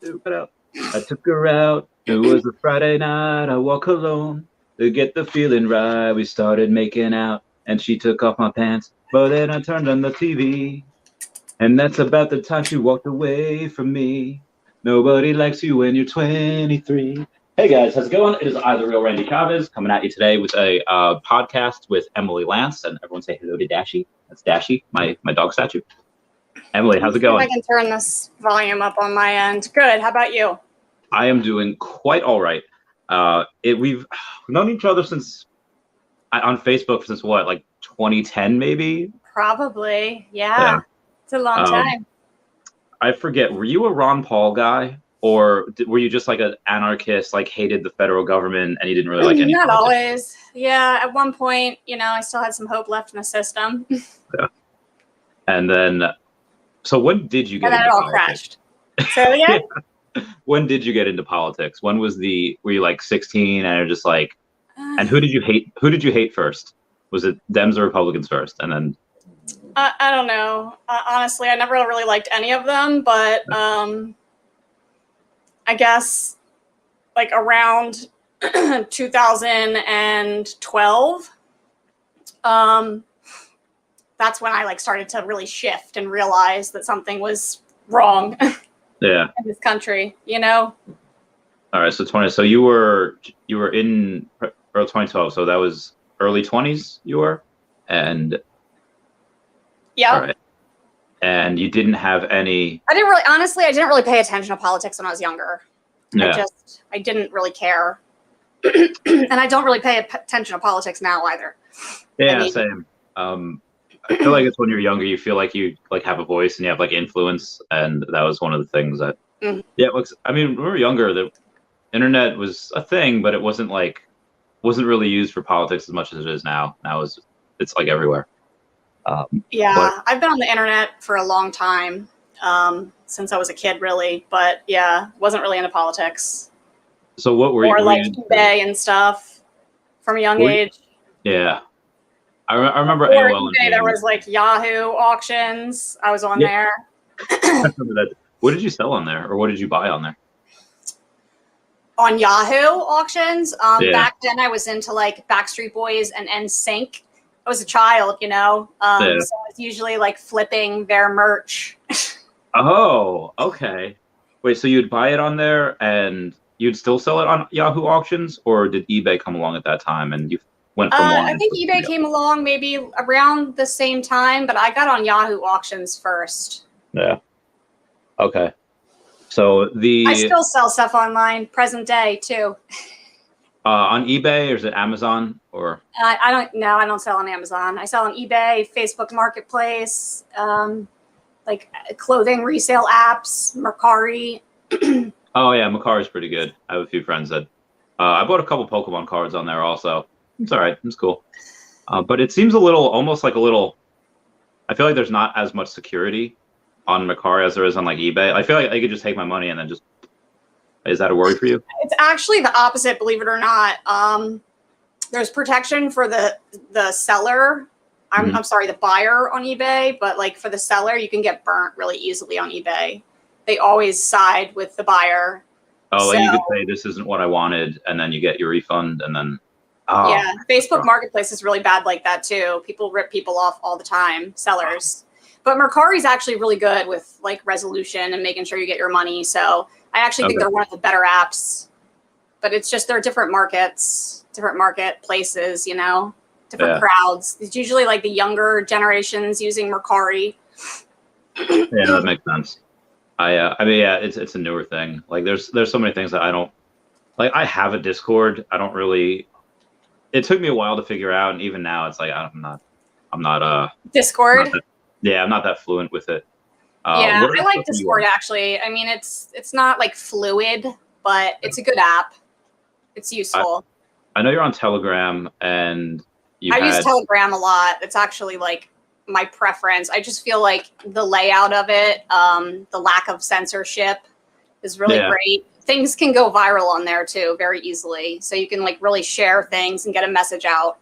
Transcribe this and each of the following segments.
I took her out. It was a Friday night. I walk alone to get the feeling right. We started making out, and she took off my pants. But then I turned on the TV, and that's about the time she walked away from me. Nobody likes you when you're 23. Hey guys, how's it going? It is I, the real Randy Chavez, coming at you today with a podcast with Emily Lance, and everyone say hello to Dashi. That's Dashi, my dog statue. Emily, how's it going? I can turn this volume up on my end. Good. How about you? I am doing quite all right. We've known each other since on Facebook since what, like 2010 maybe? Probably, yeah. It's a long time. I forget. Were you a Ron Paul guy, or were you just like an anarchist, like hated the federal government and you didn't really like any? Not always. Yeah, at one point, I still had some hope left in the system. Yeah. And then, so when did you get? And then it all crashed. So yeah. When did you get into politics? Were you like 16 and you're just like, and who did you hate? Who did you hate first? Was it Dems or Republicans first? And then I don't know. Honestly, I never really liked any of them, but I guess like around 2012, that's when I like started to really shift and realize that something was wrong. Yeah. In this country, All right, so you were in early 2012, so that was early 20s you were, and yeah. All right. And you didn't have any. I didn't really pay attention to politics when I was younger. Yeah. I didn't really care, and I don't really pay attention to politics now either. Yeah, same. I feel like it's when you're younger, you feel like you like have a voice and you have like influence, and that was one of the things that. Mm-hmm. Yeah, I mean, when we were younger, the internet was a thing, but it wasn't really used for politics as much as it is now. Now it's like everywhere. I've been on the internet for a long time, since I was a kid, really. But yeah, wasn't really into politics. So what were you? Or like eBay and stuff from a young age. Yeah. I remember Before AOL. eBay, there was like Yahoo auctions. I was on there. I remember that. What did you sell on there, or what did you buy on there? On Yahoo auctions, back then I was into like Backstreet Boys and NSYNC. I was a child, so I was usually like flipping their merch. Oh, okay. Wait, so you'd buy it on there and you'd still sell it on Yahoo auctions, or did eBay come along at that time and you went from one? I think eBay came along maybe around the same time, but I got on Yahoo auctions first. Yeah. Okay. So I still sell stuff online, present day too. On eBay, or is it Amazon, or? I don't sell on Amazon. I sell on eBay, Facebook Marketplace, like clothing resale apps, Mercari. Oh yeah, Mercari's pretty good. I have a few friends that I bought a couple Pokemon cards on there also. It's all right. It's cool. But it seems almost like a little. I feel like there's not as much security on Mercari as there is on like eBay. I feel like I could just take my money and then just. Is that a worry for you? It's actually the opposite, believe it or not. There's protection for the seller. I'm sorry, the buyer on eBay, but like for the seller, you can get burnt really easily on eBay. They always side with the buyer. Oh, like you could say this isn't what I wanted, and then you get your refund, and then. Oh, yeah, Facebook Marketplace is really bad like that too. People rip people off all the time, sellers. But Mercari's actually really good with like resolution and making sure you get your money. So I actually think they're one of the better apps. But it's just they're different markets, different marketplaces, different crowds. It's usually like the younger generations using Mercari. Yeah, that makes sense. I mean, yeah, it's a newer thing. Like there's so many things that I don't like. I have a Discord. I don't really. It took me a while to figure out, and even now, it's like I'm not. Discord. I'm not that fluent with it. I like Discord actually. I mean, it's not like fluid, but it's a good app. It's useful. I know you're on Telegram, and I use Telegram a lot. It's actually like my preference. I just feel like the layout of it, the lack of censorship, is really great. Things can go viral on there too very easily. So you can like really share things and get a message out.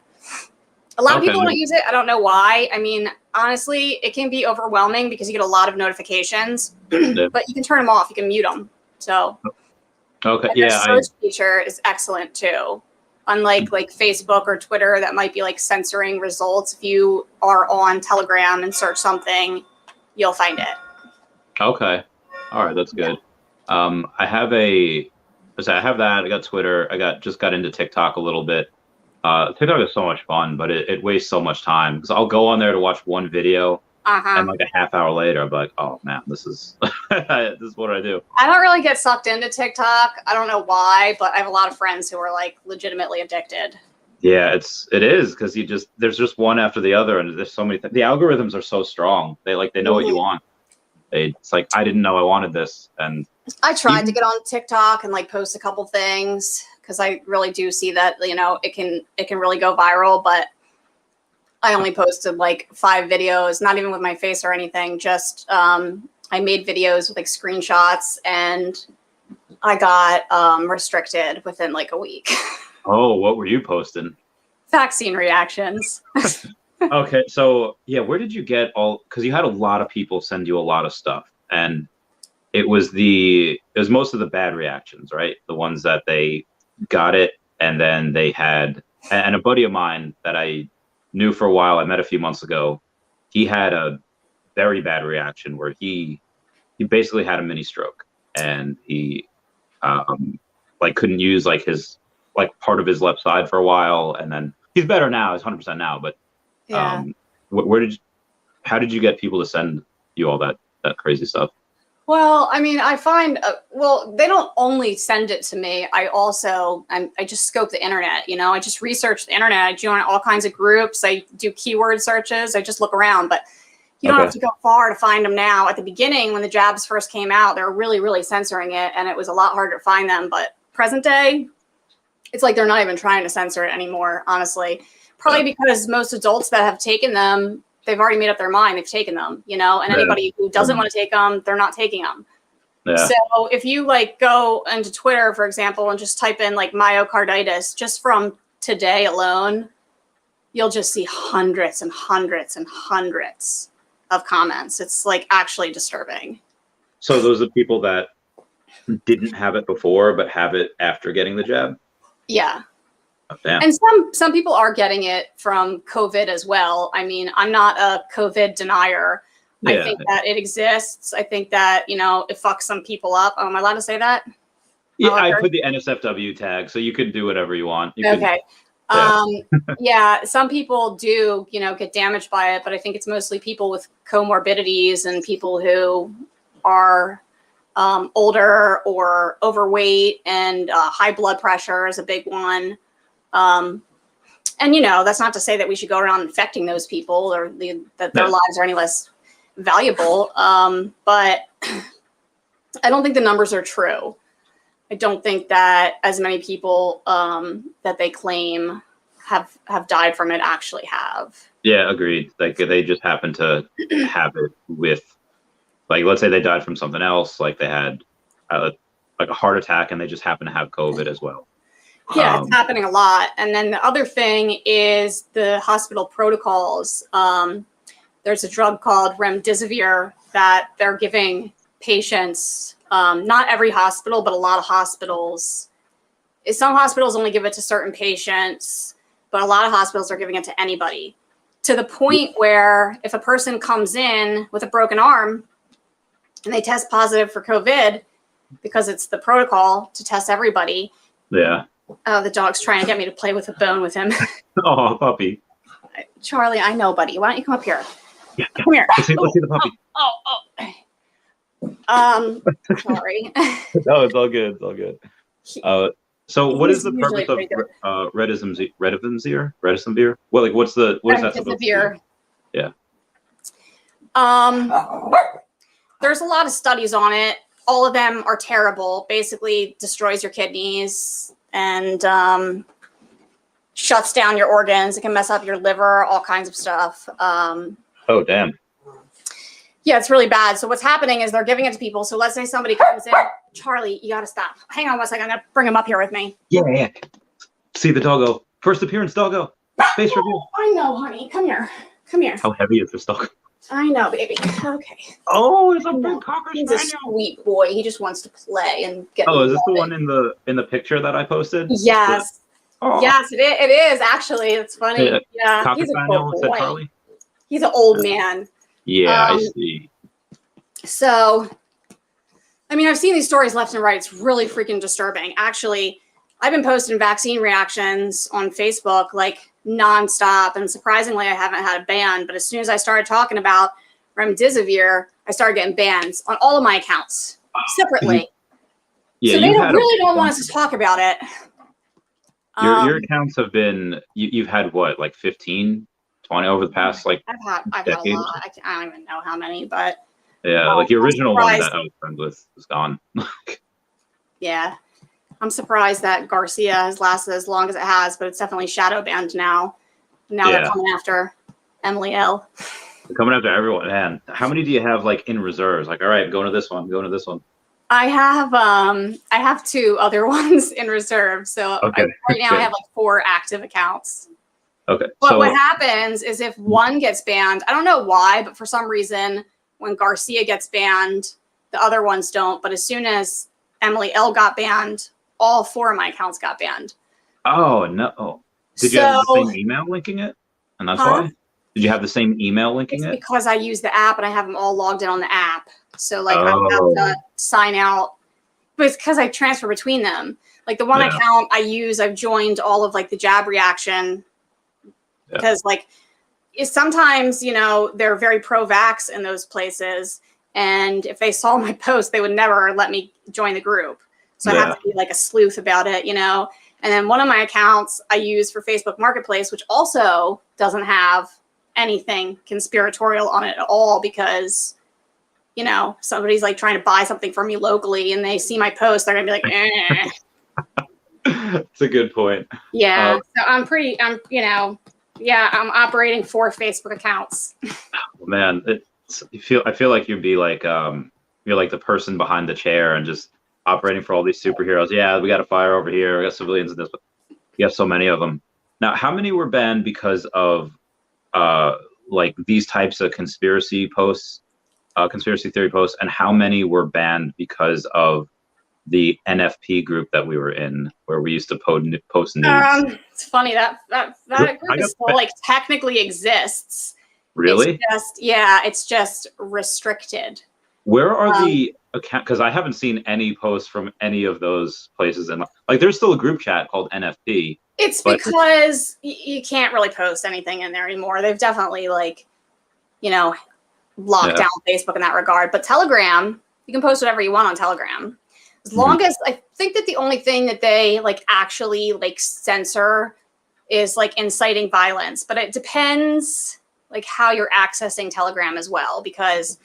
A lot of people don't use it. I don't know why. I mean, honestly, it can be overwhelming because you get a lot of notifications, but you can turn them off. You can mute them. So Okay. and their Yeah. search feature is excellent too. Unlike like Facebook or Twitter that might be like censoring results, if you are on Telegram and search something, you'll find it. Okay. All right. That's good. I have I have that. I got Twitter. Just got into TikTok a little bit. TikTok is so much fun, but it wastes so much time because I'll go on there to watch one video, and like a half hour later, I'm like, oh man, this is this is what I do. I don't really get sucked into TikTok. I don't know why, but I have a lot of friends who are like legitimately addicted. Yeah, it is because there's just one after the other, and there's so many things. The algorithms are so strong. They know what you want. It's like I didn't know I wanted this, and I tried to get on TikTok and like post a couple things because I really do see that, you know, it can really go viral, but I only posted like 5 videos, not even with my face or anything. Just I made videos with like screenshots, and I got restricted within like a week. Oh, what were you posting? Vaccine reactions. Okay, so yeah, where did you get all? Because you had a lot of people send you a lot of stuff, and it was most of the bad reactions, right? The ones that they got it, and then they had, and a buddy of mine that I knew for a while, I met a few months ago, he had a very bad reaction where he basically had a mini stroke, and he like couldn't use like his like part of his left side for a while, and then he's better now. He's 100% now, but Yeah. how did you get people to send you all that crazy stuff? Well, I mean, I find, they don't only send it to me. I just scope the internet, you know, I just research the internet. I join all kinds of groups. I do keyword searches. I just look around, but you don't have to go far to find them now. At the beginning, when the jabs first came out, they were really, really censoring it, and it was a lot harder to find them. But present day, it's like they're not even trying to censor it anymore, honestly. Probably because most adults that have taken them, they've already made up their mind. They've taken them, you know, and anybody who doesn't want to take them, they're not taking them. Yeah. So if you like go into Twitter, for example, and just type in like myocarditis, just from today alone, you'll just see hundreds and hundreds and hundreds of comments. It's like actually disturbing. So those are people that didn't have it before, but have it after getting the jab? Yeah. Oh, damn. And some people are getting it from COVID as well. I mean, I'm not a COVID denier. Yeah. I think that it exists. I think that, you know, it fucks some people up. Oh, am I allowed to say that? Yeah, I put the NSFW tag, so you can do whatever you want. Okay. Yeah, some people do, you know, get damaged by it, but I think it's mostly people with comorbidities and people who are older or overweight, and high blood pressure is a big one. And, you know, that's not to say that we should go around infecting those people or that their lives are any less valuable. But I don't think the numbers are true. I don't think that as many people that they claim have died from it actually have. Yeah, agreed. Like they just happen to have it with, like, let's say they died from something else, like they had like a heart attack, and they just happen to have COVID as well. Yeah, it's happening a lot. And then the other thing is the hospital protocols. There's a drug called remdesivir that they're giving patients. Not every hospital, but a lot of hospitals. Some hospitals only give it to certain patients, but a lot of hospitals are giving it to anybody. To the point where if a person comes in with a broken arm and they test positive for COVID, because it's the protocol to test everybody. Yeah. Oh, the dog's trying to get me to play with a bone with him. Oh, puppy. Charlie, I know, buddy. Why don't you come up here? Yeah. Come here. Let's see the puppy. Sorry. No, it's all good. It's all good. So what is the purpose of reticimvir? Well, like what is that supposed to be? Yeah. There's a lot of studies on it. All of them are terrible. Basically destroys your kidneys and shuts down your organs. It can mess up your liver, all kinds of stuff. Oh, damn. Yeah, it's really bad. So what's happening is they're giving it to people. So let's say somebody comes in. Charlie, you got to stop. Hang on one second. I'm going to bring him up here with me. Yeah. See the doggo. First appearance, doggo. Face review. I know, honey. Come here. Come here. How heavy is this dog? I know, baby. Okay. Oh, it's a big cocker He's spaniel. a sweet boy. He just wants to play and get. Oh, is this the one in the picture that I posted? Yes. Oh. Yes, it is actually. It's funny. Yeah, cocker he's a spaniel good said boy. Charlie. He's an old man. Yeah, I see. So, I mean, I've seen these stories left and right. It's really freaking disturbing. Actually, I've been posting vaccine reactions on Facebook like nonstop, and surprisingly, I haven't had a ban. But as soon as I started talking about remdesivir, I started getting bans on all of my accounts separately. Yeah, so they really don't want us to talk about it. Your accounts have been, you've had what, like 15, 20 over the past like I've had a lot. I don't even know how many, but yeah, like the original one that I was friends with is gone. Yeah, I'm surprised that Garcia has lasted as long as it has, but it's definitely shadow banned now. Now they're coming after Emily L. They're coming after everyone, man. How many do you have like in reserves? Like, all right, going to this one, going to this one. I have 2 other ones in reserve. So right now I have like 4 active accounts. Okay. But what happens is if one gets banned, I don't know why, but for some reason, when Garcia gets banned, the other ones don't. But as soon as Emily L got banned, all 4 of my accounts got banned. Oh, no. Did you have the same email linking it? And that's why? Did you have the same email linking it? Because I use the app and I have them all logged in on the app. So like I have to sign out. But it's because I transfer between them. Like the one account I use, I've joined all of like the jab reaction. Because like sometimes, you know, they're very pro-vax in those places. And if they saw my post, they would never let me join the group. So I have to be like a sleuth about it, you know. And then one of my accounts I use for Facebook Marketplace, which also doesn't have anything conspiratorial on it at all because, you know, somebody's like trying to buy something from me locally and they see my post, they're going to be like, eh. That's a good point. Yeah. So I'm operating 4 Facebook accounts. Man, I feel like you'd be like, you're like the person behind the chair and just operating for all these superheroes. Yeah, we got a fire over here. We got civilians in this, but you have so many of them. Now, how many were banned because of like these types of conspiracy posts, conspiracy theory posts, and how many were banned because of the NFP group that we were in, where we used to post nudes? It's funny that group is still like technically exists. Really? It's just restricted. Where are the account? Because I haven't seen any posts from any of those places, and like there's still a group chat called NFP. It's because you can't really post anything in there anymore. They've definitely like, you know, locked down Facebook in that regard. But Telegram, you can post whatever you want on Telegram. As long as I think that the only thing that they like actually like censor is like inciting violence, but it depends like how you're accessing Telegram as well. Because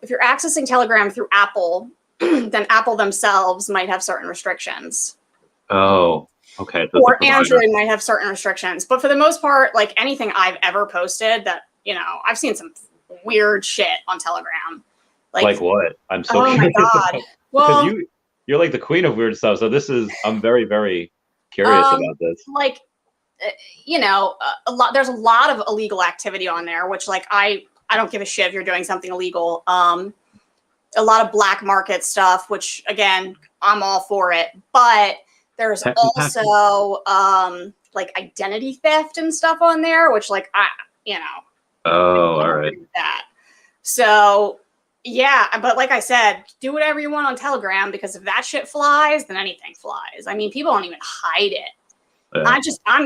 if you're accessing Telegram through Apple, then Apple themselves might have certain restrictions. Oh, okay. Or Android might have certain restrictions. But for the most part, like anything I've ever posted that, you know, I've seen some weird shit on Telegram. Like what? I'm so curious. Oh my God. Well, you're like the queen of weird stuff. So I'm very, very curious about this. Like, you know, there's a lot of illegal activity on there, which like, I don't give a shit if you're doing something illegal. A lot of black market stuff, which again, I'm all for it. But there's also like identity theft and stuff on there, which like Oh, all right. That. So yeah, but like I said, do whatever you want on Telegram because if that shit flies, then anything flies. I mean, people don't even hide it. Yeah.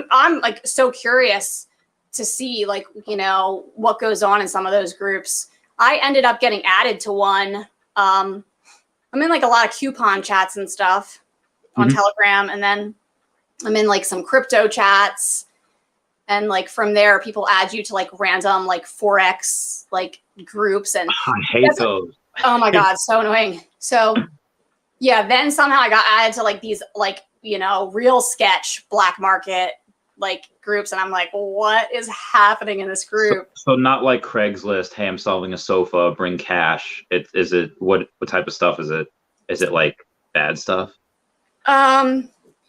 I'm like so curious to see like, you know, what goes on in some of those groups. I ended up getting added to one. I'm in like a lot of coupon chats and stuff on Telegram. And then I'm in like some crypto chats. And like from there, people add you to like random like Forex like groups. And I hate those. Oh my God, so annoying. So yeah, then somehow I got added to like these like, you know, real sketch black market like groups. And I'm like, what is happening in this group? So not like Craigslist, hey, I'm selling a sofa, bring cash. What type of stuff is it? Is it like bad stuff?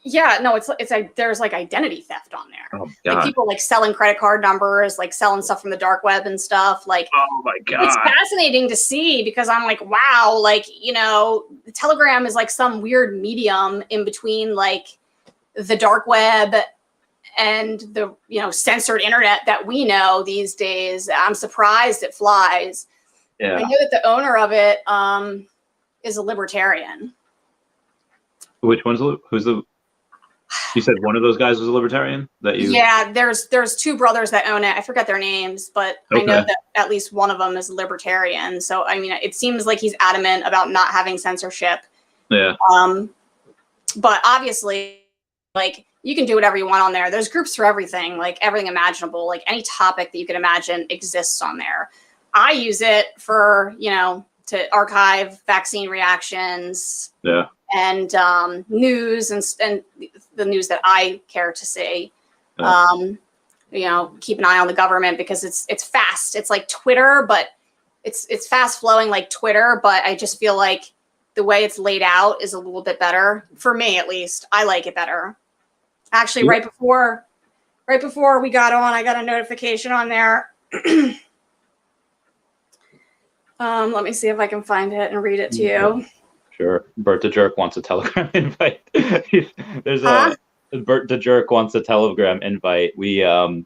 Yeah, no, it's like there's like identity theft on there. Oh God. Like people like selling credit card numbers, like selling stuff from the dark web and stuff. Like, oh my God, it's fascinating to see because I'm like, wow, like, you know, the Telegram is like some weird medium in between like the dark web and the, you know, censored internet that we know these days. I'm surprised it flies. Yeah. I know that the owner of it is a libertarian. Which one's who's the? You said one of those guys was a libertarian that you. Yeah, there's two brothers that own it. I forget their names, but I know that at least one of them is a libertarian. So I mean, it seems like he's adamant about not having censorship. Yeah. But obviously, like, you can do whatever you want on there. There's groups for everything, like everything imaginable, like any topic that you can imagine exists on there. I use it for, you know, to archive vaccine reactions. Yeah. And news and the news that I care to see. Yeah. You know, keep an eye on the government because it's fast. It's like Twitter, but it's fast flowing like Twitter. But I just feel like the way it's laid out is a little bit better for me, at least. I like it better. Actually, right before we got on, I got a notification on there. Let me see if I can find it and read it to you. Sure. Bert the Jerk wants a Telegram invite. There's a Bert the Jerk wants a Telegram invite. We I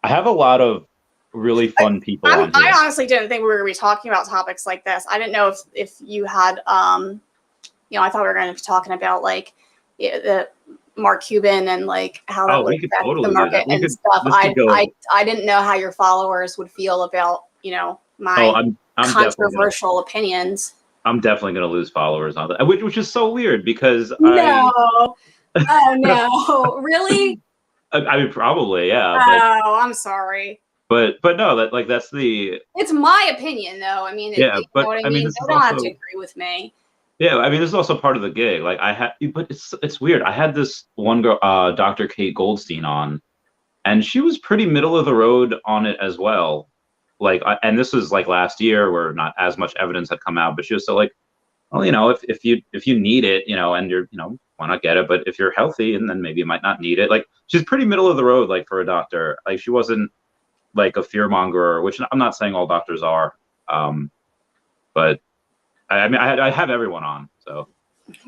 have a lot of really fun people on here. I honestly didn't think we were going to be talking about topics like this. I didn't know if you had you know, I thought we were going to be talking about like the Mark Cuban and like how that would affect the market and stuff. I didn't know how your followers would feel about, you know, my I'm controversial opinions. I'm definitely going to lose followers on that, which is so weird because oh no, really? I mean, probably, yeah. Oh, I'm sorry. But no, that's the. It's my opinion, though. I mean, yeah, you but know what I mean, you don't have to agree with me. Yeah, I mean, this is also part of the gig. Like but it's weird. I had this one girl, Dr. Kate Goldstein, on, and she was pretty middle of the road on it as well. Like, and this was like last year where not as much evidence had come out, but she was still like, well, you know, if you need it, you know, and you're, you know, why not get it? But if you're healthy, and then maybe you might not need it. Like, she's pretty middle of the road, like for a doctor. Like, she wasn't like a fearmonger, which I'm not saying all doctors are. But I mean, I have everyone on, so.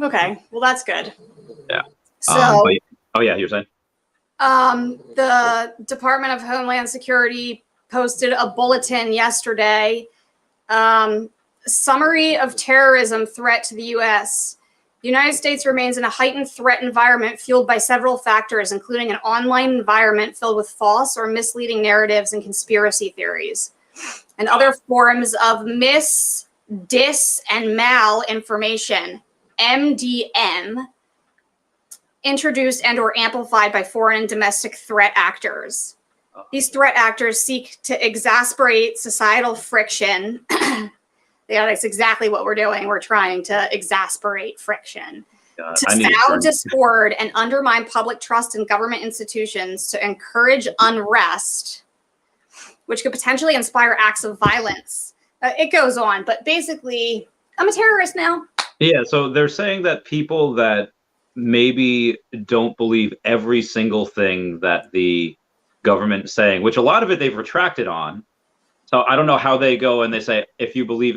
Okay, well, that's good. Yeah. So. Oh yeah, you're saying. The Department of Homeland Security posted a bulletin yesterday. Summary of terrorism threat to the U.S. The United States remains in a heightened threat environment fueled by several factors, including an online environment filled with false or misleading narratives and conspiracy theories, and other forms of mis, dis, and mal information, MDM, introduced and or amplified by foreign and domestic threat actors. These threat actors seek to exasperate societal friction. Yeah, that's exactly what we're doing. We're trying to exasperate friction, to sow discord and undermine public trust in government institutions, to encourage unrest, which could potentially inspire acts of violence. It goes on, but basically, I'm a terrorist now. Yeah, so they're saying that people that maybe don't believe every single thing that the government is saying, which a lot of it they've retracted on. So I don't know how they go and they say, if you believe.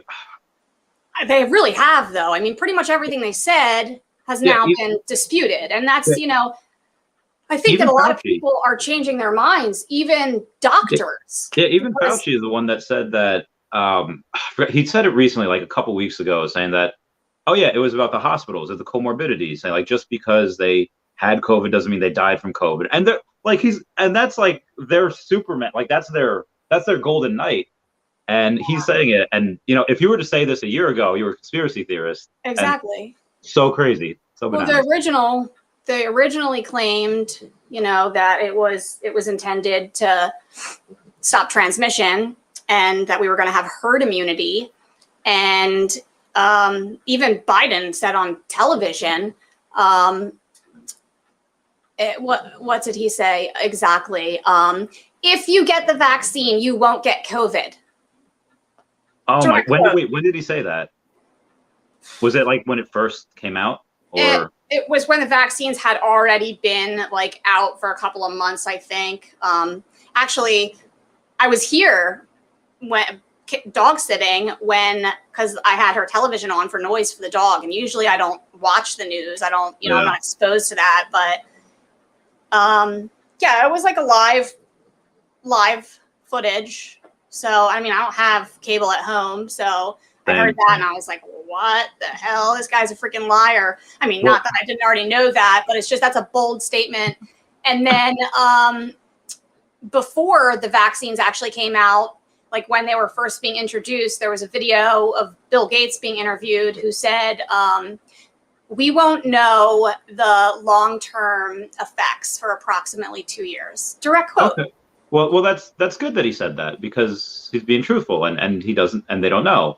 They really have, though. I mean, pretty much everything they said has now been disputed. And that's, you know, I think that a lot of people are changing their minds, even doctors. Yeah, even Fauci is the one that said that. He said it recently, like a couple weeks ago, saying that, oh, yeah, it was about the hospitals and the comorbidities. Saying, like, just because they had COVID doesn't mean they died from COVID. And they're like, that's like their Superman. Like, that's their golden knight. And he's saying it. And, you know, if you were to say this a year ago, you were a conspiracy theorist. Exactly. So crazy. So well, they originally claimed, you know, that it was intended to stop transmission and that we were going to have herd immunity. And even Biden said on television, what did he say exactly? If you get the vaccine, you won't get COVID. Oh my! When did he say that? Was it like when it first came out, or it was when the vaccines had already been like out for a couple of months, I think. Actually, I was here when dog sitting because I had her television on for noise for the dog. And usually I don't watch the news. I don't, I'm not exposed to that. But yeah, it was like a live footage. So, I mean, I don't have cable at home. So I heard that and I was like, what the hell? This guy's a freaking liar. I mean, not that I didn't already know that, but it's just that's a bold statement. And then before the vaccines actually came out, like when they were first being introduced, there was a video of Bill Gates being interviewed who said, we won't know the long-term effects for approximately 2 years. Direct quote. Okay. Well, that's good that he said that because he's being truthful and he doesn't, and they don't know.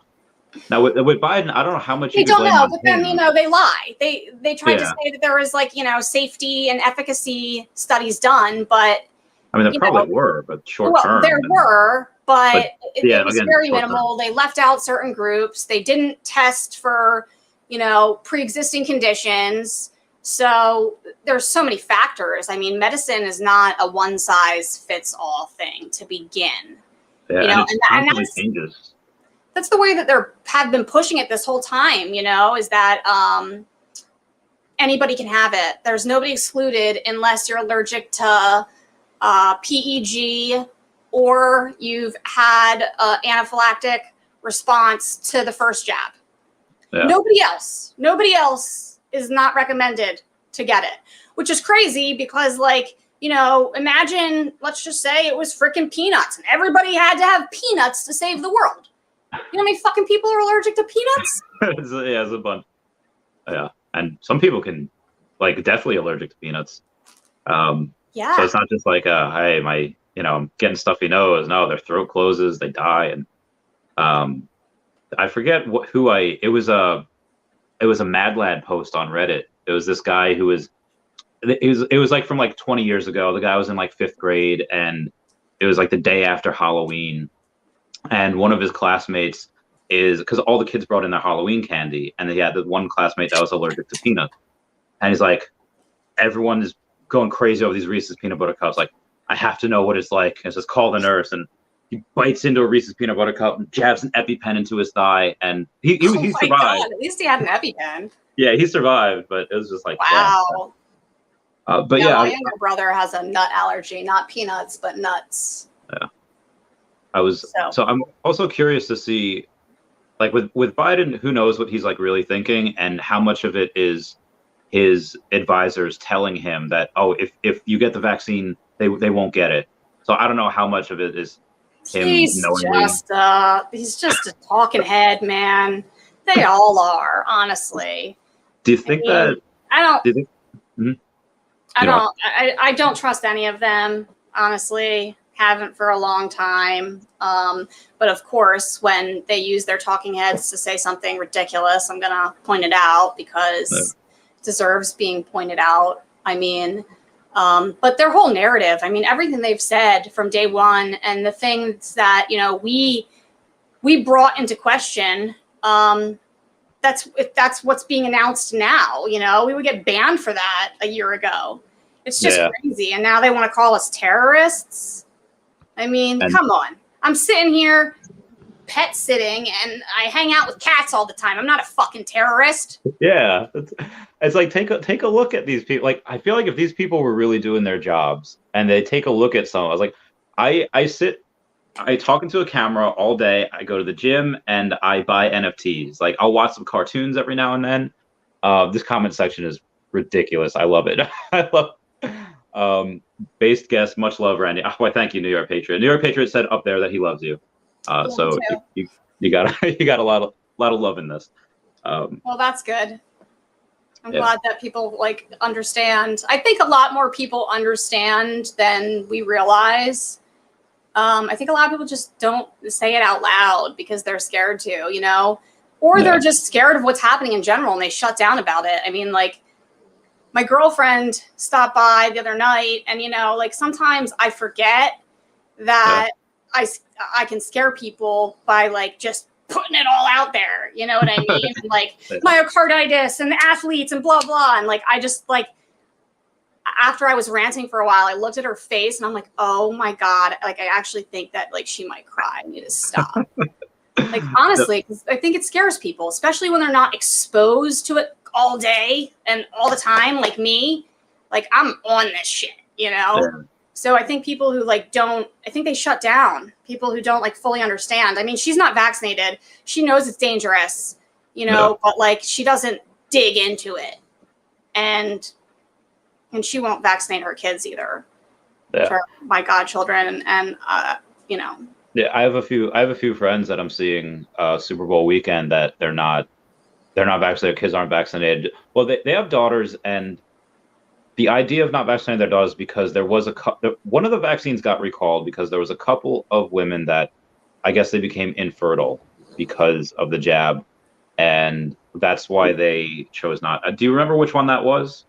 Now with Biden, I don't know how much they don't know, but then they lie. They tried to say that there was like safety and efficacy studies done, but I mean there probably were, but short term. There were, but it was very minimal. They left out certain groups. They didn't test for pre-existing conditions. So there's so many factors. I mean, medicine is not a one-size-fits-all thing to begin. Yeah, and it changes. That's the way that they have been pushing it this whole time, is that anybody can have it. There's nobody excluded unless you're allergic to PEG or you've had an anaphylactic response to the first jab. Yeah. Nobody else is not recommended to get it, which is crazy because imagine, let's just say it was freaking peanuts and everybody had to have peanuts to save the world. You know how many fucking people are allergic to peanuts? It's a bunch. Yeah. And some people can definitely allergic to peanuts. Yeah. So it's not just like, hey, I'm getting stuffy nose. No, their throat closes, they die. And I forget it was a Mad Lad post on Reddit. It was this guy who it was like from 20 years ago. The guy was in 5th grade and it was the day after Halloween. And one of his classmates because all the kids brought in their Halloween candy and he had the one classmate that was allergic to peanuts. And he's like, everyone is going crazy over these Reese's peanut butter cups. I have to know what it's like. And says, call the nurse. And he bites into a Reese's peanut butter cup and jabs an EpiPen into his thigh. And he survived. God, at least he had an EpiPen. Yeah, he survived, but it was just wow. But my younger brother has a nut allergy, not peanuts, but nuts. Yeah. So I'm also curious to see, with Biden, who knows what he's really thinking and how much of it is his advisors telling him that, if you get the vaccine, they won't get it. So I don't know how much of it is him knowingly. He's just a talking head, man. They all are, honestly. Do you think that? I don't. Do you think, I don't trust any of them, honestly. Haven't for a long time. But of course, when they use their talking heads to say something ridiculous, I'm going to point it out because it deserves being pointed out. I mean, but their whole narrative, I mean, everything they've said from day one and the things that, we brought into question, that's what's being announced now. We would get banned for that a year ago. It's just crazy. And now they want to call us terrorists. I mean, come on. I'm sitting here pet sitting and I hang out with cats all the time. I'm not a fucking terrorist. Yeah. It's take a look at these people. I feel like if these people were really doing their jobs and they take a look at some, I was I talk into a camera all day. I go to the gym and I buy NFTs. I'll watch some cartoons every now and then. This comment section is ridiculous. I love it. I love based guest, much love, Randy. Oh, thank you, New York Patriot. New York Patriot said up there that he loves you. So you got a lot of love in this. Well, that's good. I'm glad that people understand. I think a lot more people understand than we realize. I think a lot of people just don't say it out loud because they're scared to, or they're just scared of what's happening in general and they shut down about it. I mean, my girlfriend stopped by the other night and, sometimes I forget that I can scare people by just putting it all out there. You know what I mean? And like myocarditis and athletes and blah, blah. And like, I just like, after I was ranting for a while, I looked at her face and I'm like, oh my God. Like, I actually think that like she might cry. I need to stop. Like, honestly, because I think it scares people, especially when they're not exposed to it all day and all the time, like me. Like, I'm on this shit, you know? Yeah. So I think people who like don't, I think they shut down. People who don't like fully understand. I mean, she's not vaccinated. She knows it's dangerous, you know, but like she doesn't dig into it. And she won't vaccinate her kids either. Yeah. For my godchildren and you know. Yeah, I have a few friends that I'm seeing Super Bowl weekend that they're not vaccinated. Their kids aren't vaccinated. Well, they have daughters, and the idea of not vaccinating their daughters because there was one of the vaccines got recalled because there was a couple of women that I guess they became infertile because of the jab, and that's why they chose not. Do you remember which one that was?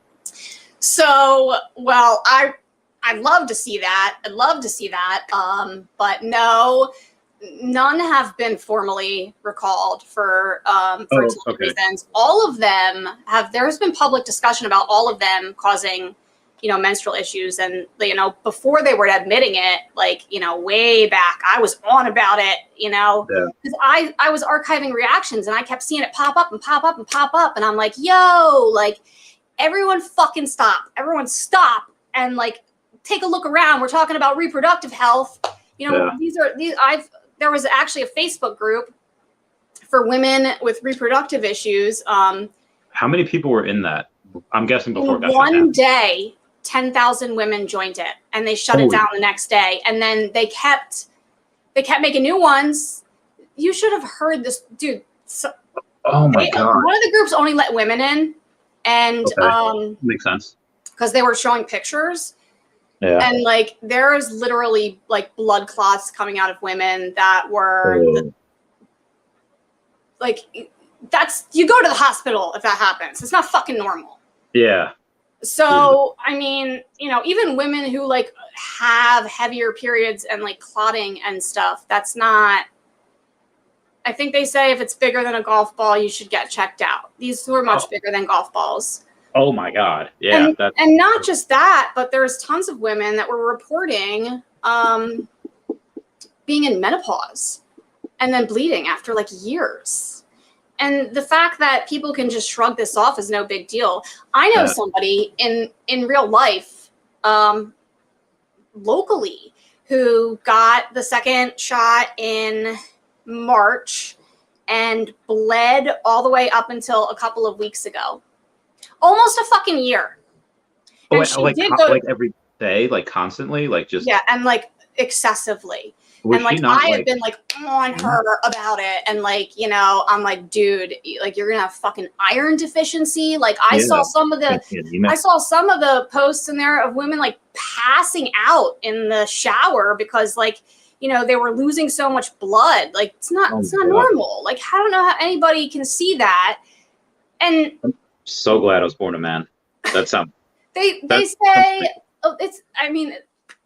So, well, I'd love to see that. I'd love to see that. But no, none have been formally recalled for reasons. All of them there's been public discussion about all of them causing, you know, menstrual issues. And, you know, before they were admitting it, like, you know, way back, I was on about it, you know, because I was archiving reactions and I kept seeing it pop up and pop up and pop up. And I'm like, yo, like, everyone fucking stop. Everyone stop and like take a look around. We're talking about reproductive health. You know, there was actually a Facebook group for women with reproductive issues. How many people were in that? I'm guessing before one day, 10,000 women joined it, and they shut it down the next day. And then they kept making new ones. You should have heard this, dude. So, oh my God. One of the groups only let women in, and makes sense because they were showing pictures. Yeah. And like there's literally like blood clots coming out of women that were like you go to the hospital if that happens. It's not fucking normal. Yeah. So I mean, you know, even women who like have heavier periods and like clotting and stuff, that's not. I think they say if it's bigger than a golf ball, you should get checked out. These were much bigger than golf balls. Oh my God. Yeah. And not just that, but there's tons of women that were reporting being in menopause and then bleeding after like years. And the fact that people can just shrug this off is no big deal. I know somebody in real life, locally, who got the second shot in March and bled all the way up until a couple of weeks ago. Almost a fucking year. And like every day, like constantly, like just and like excessively. And like I have been like on her about it, and like, you know, I'm like, dude, like you're gonna have fucking iron deficiency. Like I saw some of the posts in there of women like passing out in the shower because like, you know, they were losing so much blood. Like it's not normal. Like I don't know how anybody can see that. And so glad I was born a man. That sounds. they say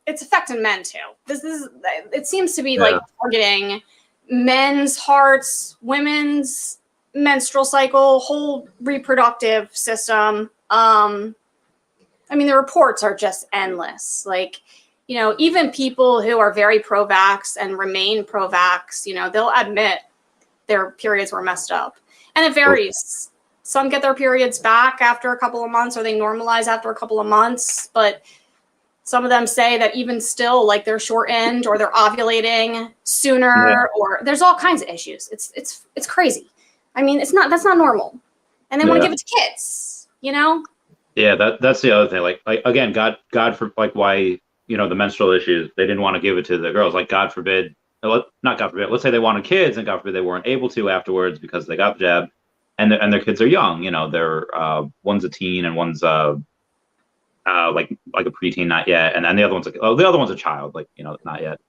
it's affecting men too. It seems to be like targeting men's hearts, women's menstrual cycle, whole reproductive system. I mean, the reports are just endless. Like, you know, even people who are very pro-vax and remain pro-vax, you know, they'll admit their periods were messed up, and it varies. Some get their periods back after a couple of months, or they normalize after a couple of months. But some of them say that even still, like they're shortened or they're ovulating sooner, or there's all kinds of issues. It's crazy. I mean, that's not normal. And they want to give it to kids, you know? Yeah, that's the other thing. Like again, God for like why, you know, the menstrual issues, they didn't want to give it to the girls. Like God forbid, not God forbid. Let's say they wanted kids, and God forbid they weren't able to afterwards because they got the jab. And their kids are young, you know. They're one's a teen and one's like a preteen, not yet, and the other one's the other one's a child, like, you know, not yet.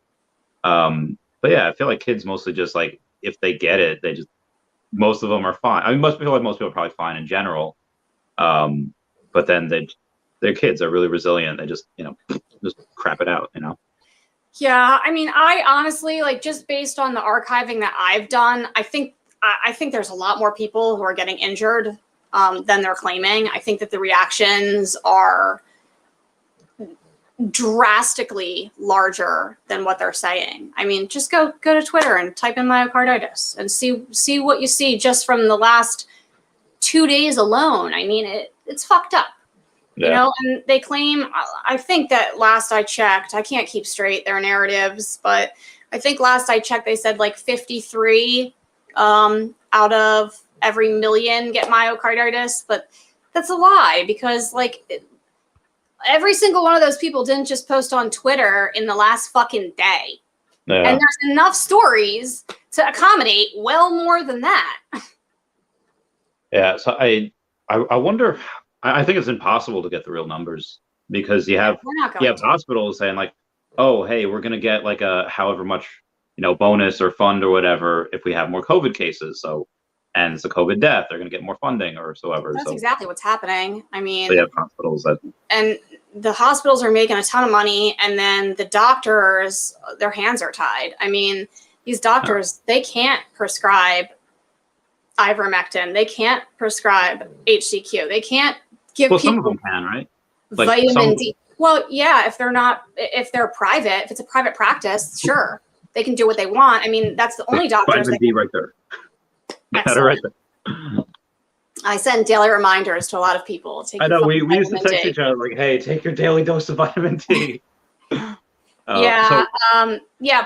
But yeah, I feel like kids mostly just like if they get it, most of them are fine. I mean, most people are probably fine in general, but then their kids are really resilient. They just, you know, just crap it out, you know. Yeah, I mean, I honestly, like, just based on the archiving that I've done, I think there's a lot more people who are getting injured than they're claiming. I think that the reactions are drastically larger than what they're saying. I mean, just go to Twitter and type in myocarditis and see what you see just from the last 2 days alone. I mean, it's fucked up. Yeah. You know, and they claim, I think that last I checked, I can't keep straight their narratives, but I think last I checked, they said like 53 out of every million get myocarditis, but that's a lie because like every single one of those people didn't just post on Twitter in the last fucking day. Yeah. And there's enough stories to accommodate well more than that. Yeah. So I wonder, I think it's impossible to get the real numbers because you have hospitals saying like, oh, hey, we're going to get like a however much, bonus or fund or whatever if we have more COVID cases. So, and it's a COVID death, they're going to get more funding or so ever. That's exactly what's happening. I mean, so you have hospitals and the hospitals are making a ton of money, and then the doctors, their hands are tied. I mean, these doctors, they can't prescribe ivermectin. They can't prescribe HCQ. They can't give people. Some of them can, right? Like vitamin D. Well, yeah, if they're private, if it's a private practice, sure, they can do what they want. I mean, that's the only doctors. Vitamin D right there. Got it right there. I send daily reminders to a lot of people. I know we used to text each other like, "Hey, take your daily dose of vitamin D." Yeah,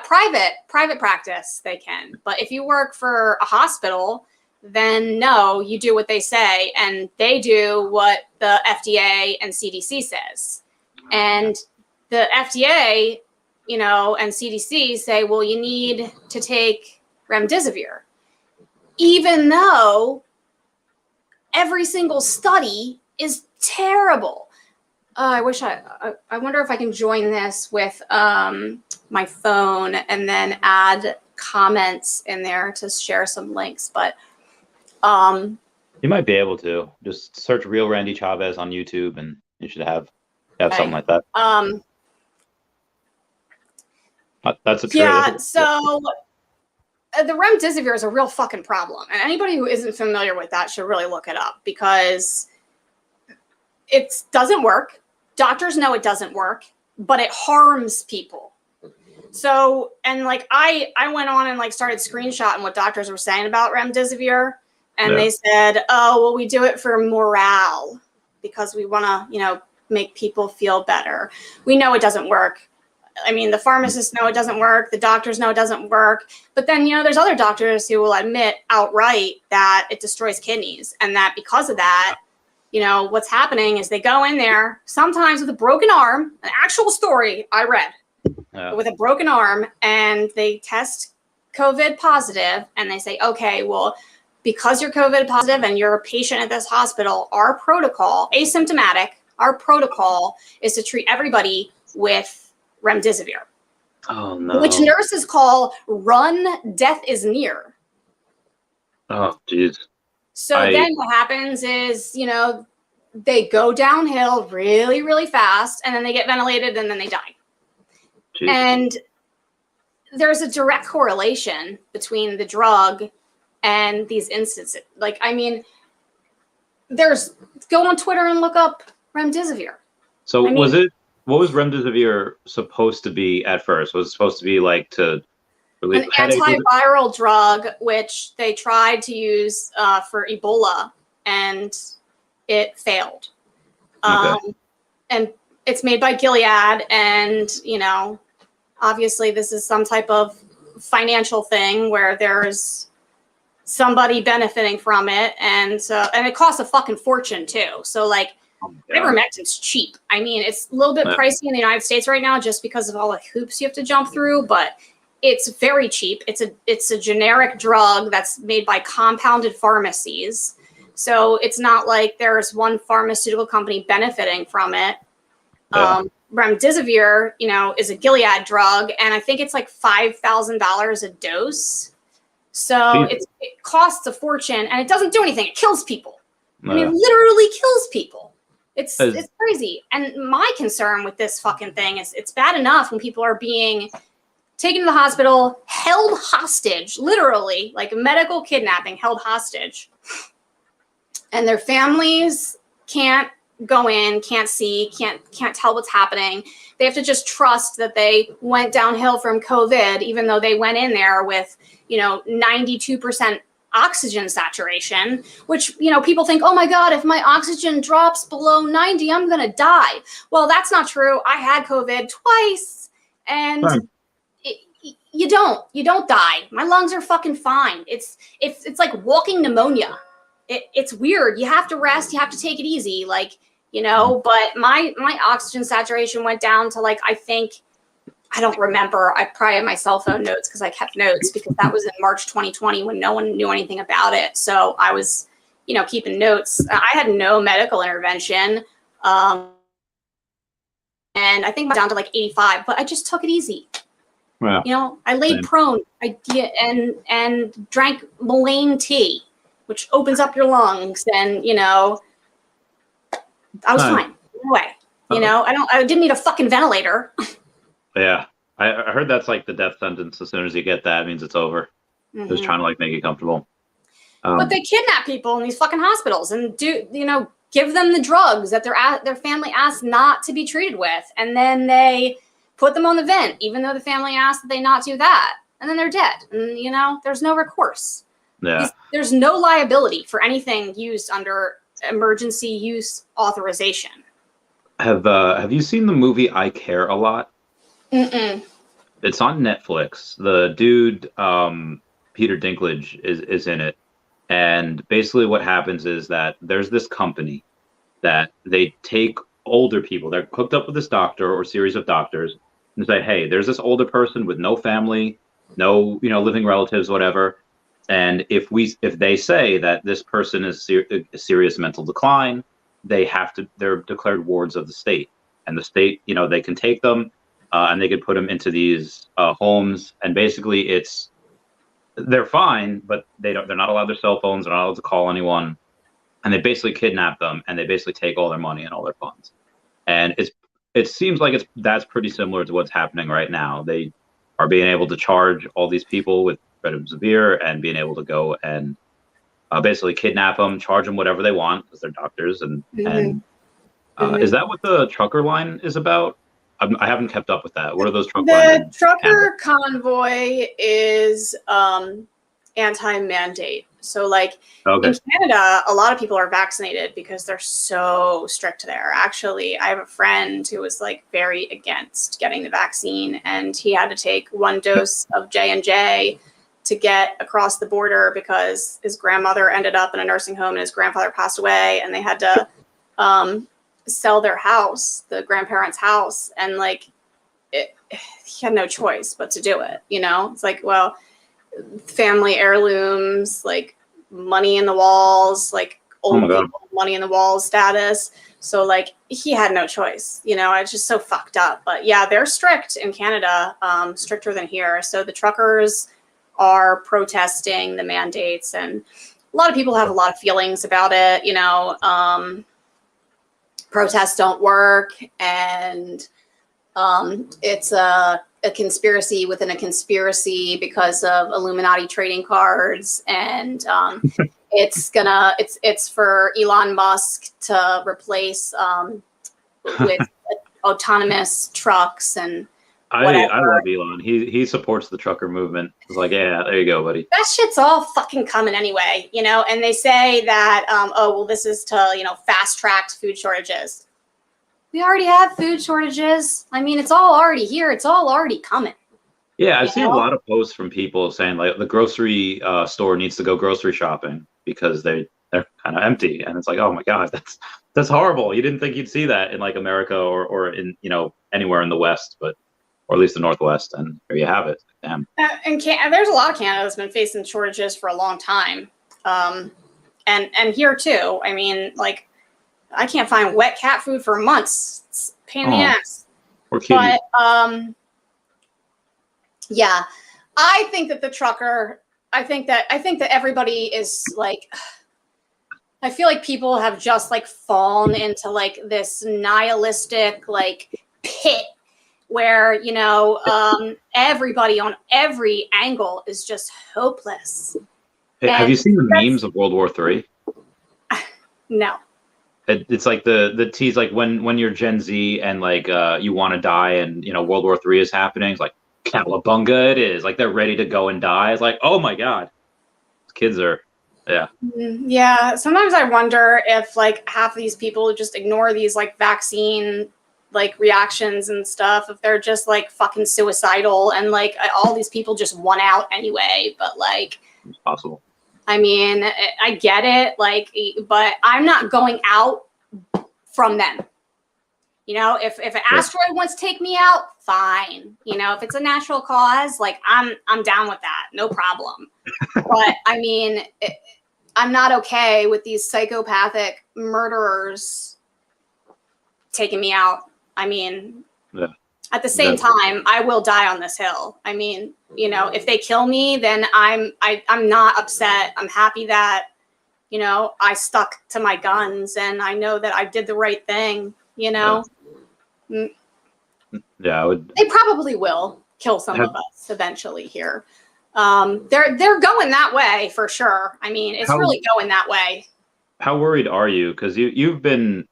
private practice they can, but if you work for a hospital, then no, you do what they say, and they do what the FDA and CDC says. And the FDA, and CDC say, well, you need to take remdesivir, even though every single study is terrible. I wish I wonder if I can join this with my phone and then add comments in there to share some links, but you might be able to just search real Randy Chavez on YouTube and you should have something like that. That's a so the remdesivir is a real fucking problem, and anybody who isn't familiar with that should really look it up because it doesn't work. Doctors know it doesn't work, but it harms people. So, and like I went on and like started screenshotting what doctors were saying about remdesivir. And they said, oh, well, we do it for morale because we want to, make people feel better. We know it doesn't work. I mean, the pharmacists know it doesn't work. The doctors know it doesn't work. But then, there's other doctors who will admit outright that it destroys kidneys and that because of that, what's happening is they go in there sometimes with a broken arm, an actual story I read with a broken arm, and they test COVID positive and they say, okay, well, because you're COVID positive and you're a patient at this hospital, our protocol, asymptomatic, our protocol is to treat everybody with remdesivir. Oh, no. Which nurses call run, death is near. Oh, geez. So then what happens is, they go downhill really, really fast, and then they get ventilated, and then they die. Jeez. And there's a direct correlation between the drug and these instances. Like, I mean, go on Twitter and look up remdesivir. So what was remdesivir supposed to be at first? Was it supposed to be like to relieve an antiviral drug, which they tried to use for Ebola, and it failed. Okay. And it's made by Gilead, and, obviously this is some type of financial thing where there's somebody benefiting from it, and it costs a fucking fortune too. So like, ivermectin's cheap. I mean, it's a little bit pricey in the United States right now just because of all the hoops you have to jump through, but it's very cheap. It's a generic drug that's made by compounded pharmacies. So it's not like there's one pharmaceutical company benefiting from it. Remdesivir, is a Gilead drug, and I think it's like $5,000 a dose. So it costs a fortune, and it doesn't do anything. It kills people. I mean, it literally kills people. It's crazy. And my concern with this fucking thing is it's bad enough when people are being taken to the hospital, held hostage, literally, like medical kidnapping, held hostage. And their families can't go in, can't see, can't tell what's happening. They have to just trust that they went downhill from COVID, even though they went in there with, 92% oxygen saturation, which, people think, oh my God, if my oxygen drops below 90, I'm going to die. Well, that's not true. I had COVID twice, and you don't die. My lungs are fucking fine. It's like walking pneumonia. It's weird. You have to rest. You have to take it easy. But my oxygen saturation went down to I don't remember. I probably have my cell phone notes because I kept notes because that was in March 2020 when no one knew anything about it. So I was, keeping notes. I had no medical intervention. And I think down to 85, but I just took it easy. Wow. I laid prone. And drank Malaine tea, which opens up your lungs. And I was fine. No way. I didn't need a fucking ventilator. Yeah, I heard that's the death sentence. As soon as you get that, it means it's over. Mm-hmm. Just trying to make you comfortable. But they kidnap people in these fucking hospitals and give them the drugs that their family asked not to be treated with, and then they put them on the vent, even though the family asked that they not do that, and then they're dead. And there's no recourse. Yeah, there's no liability for anything used under emergency use authorization. Have you seen the movie I Care a Lot? Mm-mm. It's on Netflix. The dude Peter Dinklage is in it, and basically what happens is that there's this company that they take older people. They're hooked up with this doctor or series of doctors, and say, hey, there's this older person with no family, no living relatives, whatever. And if they say that this person is a serious mental decline, they're declared wards of the state, and the state, they can take them and they could put them into these homes, and basically they're fine, but they're not allowed their cell phones, they're not allowed to call anyone, and they basically kidnap them, and they basically take all their money and all their funds. And it seems like that's pretty similar to what's happening right now. They are being able to charge all these people with remdesivir and being able to go and basically kidnap them, charge them whatever they want because they're doctors. And is that what the trucker line is about? I haven't kept up with that. What are those truck lines? The trucker convoy is anti-mandate. So in Canada, a lot of people are vaccinated because they're so strict there. Actually, I have a friend who was very against getting the vaccine, and he had to take one dose of J&J to get across the border because his grandmother ended up in a nursing home and his grandfather passed away, and they had to sell their house, the grandparents' house, and he had no choice but to do it. It's family heirlooms, money in the walls, old people, money in the walls status. So he had no choice. It's just so fucked up. But yeah, they're strict in Canada, stricter than here. So the truckers are protesting the mandates, and a lot of people have a lot of feelings about it. Protests don't work, and it's a conspiracy within a conspiracy because of Illuminati trading cards, and it's for Elon Musk to replace with autonomous trucks and whatever. I love Elon. He supports the trucker movement. It's yeah, there you go, buddy. That shit's all fucking coming anyway, and they say that, this is to, fast track food shortages. We already have food shortages. I mean, it's all already here. It's all already coming. Yeah, I've seen a lot of posts from people saying the grocery store needs to go grocery shopping because they're kind of empty. And it's oh my God, that's horrible. You didn't think you'd see that in America or in, anywhere in the West, or at least the Northwest, and there you have it. Damn. And there's a lot of Canada that's been facing shortages for a long time, and here too. I mean, I can't find wet cat food for months. It's a pain in the ass. But yeah, I think that I think that everybody is I feel like people have just like fallen into like this nihilistic like pit where, you know, everybody on every angle is just hopeless. Hey, have you seen the memes of World War III? No. It's like the tease, like when you're Gen Z and like you want to die and you know World War III is happening. It's like cowabunga, it is. Like they're ready to go and die. It's like, oh my god, kids are, yeah. Yeah. Sometimes I wonder if like half of these people just ignore these like vaccine like reactions and stuff, if they're just like fucking suicidal and like all these people just won out anyway. But like, It's possible. I mean, I get it, like, but I'm not going out from them. You know, if an asteroid wants to take me out, fine. You know, if it's a natural cause, like I'm down with that, no problem. But I mean, I'm not okay with these psychopathic murderers taking me out. I mean, at the same time, I will die on this hill. I mean, you know, if they kill me, then I'm not upset. I'm happy that, you know, I stuck to my guns and I know that I did the right thing, you know? Yeah, they probably will kill some of us eventually here. They're going that way for sure. I mean, it's really going that way. How worried are you? Because you've been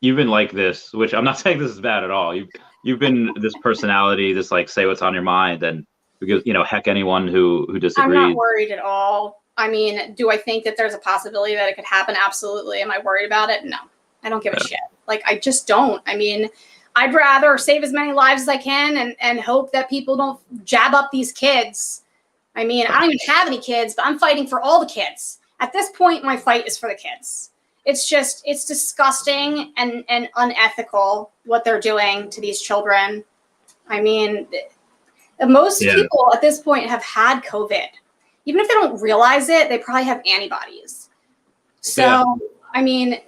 like this, which I'm not saying this is bad at all. You've been this personality, this like say what's on your mind, and because you know, heck, anyone who disagrees. I'm not worried at all. I mean, do I think that there's a possibility that it could happen? Absolutely. Am I worried about it? No, I don't give a shit. Like, I just don't. I mean, I'd rather save as many lives as I can and hope that people don't jab up these kids. I mean, I don't even have any kids, but I'm fighting for all the kids. At this point, my fight is for the kids. It's just, it's disgusting and unethical what they're doing to these children. I mean, most people at this point have had COVID. Even if they don't realize it, they probably have antibodies. So, I mean,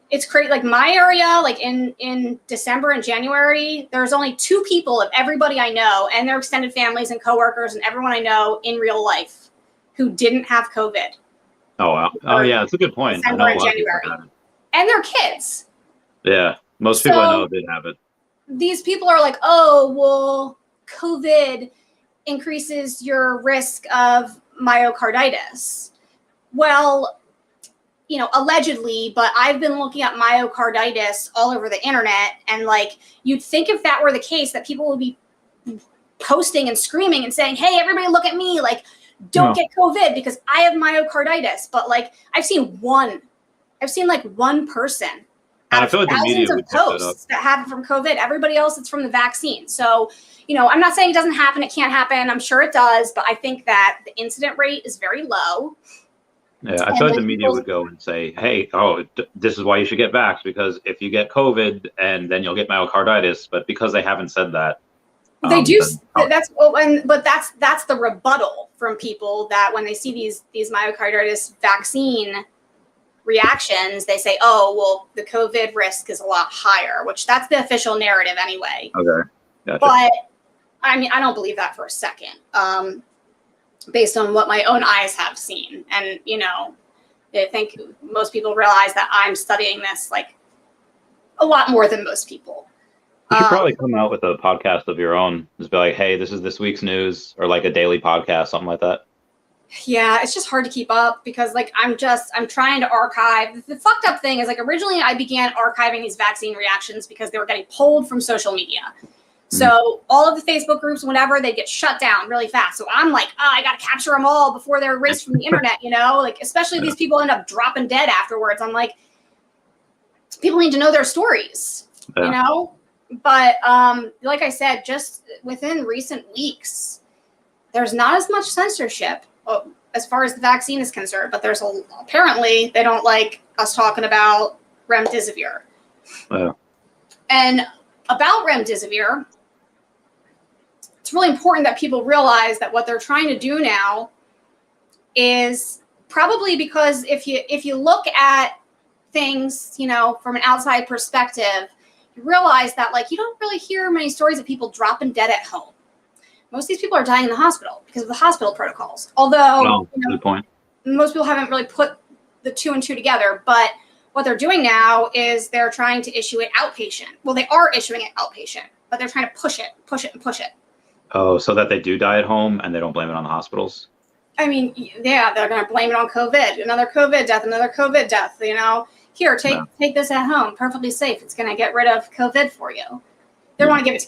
it's crazy. Like my area, like in December and January, there's only 2 people of everybody I know and their extended families and coworkers and everyone I know in real life who didn't have COVID. Oh, wow. Oh, yeah. That's a good point. December and January. And their kids. Yeah. Most people I know did have it. These people are like, oh, well, COVID increases your risk of myocarditis. Well, you know, allegedly, but I've been looking at myocarditis all over the internet. And like, you'd think if that were the case that people would be posting and screaming and saying, hey, everybody look at me. Like, don't get COVID because I have myocarditis. But like, I've seen like one person out of thousands of posts that have it from COVID. Everybody else, it's from the vaccine. So, you know, I'm not saying it doesn't happen. It can't happen. I'm sure it does. But I think that the incident rate is very low. Yeah, I feel like the media would go and say, hey, this is why you should get vaxxed, because if you get COVID and then you'll get myocarditis. But because they haven't said that. They do. But that's the rebuttal from people that when they see these myocarditis vaccine reactions, they say, oh, well, the COVID risk is a lot higher, which that's the official narrative anyway. Okay. Gotcha. But I mean, I don't believe that for a second, based on what my own eyes have seen. And, you know, I think most people realize that I'm studying this like a lot more than most people. You should probably come out with a podcast of your own. Just be like, hey, this is this week's news, or like a daily podcast, something like that. Yeah, it's just hard to keep up because like I'm trying to archive. The fucked up thing is like originally I began archiving these vaccine reactions because they were getting pulled from social media. So all of the Facebook groups, whenever they get shut down really fast. So I'm like, oh, I got to capture them all before they're erased from the internet, you know, like especially these people end up dropping dead afterwards. I'm like, people need to know their stories, you know? But like I said, just within recent weeks, there's not as much censorship as far as the vaccine is concerned, but there's apparently they don't like us talking about remdesivir. And about remdesivir, it's really important that people realize that what they're trying to do now is probably because if you look at things, you know, from an outside perspective, you realize that like you don't really hear many stories of people dropping dead at home. Most of these people are dying in the hospital because of the hospital protocols. Although, you know, good point. Most people haven't really put the two and two together. But what they're doing now is they're trying to issue it outpatient. Well, they are issuing it outpatient, but they're trying to push it. Oh, so that they do die at home and they don't blame it on the hospitals? I mean, yeah, they're going to blame it on COVID. Another COVID death, you know. Here, take this at home. Perfectly safe. It's going to get rid of COVID for you. They want to give it to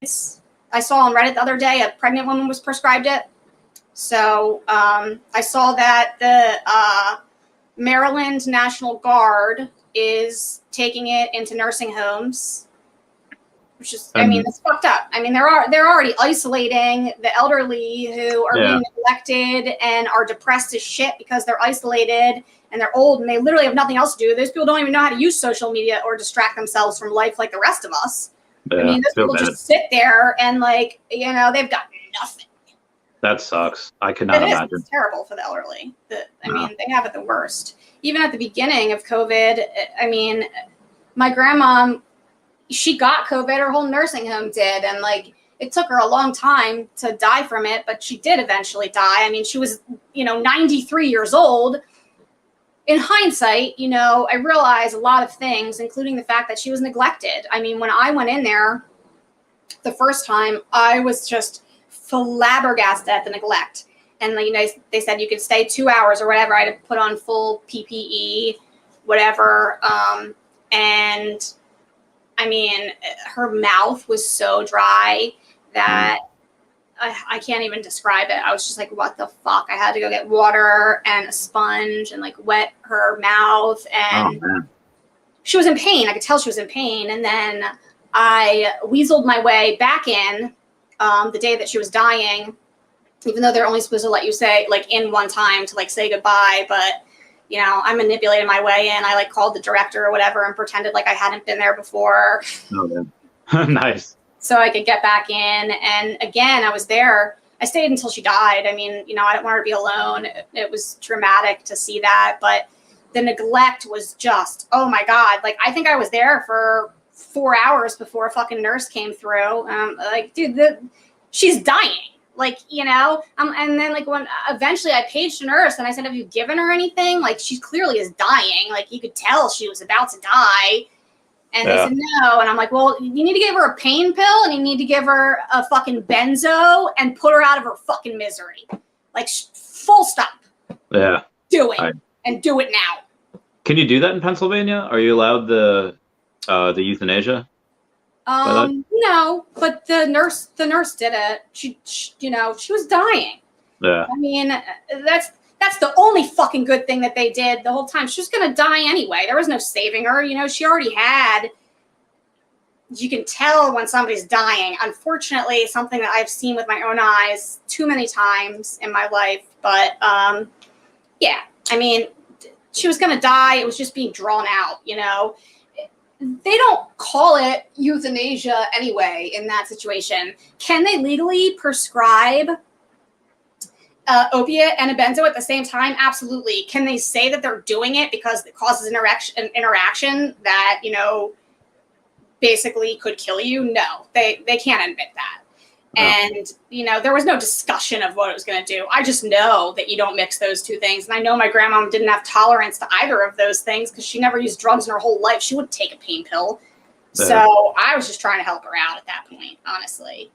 kids. I saw on Reddit the other day a pregnant woman was prescribed it. So I saw that the Maryland National Guard is taking it into nursing homes, which is, I mean, it's fucked up. I mean, they're already isolating the elderly who are being neglected and are depressed as shit because they're isolated and they're old and they literally have nothing else to do. Those people don't even know how to use social media or distract themselves from life like the rest of us. I mean, those people just sit there and, like, you know, they've got nothing. That sucks. I could not imagine. It's terrible for the elderly. I mean, they have it the worst. Even at the beginning of COVID, I mean, my grandma, she got COVID, her whole nursing home did. And, like, it took her a long time to die from it, but she did eventually die. I mean, she was, you know, 93 years old. In hindsight, you know, I realized a lot of things, including the fact that she was neglected. I mean, when I went in there the first time, I was just flabbergasted at the neglect. And, you know, they said you could stay 2 hours or whatever. I had to put on full PPE, whatever. And I mean, her mouth was so dry that I can't even describe it. I was just like, what the fuck? I had to go get water and a sponge and, like, wet her mouth. And she was in pain. I could tell she was in pain. And then I weaseled my way back in the day that she was dying, even though they're only supposed to let you say, like, in one time to, like, say goodbye. But, you know, I manipulated my way in. I, like, called the director or whatever and pretended like I hadn't been there before. Oh, man. Nice. So I could get back in. And again, I was there. I stayed until she died. I mean, you know, I didn't want her to be alone. It was traumatic to see that. But the neglect was just, oh my God. Like, I think I was there for 4 hours before a fucking nurse came through. Like, dude, she's dying. Like, you know, and then, like, when eventually I paged a nurse and I said, have you given her anything? Like, she clearly is dying. Like, you could tell she was about to die. And they said no. And I'm like, well, you need to give her a pain pill and you need to give her a fucking benzo and put her out of her fucking misery. Like, full stop. Yeah. Do it. And do it now. Can you do that in Pennsylvania? Are you allowed the euthanasia? No, but the nurse did it. She you know, she was dying. Yeah. I mean, that's the only fucking good thing that they did the whole time. She was going to die anyway. There was no saving her. You know, she already had, you can tell when somebody's dying. Unfortunately, something that I've seen with my own eyes too many times in my life. But yeah, I mean, she was going to die. It was just being drawn out, you know. They don't call it euthanasia anyway in that situation. Can they legally prescribe opiate and a benzo at the same time? Absolutely. Can they say that they're doing it because it causes an interaction that, you know, basically could kill you? No, they can't admit that. And, you know, there was no discussion of what it was going to do. I just know that you don't mix those two things. And I know my grandma didn't have tolerance to either of those things because she never used drugs in her whole life. She wouldn't take a pain pill. So I was just trying to help her out at that point, honestly.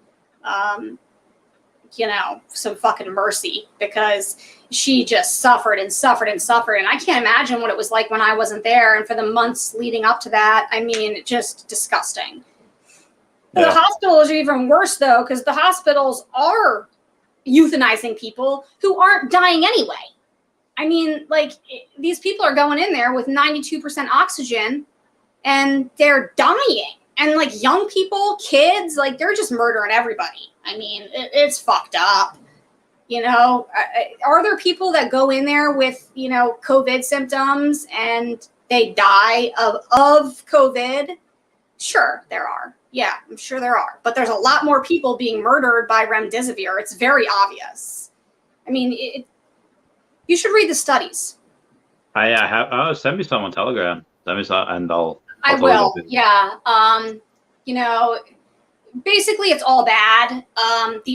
You know, some fucking mercy, because she just suffered and suffered and suffered. And I can't imagine what it was like when I wasn't there. And for the months leading up to that, I mean, just disgusting. Yeah. The hospitals are even worse, though, because the hospitals are euthanizing people who aren't dying anyway. I mean, like, these people are going in there with 92% oxygen and they're dying. And, like, young people, kids, like, they're just murdering everybody. I mean, it's fucked up. You know, are there people that go in there with, you know, COVID symptoms and they die of COVID? Sure, there are. Yeah, I'm sure there are. But there's a lot more people being murdered by remdesivir. It's very obvious. I mean, you should read the studies. I have. Oh, send me some on Telegram. Send me some, and I will. Yeah. You know, basically, it's all bad.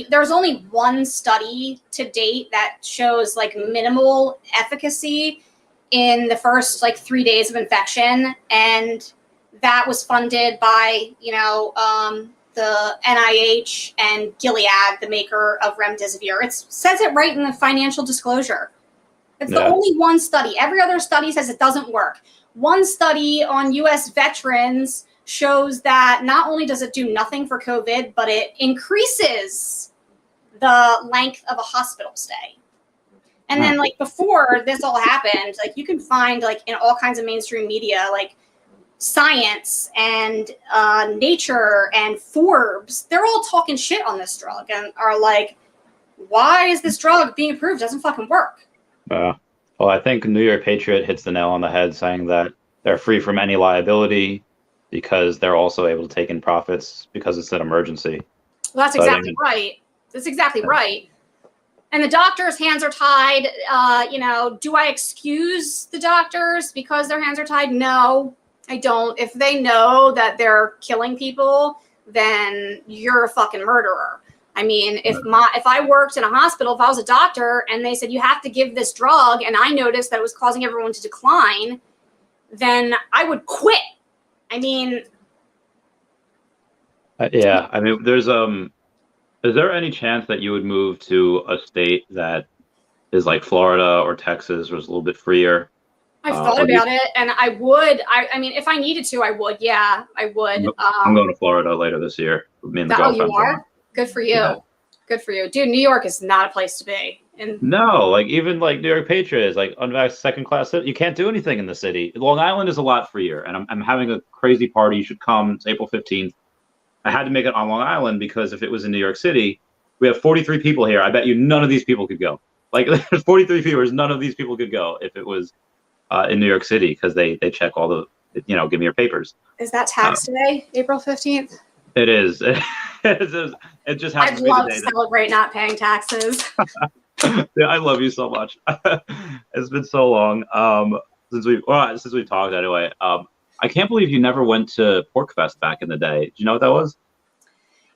There's only one study to date that shows, like, minimal efficacy. in the first like 3 days of infection, and that was funded by, the NIH and Gilead, the maker of remdesivir. It says it right in the financial disclosure. It's the only one study. Every other study says it doesn't work. One study on U.S. veterans shows that not only does it do nothing for COVID, but it increases the length of a hospital stay. And then like before this all happened, like you can find like in all kinds of mainstream media, like Science and Nature and Forbes, they're all talking shit on this drug and are like, why is this drug being approved? It doesn't fucking work. Well, I think New York Patriot hits the nail on the head saying that they're free from any liability because they're also able to take in profits because it's an emergency. Well, that's exactly right. That's exactly right. And the doctors' hands are tied. Do I excuse the doctors because their hands are tied? No, I don't. If they know that they're killing people, then you're a fucking murderer. I mean, if I worked in a hospital, if I was a doctor and they said you have to give this drug, and I noticed that it was causing everyone to decline, then I would quit. I mean, yeah. I mean, is there any chance that you would move to a state that is like Florida or Texas, or is a little bit freer? I've thought about it, and I would. I mean, if I needed to, I would. Yeah, I would. I'm going to Florida later this year. Me and the girlfriend. You are? Good for you. Yeah. Good for you. Dude, New York is not a place to be. No, like even like New York Patriots, like unvaxxed second class, you can't do anything in the city. Long Island is a lot freer, and I'm having a crazy party. You should come. It's April 15th. I had to make it on Long Island because if it was in New York City, we have 43 people here. I bet you none of these people could go. Like there's 43 viewers, none of these people could go if it was in New York City because they check all the, give me your papers. Is that tax day, April 15th? It is. It just happens to be the day. I'd love to celebrate not paying taxes. Yeah, I love you so much. It's been so long since we've talked anyway. I can't believe you never went to PorcFest back in the day. Do you know what that was?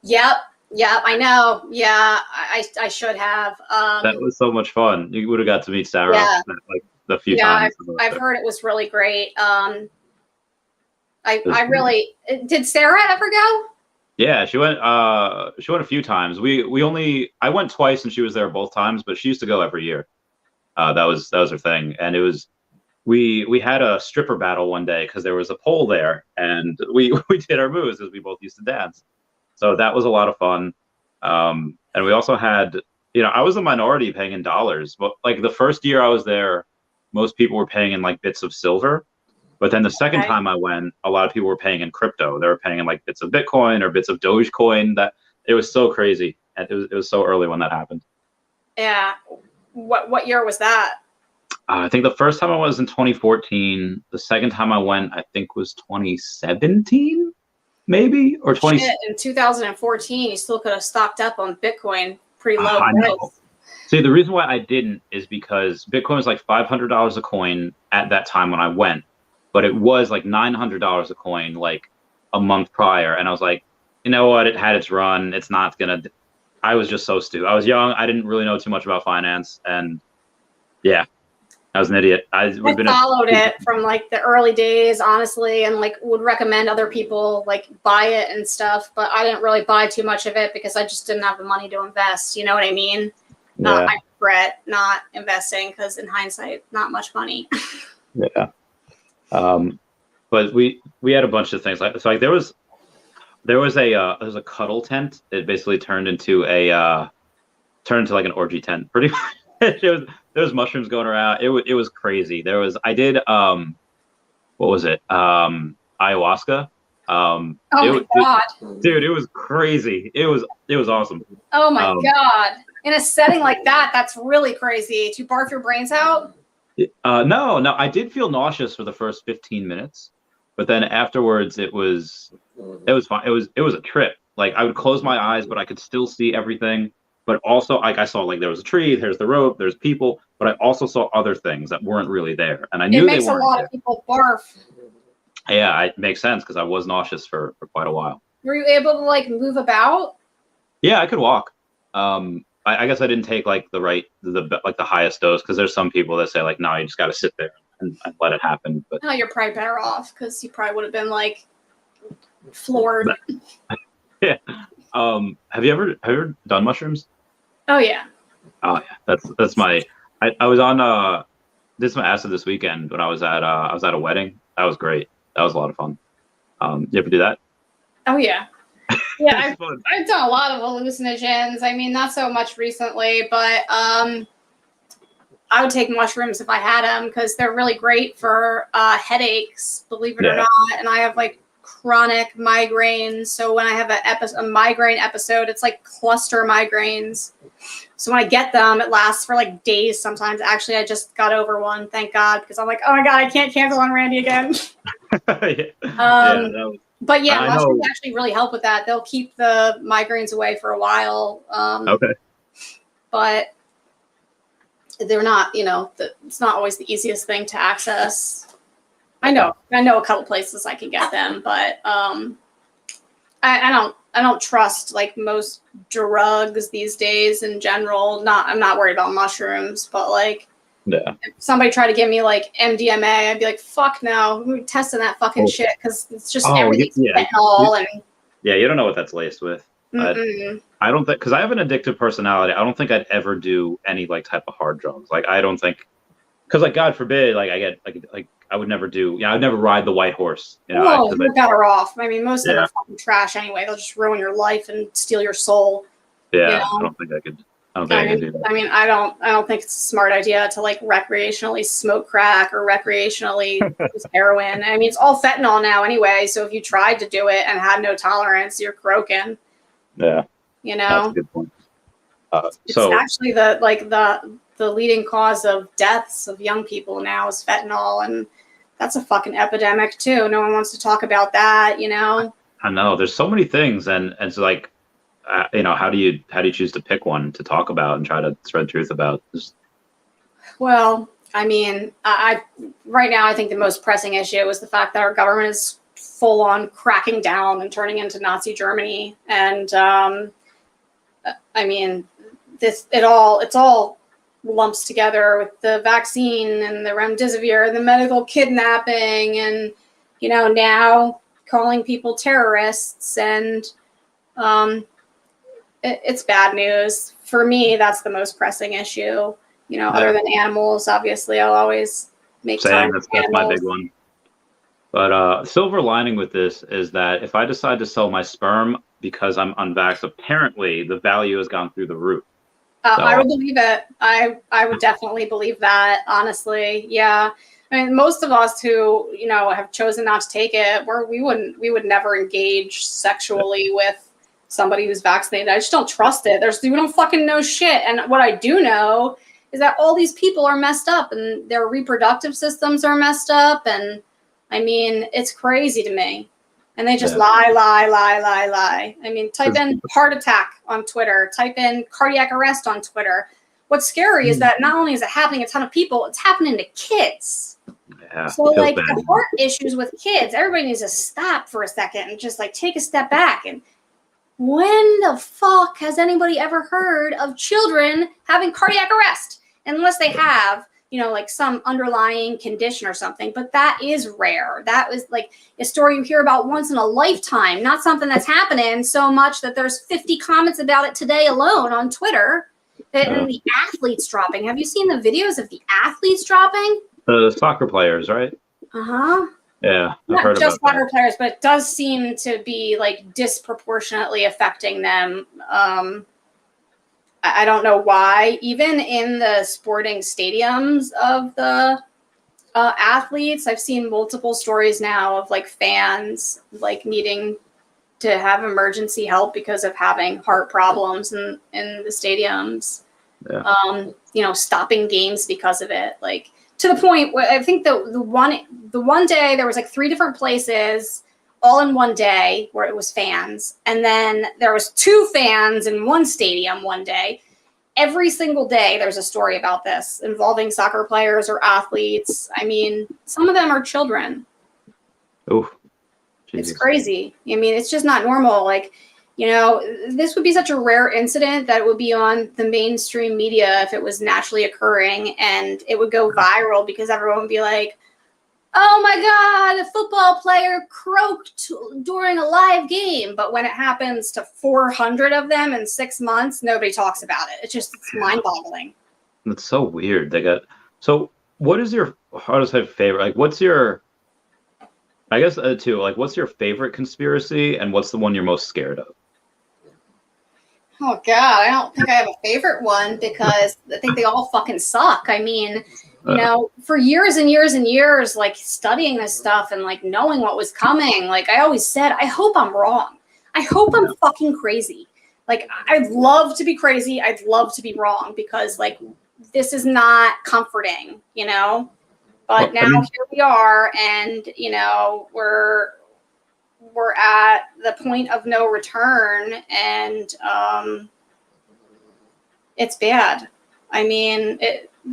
Yep, I know. Yeah, I should have. That was so much fun. You would have got to meet Sarah like the few times. I've heard it was really great. I really did. Sarah ever go? Yeah, she went a few times. I went twice and she was there both times, but she used to go every year. That was her thing. And it was we had a stripper battle one day because there was a pole there, and we did our moves because we both used to dance. So that was a lot of fun. And we also had, I was a minority paying in dollars, but like the first year I was there, most people were paying in like bits of silver. But then the second time I went, a lot of people were paying in crypto. They were paying in like bits of Bitcoin or bits of Dogecoin. That it was so crazy. And it was so early when that happened. Yeah. What year was that? I think the first time I was in 2014. The second time I went, I think was 2017, maybe, or 20. Shit, in 2014, you still could have stocked up on Bitcoin. Pretty low price. See, the reason why I didn't is because Bitcoin was like $500 a coin at that time when I went. But it was like $900 a coin like a month prior. And I was like, you know what? It had its run. It's not going to. I was just so stupid. I was young. I didn't really know too much about finance. And yeah, I was an idiot. I followed it from like the early days, honestly, and like would recommend other people like buy it and stuff. But I didn't really buy too much of it because I just didn't have the money to invest. You know what I mean? Yeah. I regret not investing because in hindsight, not much money. Yeah. But we had a bunch of things like there was a cuddle tent. It basically turned into like an orgy tent. Pretty much. There was mushrooms going around. It was crazy. I did what was it? Ayahuasca. Oh my God. Dude, it was crazy. It was awesome. Oh my God. In a setting like that, that's really crazy. To barf your brains out? No, I did feel nauseous for the first 15 minutes, but then afterwards it was fine. It was a trip. Like I would close my eyes, but I could still see everything. But also, like I saw, like there was a tree, there's the rope, there's people, but I also saw other things that weren't really there, and I knew they weren't. It makes a lot of people barf. Yeah, it makes sense because I was nauseous for quite a while. Were you able to like move about? Yeah, I could walk. I guess I didn't take like the highest dose because there's some people that say like, no, you just got to sit there and let it happen. But no, you're probably better off because you probably would have been like floored. Yeah. Have you ever done mushrooms? Oh yeah. Oh yeah, that's my. I was on did some acid this weekend when I was at a wedding. That was great. That was a lot of fun. You ever do that? Oh yeah. Yeah, It's fun. I've done a lot of hallucinogens. I mean, not so much recently, but I would take mushrooms if I had them because they're really great for headaches, believe it or not. And I have like chronic migraines. So when I have a migraine episode, it's like cluster migraines. So when I get them, it lasts for like days sometimes. Actually, I just got over one, thank God, because I'm like, oh my God, I can't cancel on Randy again. But yeah, mushrooms actually really help with that. They'll keep the migraines away for a while. Okay. But they're not, it's not always the easiest thing to access. I know a couple places I can get them, but I don't trust like most drugs these days in general. I'm not worried about mushrooms, but like if somebody tried to give me like MDMA, I'd be like, fuck no, we're testing that fucking shit because it's just everything's fentanyl and you don't know what that's laced with. I don't think, because I have an addictive personality, I don't think I'd ever do any like type of hard drugs. Like I don't think, because like God forbid, like I get like I would never do. I'd never ride the white horse. You're better off. I mean, most of them are fucking trash anyway. They'll just ruin your life and steal your soul. Yeah, I don't think I could. I don't think I could do that. I mean, I don't think it's a smart idea to like recreationally smoke crack or recreationally use heroin. I mean, it's all fentanyl now anyway. So if you tried to do it and had no tolerance, you're broken. Yeah, that's a good point. It's actually the leading cause of deaths of young people now is fentanyl, and that's a fucking epidemic too. No one wants to talk about that, I know there's so many things, and it's like, how do you choose to pick one to talk about and try to spread truth about? Well, I mean, right now I think the most pressing issue is the fact that our government is full on cracking down and turning into Nazi Germany, and I mean, it's all lumps together with the vaccine and the remdesivir and the medical kidnapping and, now calling people terrorists. And it's bad news. For me, that's the most pressing issue. Other than animals, obviously, I'll always make time for that's my big one. But silver lining with this is that if I decide to sell my sperm because I'm unvaxxed, apparently the value has gone through the roof. I would believe it. I would definitely believe that, honestly. Yeah. I mean, most of us who, have chosen not to take it, we would never engage sexually with somebody who's vaccinated. I just don't trust it. We don't fucking know shit. And what I do know is that all these people are messed up and their reproductive systems are messed up. And I mean, it's crazy to me. And they just lie. I mean, type in heart attack on Twitter, type in cardiac arrest on Twitter. What's scary is that not only is it happening to a ton of people, it's happening to kids. Yeah, so like the heart issues with kids, everybody needs to stop for a second and just like take a step back. And when the fuck has anybody ever heard of children having cardiac arrest? Unless they have, like some underlying condition or something, but that is rare. That was like a story you hear about once in a lifetime, not something that's happening so much that there's 50 comments about it today alone on Twitter. And the athletes dropping. Have you seen the videos of the athletes dropping? The soccer players, right? Uh-huh. Yeah. Not just soccer players, but it does seem to be like disproportionately affecting them. I don't know why. Even in the sporting stadiums of the athletes, I've seen multiple stories now of like fans like needing to have emergency help because of having heart problems in the stadiums. Yeah. Stopping games because of it. Like to the point where I think the one day there was like 3 different places all in one day where it was fans. And then there was 2 fans in one stadium one day. Every single day there's a story about this involving soccer players or athletes. I mean, some of them are children. Oh, it's crazy. I mean, it's just not normal. Like, You know, this would be such a rare incident that it would be on the mainstream media if it was naturally occurring, and it would go viral because everyone would be like, oh my God, a football player croaked during a live game. But when it happens to 400 of them in 6 months, nobody talks about it. It's mind-boggling. That's so weird. So what is your, how to say favorite? Like, what's your, I guess too, like, what's your favorite conspiracy and what's the one you're most scared of? Oh God, I don't think I have a favorite one because I think they all fucking suck. I mean, you know, for years and years and years, like studying this stuff and like knowing what was coming, like I always said, I hope I'm wrong. I hope I'm fucking crazy. Like, I'd love to be crazy. I'd love to be wrong because like, this is not comforting, you know, but now here we are. And, you know, we're at the point of no return, and it's bad. I mean,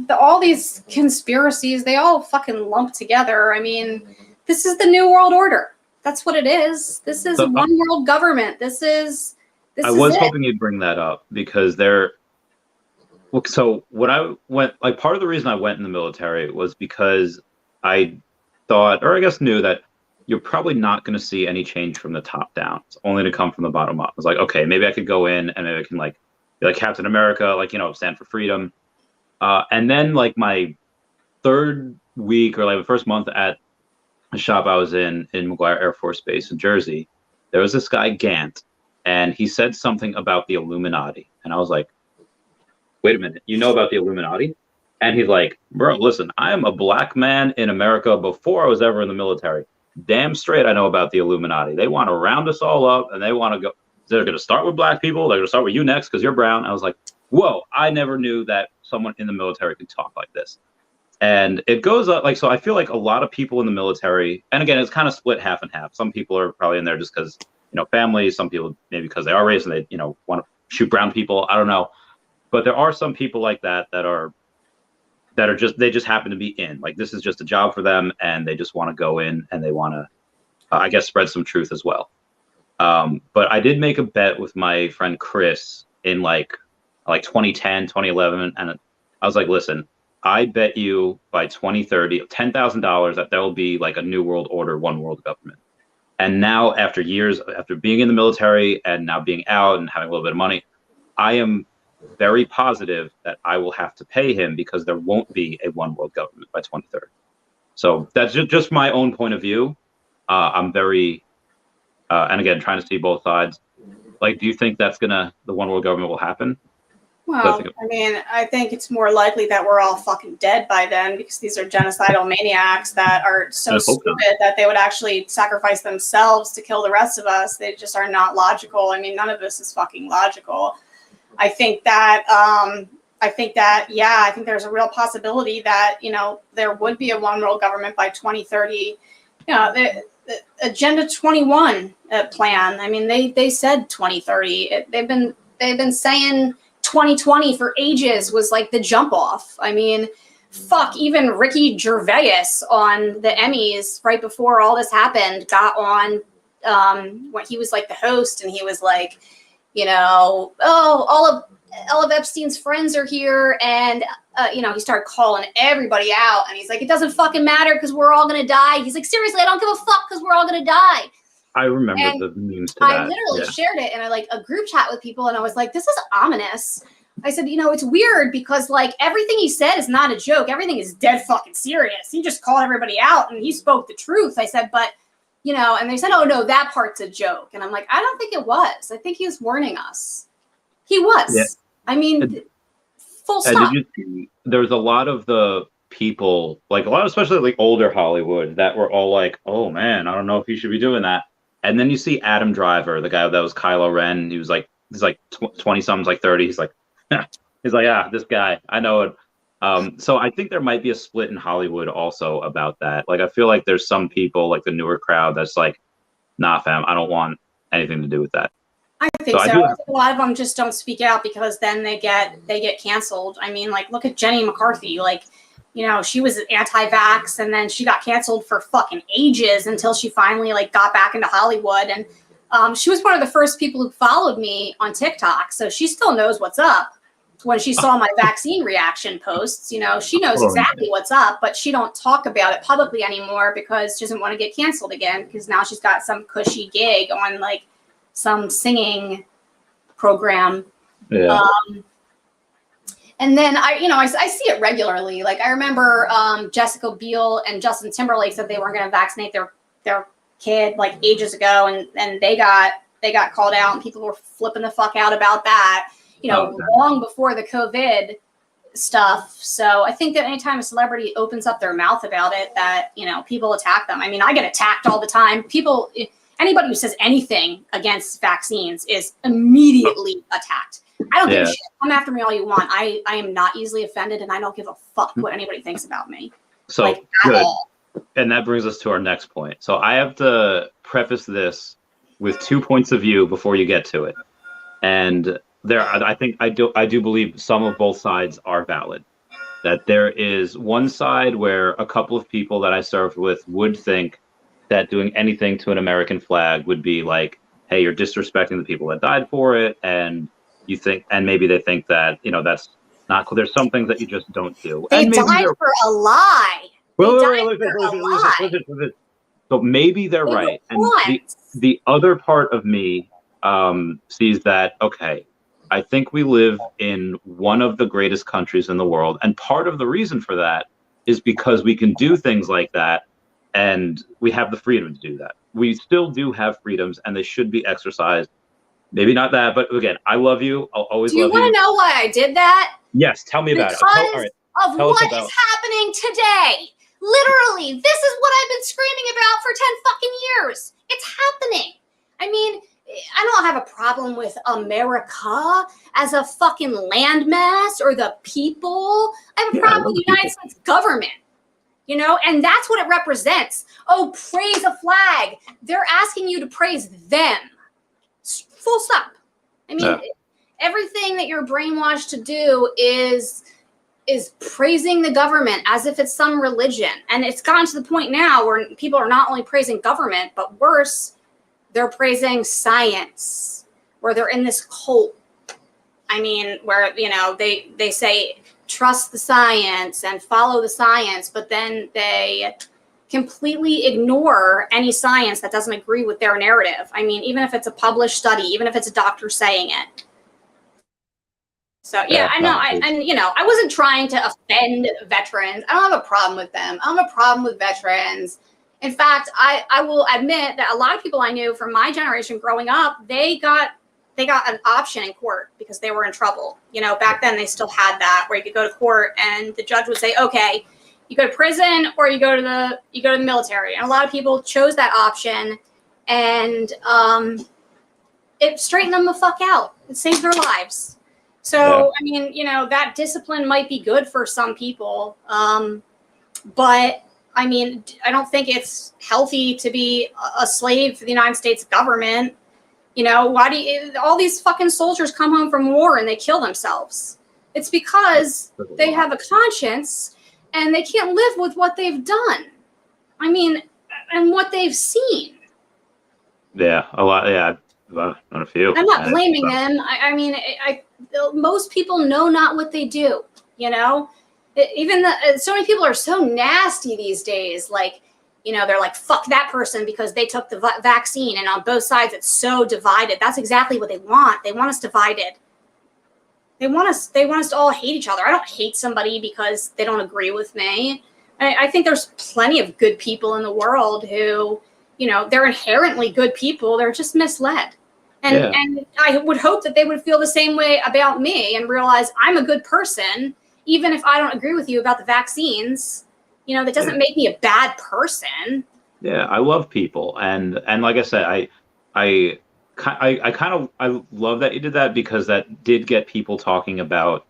all these conspiracies, they all fucking lump together. I mean, this is the new world order. That's what it is. This is one world government. I was hoping you'd bring that up because so when I went, like part of the reason I went in the military was because I thought, or I guess knew that you're probably not going to see any change from the top down. It's only to come from the bottom up. I was like, okay, maybe I could go in and maybe I can like be like Captain America, like, you know, stand for freedom. And then like my third week or like the first month at a shop I was in McGuire Air Force Base in Jersey, there was this guy Gant, and he said something about the Illuminati. And I was like, wait a minute, you know about the Illuminati? And he's like, bro, listen, I am a black man in America before I was ever in the military. Damn straight I know about the Illuminati. They want to round us all up, and they want to go. They're going to start with black people. They're going to start with you next because you're brown. I was like, whoa, I never knew that someone in the military could talk like this. And it goes up like, so I feel like a lot of people in the military, and again, it's kind of split half and half. Some people are probably in there just because, you know, family. Some people maybe because they are raised and they, you know, want to shoot brown people. I don't know. But there are some people like that that are just, they just happen to be in, like, this is just a job for them and they just want to go in and they want to, I guess, spread some truth as well. But I did make a bet with my friend Chris in like 2010, 2011. And I was like, listen, I bet you by 2030, $10,000 that there will be like a new world order, one world government. And now after years, after being in the military and now being out and having a little bit of money, I am very positive that I will have to pay him because there won't be a one world government by 2030. So that's just my own point of view. I'm very, and again, trying to see both sides. Like, do you think that's the one world government will happen? Well, I think it's more likely that we're all fucking dead by then because these are genocidal maniacs that are so stupid that they would actually sacrifice themselves to kill the rest of us. They just are not logical. I mean, none of this is fucking logical. I think that there's a real possibility that, you know, there would be a one world government by 2030. You know, the Agenda 21 plan. I mean, they said 2030. They've been saying 2020 for ages was like the jump off. I mean, fuck, even Ricky Gervais on the Emmys right before all this happened got on when he was like the host, and he was like, you know, oh, all of Epstein's friends are here, and you know, he started calling everybody out, and he's like, it doesn't fucking matter because we're all gonna die. He's like, seriously, I don't give a fuck because we're all gonna die. I remember the memes to that. I literally shared it in a group chat with people, and I was like, this is ominous. I said, you know, it's weird because like everything he said is not a joke. Everything is dead fucking serious. He just called everybody out and he spoke the truth. I said, but you know, and they said, oh no, that part's a joke. And I'm like, I don't think it was. I think he was warning us. He was. Yeah. I mean, full stop. Did you see, there was a lot of the people, like a lot, especially like older Hollywood, that were all like, oh man, I don't know if you should be doing that. And then you see Adam Driver, the guy that was Kylo Ren. He's like 20 something, like 30. He's like, this guy, I know it. So I think there might be a split in Hollywood also about that. Like, I feel like there's some people, like the newer crowd, that's like, nah, fam, I don't want anything to do with that. I think so. I think a lot of them just don't speak out because then they get canceled. I mean, like, look at Jenny McCarthy. Like, you know, she was anti-vax and then she got canceled for fucking ages until she finally like got back into Hollywood. And She was one of the first people who followed me on TikTok, so she still knows what's up. When she saw my vaccine reaction posts, you know, she knows exactly what's up, but she don't talk about it publicly anymore because she doesn't want to get canceled again, because now she's got some cushy gig on like some singing program. Yeah. And then I see it regularly. Like I remember Jessica Biel and Justin Timberlake said they weren't going to vaccinate their kid like ages ago, and they got called out, and people were flipping the fuck out about that. You know, long before the COVID stuff. So I think that anytime a celebrity opens up their mouth about it, that, you know, people attack them. I mean, I get attacked all the time. Anybody who says anything against vaccines is immediately attacked. I don't give a shit. Come after me all you want. I am not easily offended, and I don't give a fuck what anybody thinks about me. So like, good. At all. And that brings us to our next point. So I have to preface this with 2 points of view before you get to it. And I do believe some of both sides are valid. That there is one side where a couple of people that I served with would think that doing anything to an American flag would be like, hey, you're disrespecting the people that died for it, and maybe they think that, you know, that's not cool. There's some things that you just don't do. They died for a lie. So maybe they're right. And the other part of me sees that, okay, I think we live in one of the greatest countries in the world. And part of the reason for that is because we can do things like that, and we have the freedom to do that. We still do have freedoms, and they should be exercised. Maybe not that, but again, I love you. I'll always love you. Do you want to know why I did that? Yes, tell me about it. Because of what is happening today. Literally, this is what I've been screaming about for 10 fucking years. It's happening. I mean, I don't have a problem with America as a fucking landmass or the people. I have a problem with the United States government, you know, and that's what it represents. Oh, praise a flag. They're asking you to praise them. Full stop. I mean, everything that you're brainwashed to do is praising the government as if it's some religion. And it's gotten to the point now where people are not only praising government, but worse, they're praising science, where they're in this cult. I mean, where, you know, they say, trust the science and follow the science, but then they completely ignore any science that doesn't agree with their narrative. I mean, even if it's a published study, even if it's a doctor saying it. So, yeah, I know. I wasn't trying to offend veterans. I don't have a problem with them. I don't have a problem with veterans. In fact, I will admit that a lot of people I knew from my generation growing up, they got an option in court because they were in trouble. You know, back then they still had that, where you could go to court and the judge would say, okay, you go to prison or you go to the military. And a lot of people chose that option, and it straightened them the fuck out. It saved their lives. So, I mean, you know, that discipline might be good for some people. But I mean, I don't think it's healthy to be a slave to the United States government. You know, all these fucking soldiers come home from war and they kill themselves? It's because they have a conscience and they can't live with what they've done. I mean, and what they've seen. Yeah, a lot. Yeah, not a few. I'm not blaming them. I mean, most people know not what they do, you know? So many people are so nasty these days. Like, you know, they're like, fuck that person because they took the vaccine. And on both sides, it's so divided. That's exactly what they want. They want us divided. They want us to all hate each other. I don't hate somebody because they don't agree with me. I think there's plenty of good people in the world who, you know, they're inherently good people. They're just misled. And I would hope that they would feel the same way about me and realize I'm a good person. Even if I don't agree with you about the vaccines, you know, that doesn't make me a bad person. Yeah, I love people, and like I said, I love that you did that, because that did get people talking about,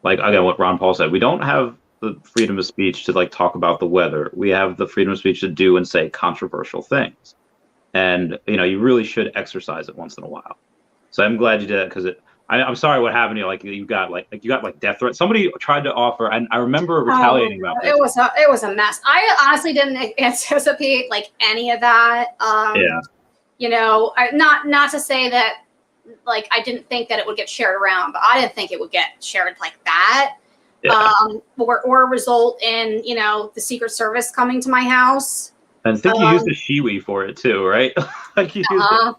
like, again, what Ron Paul said. We don't have the freedom of speech to like talk about the weather. We have the freedom of speech to do and say controversial things, and you know, you really should exercise it once in a while. So I'm glad you did that, because I'm sorry what happened to you. You got death threats. Somebody tried to offer, and I remember retaliating about this. It was a mess. I honestly didn't anticipate like any of that. you know, not to say that like I didn't think that it would get shared around, but I didn't think it would get shared like that. Yeah. Or result in, you know, the Secret Service coming to my house. And I think you used the shiwi for it too, right? Like you used it.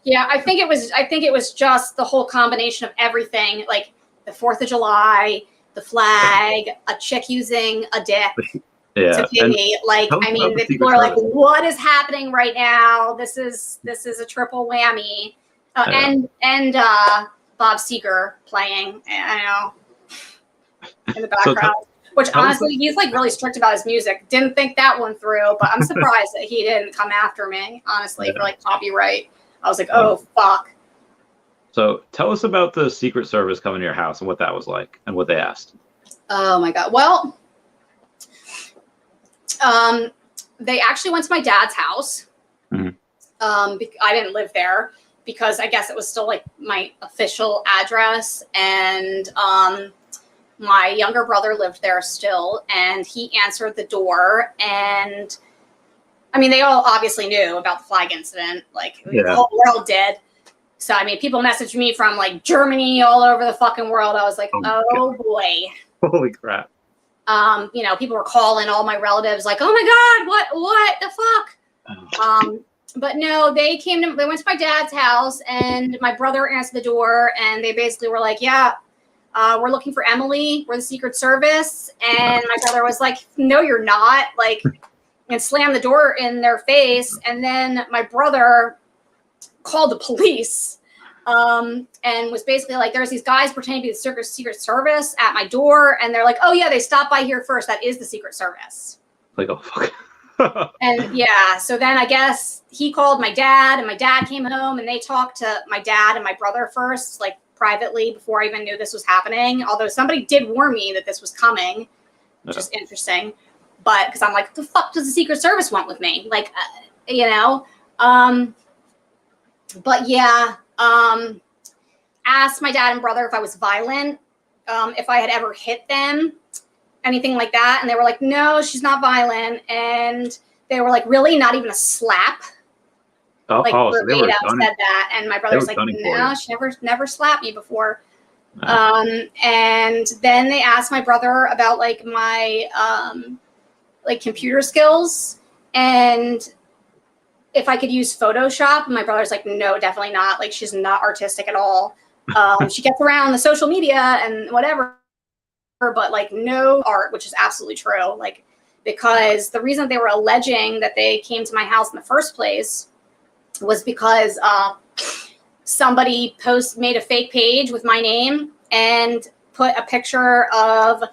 Yeah, I think it was just the whole combination of everything, like the 4th of July, the flag, a chick using a dick to pay me. Like, I mean, people are like, what is happening right now? This is a triple whammy. And Bob Seger playing, I know, in the background. Which honestly, he's like really strict about his music. Didn't think that one through, but I'm surprised that he didn't come after me, honestly, for like copyright. I was like, oh, fuck. So tell us about the Secret Service coming to your house and what that was like and what they asked. Oh my God. Well, they actually went to my dad's house. Mm-hmm. I didn't live there because I guess it was still like my official address. And my younger brother lived there still, and he answered the door. And I mean, they all obviously knew about the flag incident. Like the whole world did. So, I mean, people messaged me from like Germany, all over the fucking world. I was like, oh boy. Holy crap. You know, people were calling all my relatives like, oh my God, what the fuck? But no, they went to my dad's house, and my brother answered the door, and they basically were like, yeah, we're looking for Emily. We're the Secret Service. And my brother was like, no, you're not. Like, and slammed the door in their face. And then my brother called the police and was basically like, there's these guys pretending to be the Secret Service at my door. And they're like, oh yeah, they stopped by here first. That is the Secret Service. Like, oh, fuck. And yeah, so then I guess he called my dad, and my dad came home, and they talked to my dad and my brother first, like privately, before I even knew this was happening. Although somebody did warn me that this was coming, which is interesting. But because I'm like, what the fuck does the Secret Service want with me? Like, you know, but yeah, asked my dad and brother if I was violent, if I had ever hit them, anything like that. And they were like, no, she's not violent. And they were like, really? Not even a slap? So they were said that. And my brother's like, no, she never slapped me before. And then they asked my brother about like my like computer skills and if I could use Photoshop. And my brother's like, no, definitely not. Like, she's not artistic at all. She gets around the social media and whatever, but like no art, which is absolutely true. Like, because the reason they were alleging that they came to my house in the first place was because somebody made a fake page with my name and put a picture of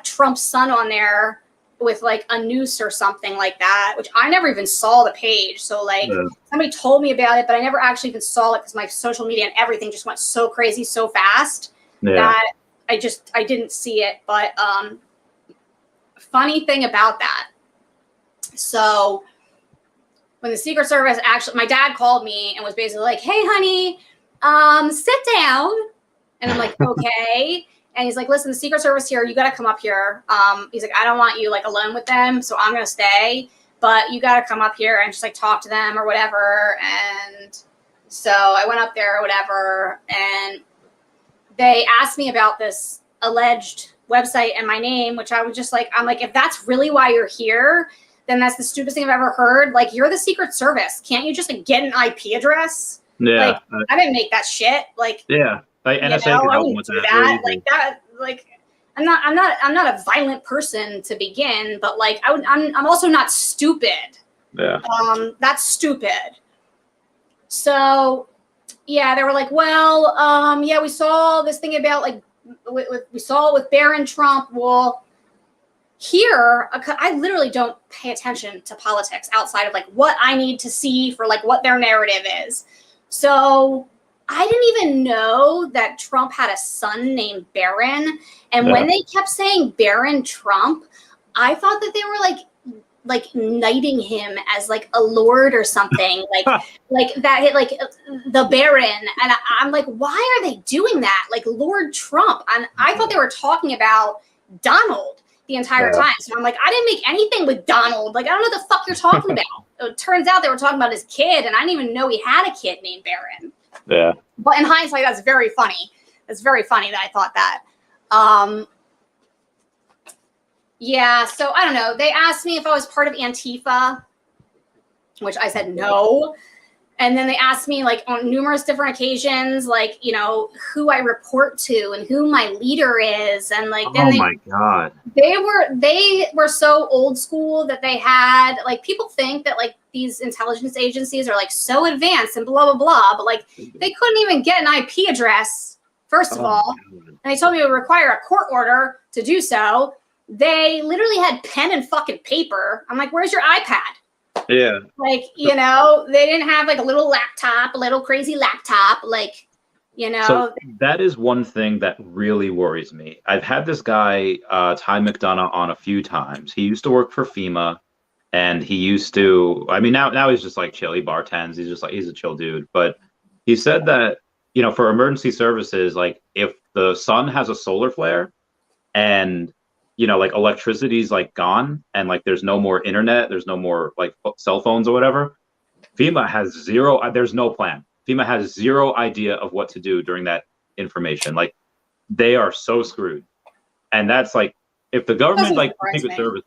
Trump's son on there with like a noose or something like that, which I never even saw the page. So like somebody told me about it, but I never actually even saw it because my social media and everything just went so crazy so fast that I didn't see it. But funny thing about that. So when the Secret Service my dad called me and was basically like, hey honey, sit down. And I'm like, okay. And he's like, listen, the Secret Service here, you got to come up here. He's like, I don't want you like alone with them, so I'm going to stay. But you got to come up here and just like talk to them or whatever. And so I went up there or whatever. And they asked me about this alleged website and my name, which I was just like, I'm like, if that's really why you're here, then that's the stupidest thing I've ever heard. Like, you're the Secret Service. Can't you just like get an IP address? Yeah. Like, I didn't make that shit. Like, yeah. Like NSA can help with that. Like that, like I'm not a violent person to begin, but like I'm also not stupid. Yeah. That's stupid. So yeah, they were like, well, yeah, we saw this thing about like we saw it with Barron Trump. Well, here I literally don't pay attention to politics outside of like what I need to see for like what their narrative is. So I didn't even know that Trump had a son named Barron. And when they kept saying Barron Trump, I thought that they were like knighting him as like a lord or something, like that, like the Baron. And I'm like, why are they doing that? Like Lord Trump. And I thought they were talking about Donald, the entire time. So I'm like, I didn't make anything with Donald. Like, I don't know what the fuck you're talking about. It turns out they were talking about his kid, and I didn't even know he had a kid named Baron. Yeah. But in hindsight, that's very funny. It's very funny that I thought that. Yeah, so I don't know. They asked me if I was part of Antifa, which I said no. And then they asked me, like, on numerous different occasions, like, you know, who I report to and who my leader is. And, like, then my God. They were so old school that they had, like, people think that, like, these intelligence agencies are, like, so advanced and blah, blah, blah. But, like, they couldn't even get an IP address, first of all. And they told me it would require a court order to do so. They literally had pen and fucking paper. I'm like, where's your iPad? Yeah. Like, you know, they didn't have like a little laptop, a little crazy laptop, like, you know. So that is one thing that really worries me. I've had this guy, Ty McDonough, on a few times. He used to work for FEMA, and he used to, I mean, now he's just like chill. He bartends. He's just like, he's a chill dude. But he said that, you know, for emergency services, like if the sun has a solar flare and, you know, like electricity's like gone and like there's no more internet, there's no more like cell phones or whatever, FEMA has zero, there's no plan. FEMA has zero idea of what to do during that information. Like they are so screwed. And that's like, if the government, like Secret Service,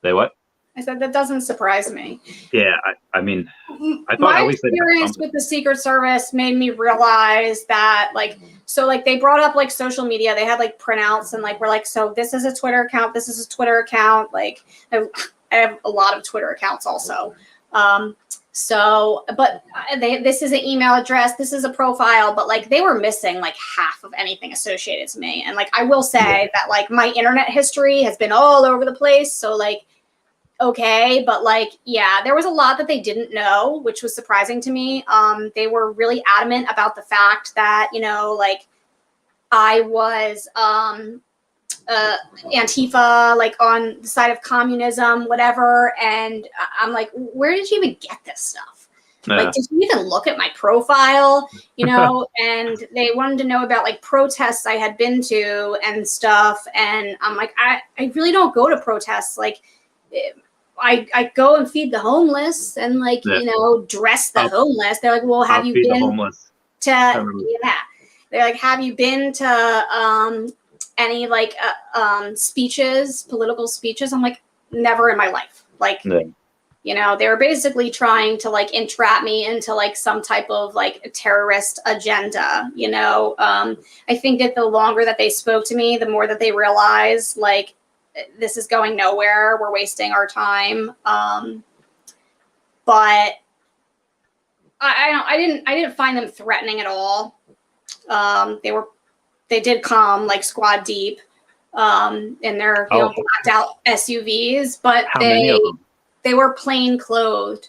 they what? I said, that doesn't surprise me. Yeah, I mean, I thought my at least experience with the Secret Service made me realize that, like, so like they brought up like social media. They had like printouts and like we're like, so this is a Twitter account. This is a Twitter account. Like I have a lot of Twitter accounts also. So, but this is an email address. This is a profile. But like they were missing like half of anything associated to me. And like I will say that like my internet history has been all over the place. So like. Okay, but like, yeah, there was a lot that they didn't know, which was surprising to me. They were really adamant about the fact that, you know, like I was Antifa, like on the side of communism, whatever. And I'm like, where did you even get this stuff? Yeah. Like, did you even look at my profile? You know, and they wanted to know about like protests I had been to and stuff. And I'm like, I really don't go to protests. Like, I go and feed the homeless and like, you know, dress the homeless. They're like, well, have you been homeless to, yeah. They're like, have you been to any like speeches, political speeches? I'm like, never in my life. Like, you know, they were basically trying to like entrap me into like some type of like terrorist agenda. You know, I think that the longer that they spoke to me, the more that they realized like, this is going nowhere. We're wasting our time. But I didn't find them threatening at all. They did come like squad deep in their you know, blacked out SUVs, but they were plain clothed.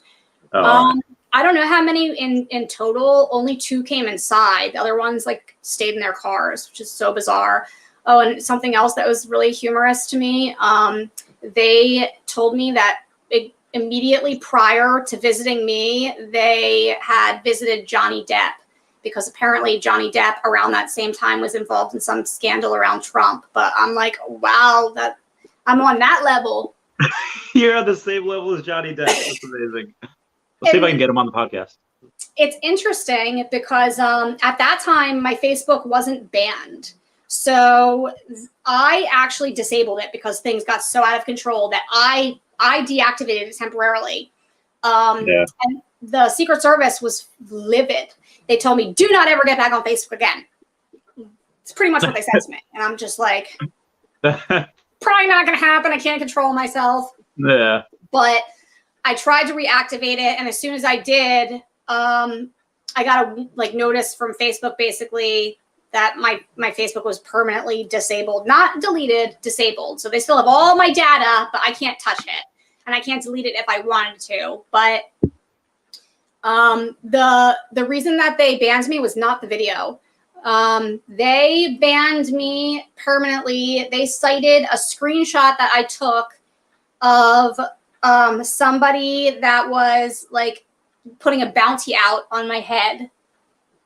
I don't know how many in total. Only 2 came inside. The other ones like stayed in their cars, which is so bizarre. Oh, and something else that was really humorous to me. They told me that immediately prior to visiting me, they had visited Johnny Depp because apparently Johnny Depp around that same time was involved in some scandal around Trump. But I'm like, wow, that I'm on that level. You're on the same level as Johnny Depp. That's amazing. Let's see if I can get him on the podcast. It's interesting because at that time, my Facebook wasn't banned. So I actually disabled it because things got so out of control that I deactivated it temporarily. And the Secret Service was livid. They told me, do not ever get back on Facebook again. It's pretty much what they said to me. And I'm just like, probably not going to happen. I can't control myself. Yeah. But I tried to reactivate it. And as soon as I did, I got a like notice from Facebook basically that my Facebook was permanently disabled, not deleted, disabled. So they still have all my data, but I can't touch it. And I can't delete it if I wanted to. But the reason that they banned me was not the video. They banned me permanently. They cited a screenshot that I took of somebody that was like putting a bounty out on my head.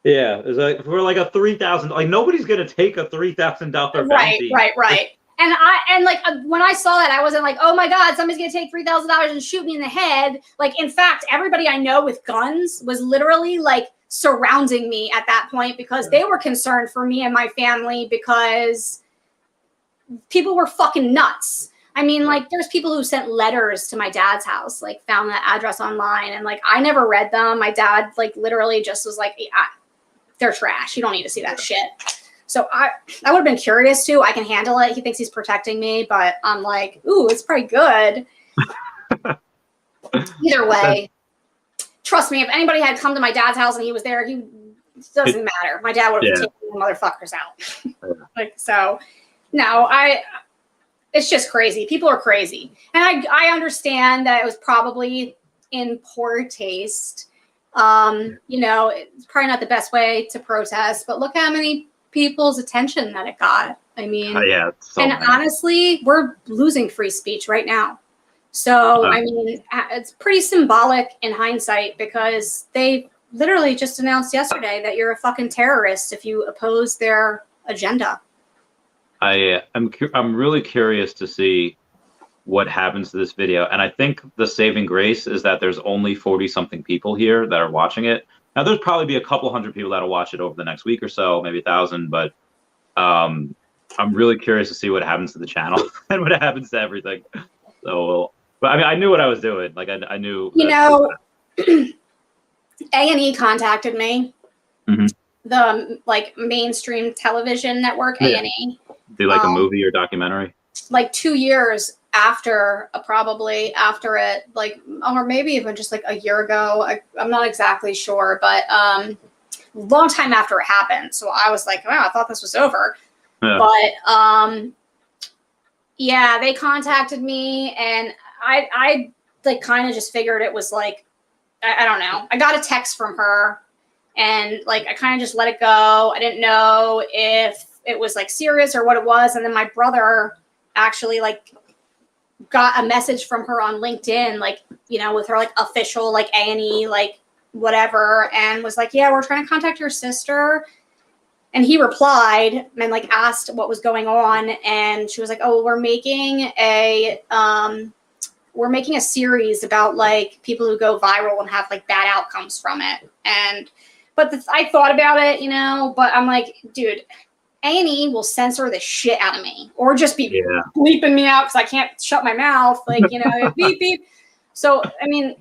Yeah, it's like for like a $3,000. Like nobody's gonna take a $3,000 bounty. Right. when I saw that, I wasn't like, oh my God, somebody's gonna take $3,000 and shoot me in the head. Like, in fact, everybody I know with guns was literally like surrounding me at that point because they were concerned for me and my family because people were fucking nuts. I mean, like, there's people who sent letters to my dad's house, like found that address online, and like I never read them. My dad like literally just was like, they're trash. You don't need to see that shit. So I would have been curious too. I can handle it. He thinks he's protecting me, but I'm like, ooh, it's pretty good. Either way, trust me, if anybody had come to my dad's house and he was there, it doesn't matter. My dad would have taken the motherfuckers out. Like, so no, it's just crazy. People are crazy. And I understand that it was probably in poor taste. You know, it's probably not the best way to protest, but look how many people's attention that it got. I mean, honestly, we're losing free speech right now. So, I mean, it's pretty symbolic in hindsight because they literally just announced yesterday that you're a fucking terrorist if you oppose their agenda. I'm really curious to see what happens to this video. And I think the saving grace is that there's only 40-something people here that are watching it. Now, there's probably be a couple hundred people that'll watch it over the next week or so, maybe 1,000. But I'm really curious to see what happens to the channel and what happens to everything. So, but I mean, I knew what I was doing. Like, I knew. You know, A&E contacted me. Mm-hmm. The like mainstream television network, A&E. Do like a movie or documentary? Like 2 years after, probably after it, like, or maybe even just like a year ago. I'm not exactly sure, but long time after it happened. So I was like, wow, I thought this was over. Yeah. But yeah, they contacted me, and I like kind of just figured it was like, I don't know. I got a text from her, and like I kind of just let it go. I didn't know if it was like serious or what it was. And then my brother actually like got a message from her on LinkedIn, like, you know, with her like official like A&E like whatever, and was like, yeah, we're trying to contact your sister. And he replied and like asked what was going on, and she was like, oh, we're making a series about like people who go viral and have like bad outcomes from it. And but I thought about it, you know, but I'm like, dude, A&E will censor the shit out of me, or just be bleeping me out because I can't shut my mouth, like, you know, beep beep. So I mean,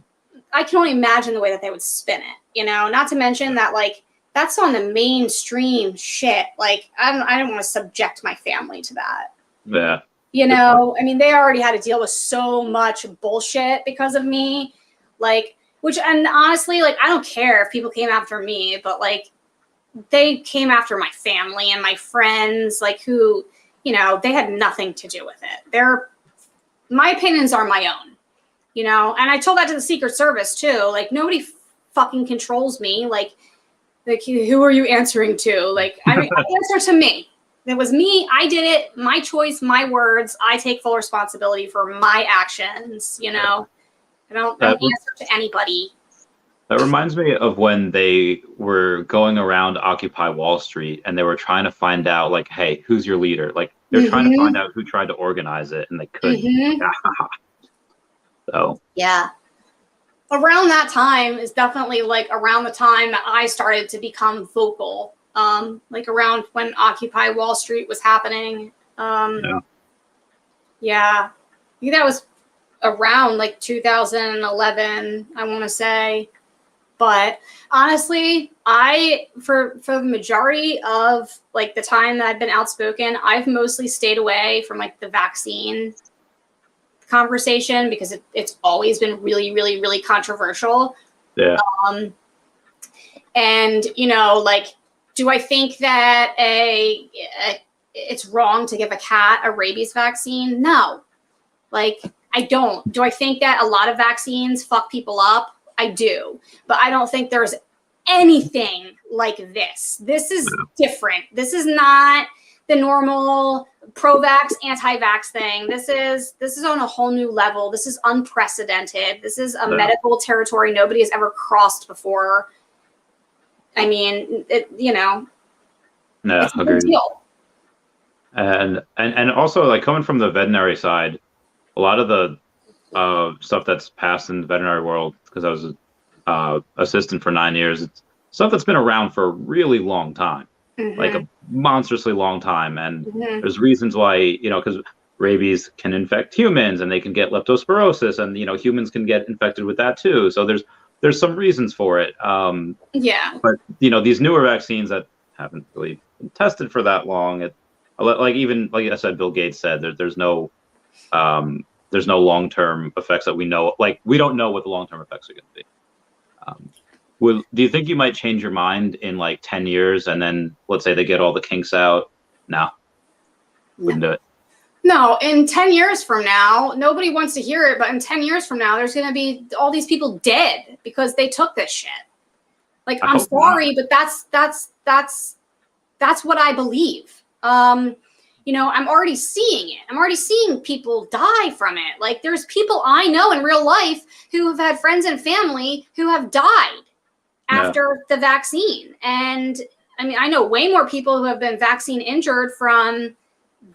I can only imagine the way that they would spin it, you know. Not to mention that like that's on the mainstream shit. Like I don't want to subject my family to that. Yeah. You know, I mean, they already had to deal with so much bullshit because of me, like, and honestly, like, I don't care if people came after me, but like, they came after my family and my friends, like, who, you know, they had nothing to do with it. My opinions are my own, you know, and I told that to the Secret Service too. Like, nobody fucking controls me. Like, who are you answering to? Like, I mean, answer to me. It was me. I did it. My choice, my words. I take full responsibility for my actions. You know, I don't answer to anybody. That reminds me of when they were going around Occupy Wall Street and they were trying to find out, like, hey, who's your leader? Like, they're trying to find out who tried to organize it, and they couldn't. So yeah. Around that time is definitely like around the time that I started to become vocal. Like around when Occupy Wall Street was happening. Yeah, I think that was around like 2011, I want to say. But honestly, for the majority of like the time that I've been outspoken, I've mostly stayed away from like the vaccine conversation because it's always been really, really, really controversial. Yeah. And you know, like, do I think that it's wrong to give a cat a rabies vaccine? No. Like, I don't. Do I think that a lot of vaccines fuck people up? I do. But I don't think there's anything like this. This is different. This is not the normal pro-vax, anti-vax thing. This is on a whole new level. This is unprecedented. This is a medical territory nobody has ever crossed before. I mean, you know, it's a big deal. And also, like, coming from the veterinary side, a lot of the stuff that's passed in the veterinary world, because I was assistant for 9 years, it's stuff that's been around for a really long time, like a monstrously long time. And there's reasons why, because rabies can infect humans and they can get leptospirosis, and humans can get infected with that too. So there's some reasons for it. But these newer vaccines that haven't really been tested for that long, like I said, Bill Gates said, there's no long-term effects that we know. Like, we don't know what the long-term effects are going to be. Do you think you might change your mind in like 10 years, and then let's say they get all the kinks out? No, wouldn't do it. No, in 10 years from now, nobody wants to hear it, but in 10 years from now, there's going to be all these people dead because they took this shit. Like, I'm sorry, but that's what I believe. I'm already seeing it. I'm already seeing people die from it. Like, there's people I know in real life who have had friends and family who have died after the vaccine. And I mean, I know way more people who have been vaccine injured from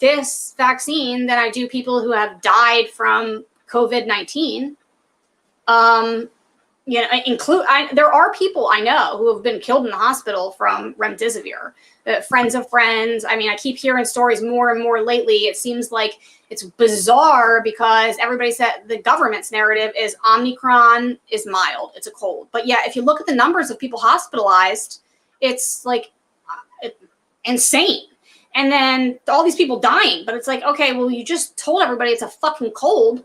this vaccine than I do people who have died from COVID-19. There are people I know who have been killed in the hospital from remdesivir, friends of friends. I mean, I keep hearing stories more and more lately. It seems like it's bizarre because everybody said the government's narrative is Omicron is mild. It's a cold. But yeah, if you look at the numbers of people hospitalized, it's like insane. And then all these people dying. But it's like, okay, well, you just told everybody it's a fucking cold.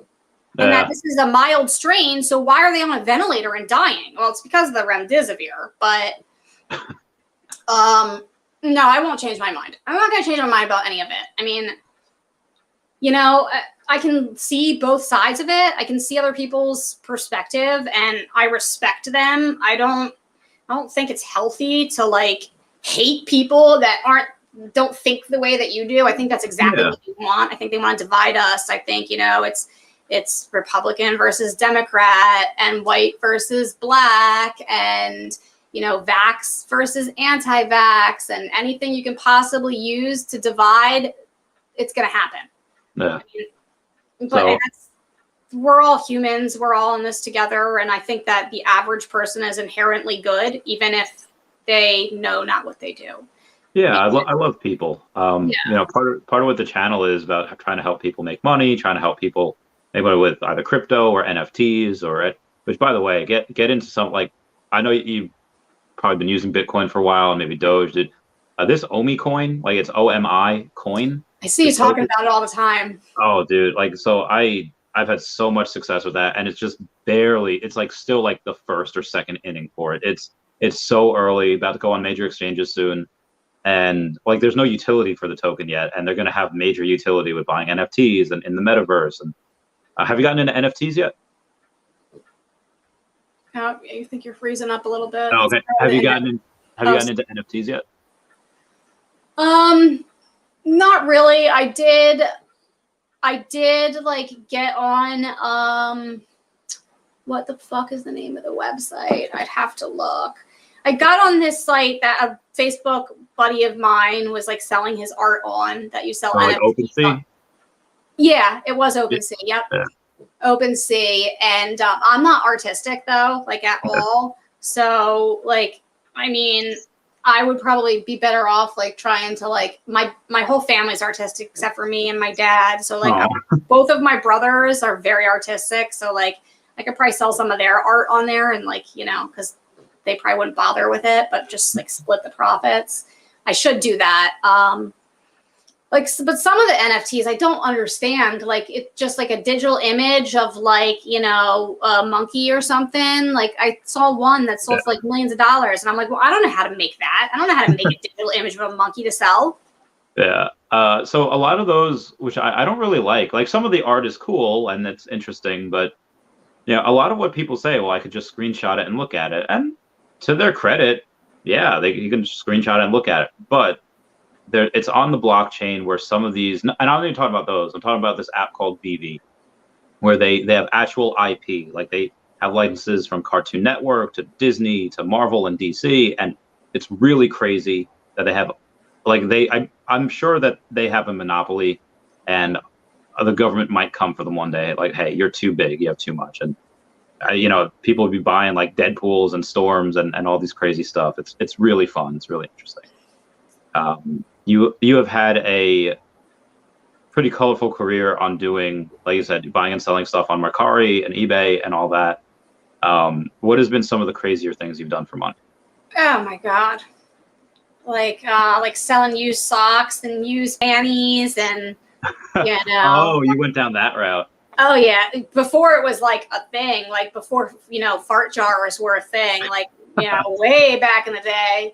And that this is a mild strain, so why are they on a ventilator and dying? Well, it's because of the remdesivir, but no, I won't change my mind. I'm not going to change my mind about any of it. I mean, I can see both sides of it. I can see other people's perspective, and I respect them. I don't think it's healthy to like hate people that don't think the way that you do. I think that's exactly what you want. I think they want to divide us. I think, it's Republican versus Democrat and white versus black and, vax versus anti-vax, and anything you can possibly use to divide, it's going to happen. Yeah. But we're all humans. We're all in this together. And I think that the average person is inherently good, even if they know not what they do. Yeah, I love people. Part of what the channel is about, trying to help people make money, trying to help people make money with either crypto or NFTs which, by the way, get into some, like, I know you've probably been using Bitcoin for a while, and maybe Doge did. This Omi coin, like, it's OMI coin. I see you talking about it all the time. Oh, dude, like, so I've had so much success with that, and it's just barely, it's like still like the first or second inning for it. It's so early, about to go on major exchanges soon. And like, there's no utility for the token yet, and they're going to have major utility with buying NFTs and in the metaverse. And have you gotten into NFTs yet? Oh, you think you're freezing up a little bit? Oh, okay. Have you gotten into NFTs yet? Not really. I did like get on. What the fuck is the name of the website? I'd have to look. I got on this site that a Facebook buddy of mine was like selling his art on, that you sell NFTs. Like OpenSea? Yeah, it was OpenSea. Yep. Yeah. OpenSea. And I'm not artistic though, like at all. So like, I mean, I would probably be better off like trying to like, my whole family's artistic except for me and my dad. So like both of my brothers are very artistic. So like I could probably sell some of their art on there and like, because they probably wouldn't bother with it, but just like split the profits. I should do that. But some of the NFTs I don't understand. Like, it's just like a digital image of like, a monkey or something. Like, I saw one that sold for like millions of dollars, and I'm like, well, I don't know how to make that. I don't know how to make a digital image of a monkey to sell. Yeah. So a lot of those, which I don't really like some of the art is cool and it's interesting, but a lot of what people say, well, I could just screenshot it and look at it. And to their credit, you can just screenshot it and look at it. But it's on the blockchain where some of these, and I'm not even talking about those. I'm talking about this app called veve, where they have actual IP. Like, they have licenses from Cartoon Network to Disney to Marvel and DC. And it's really crazy that they have like I'm sure that they have a monopoly, and the government might come for them one day. Like, hey, you're too big, you have too much, and people would be buying like Deadpools and Storms and all these crazy stuff. It's really fun. It's really interesting. You have had a pretty colorful career on doing, like you said, buying and selling stuff on Mercari and eBay and all that. What has been some of the crazier things you've done for money? Oh my God. Like selling used socks and used panties and, Oh, you went down that route. Oh yeah. Before it was like a thing, like before, fart jars were a thing, like, way back in the day.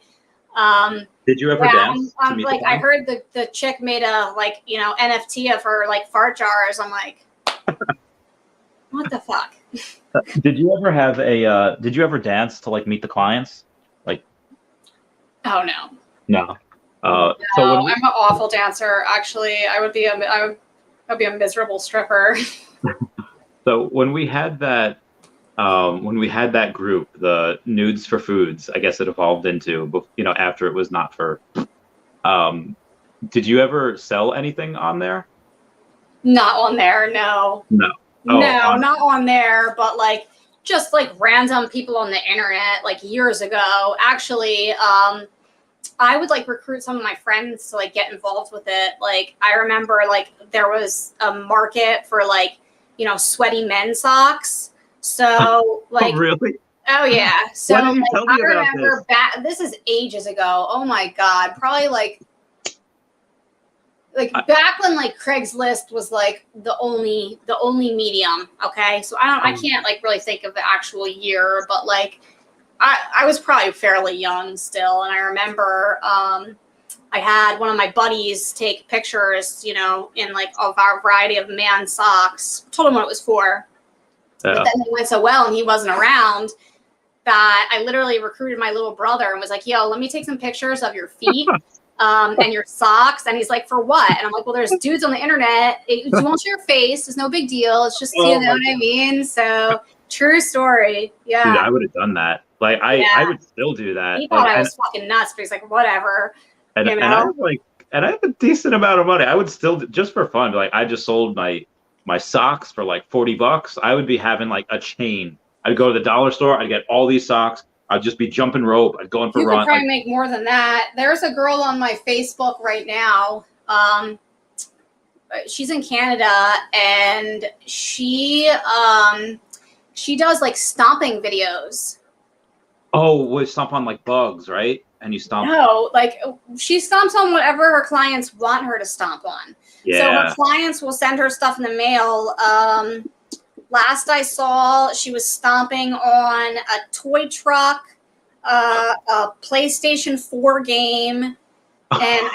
Did you ever dance? Like I heard the chick made a NFT of her like fart jars. I'm like, what the fuck? Did you ever have a? Did you ever dance to like meet the clients? Like, oh no. No. No, I'm an awful dancer. Actually, I would be a miserable stripper. So when we had that group, the Nudes for Foods, I guess it evolved into, after it was not for. Did you ever sell anything on there? Not on there, no. No. Oh, no, not on there, but like just like random people on the internet, like years ago. Actually, I would like recruit some of my friends to like get involved with it. Like I remember like there was a market for like, sweaty men's socks. So like, oh, really? Oh yeah. So Why did you tell me I about remember this is ages ago. Oh my God. Probably like back when like Craigslist was like the only medium. Okay. So I can't like really think of the actual year, but like I was probably fairly young still. And I remember I had one of my buddies take pictures, in like of our variety of man socks, told him what it was for. Yeah. But then it went so well and he wasn't around that I literally recruited my little brother and was like, yo, let me take some pictures of your feet and your socks. And he's like, for what? And I'm like, well, there's dudes on the internet. You won't show your face. It's no big deal. It's just, you know what I mean? So true story. Yeah. Dude, I would have done that. Like I would still do that. He thought I was fucking nuts, but he's like, whatever. And I have a decent amount of money. I would still, just for fun, be like, I just sold my socks for like $40. I would be having like a chain. I'd go to the dollar store. I'd get all these socks. I'd just be jumping rope. I'd go in for you run. You could probably make more than that. There's a girl on my Facebook right now. She's in Canada, and she does like stomping videos. Oh, we stomp on like bugs, right? And you stomp. No, like she stomps on whatever her clients want her to stomp on. Yeah. So her clients will send her stuff in the mail. Last I saw, she was stomping on a toy truck, a PlayStation 4 game, and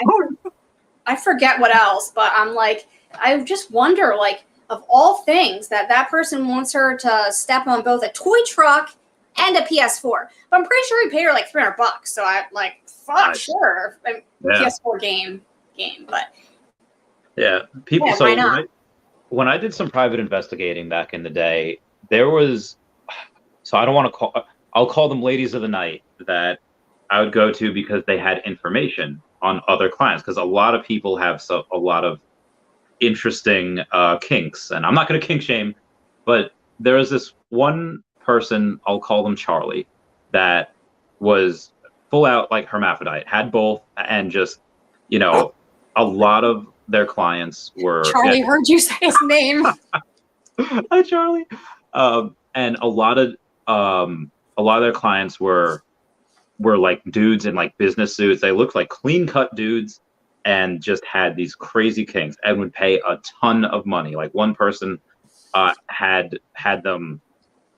I forget what else. But I'm like, I just wonder, like, of all things, that person wants her to step on both a toy truck and a PS4. But I'm pretty sure he paid her like $300. So I'm like, fuck, sure, PS4 game, but yeah, people. Yeah, so why not? When I did some private investigating back in the day, there was, so I don't want to I'll call them ladies of the night that I would go to because they had information on other clients. Because a lot of people have a lot of interesting kinks, and I'm not going to kink shame, but there was this one person, I'll call them Charlie, that was full out like hermaphrodite, had both, and just, a lot of their clients were Charlie. Heard you say his name. Hi, Charlie. And a lot of their clients were like dudes in like business suits. They looked like clean cut dudes and just had these crazy kinks and would pay a ton of money. Like one person had them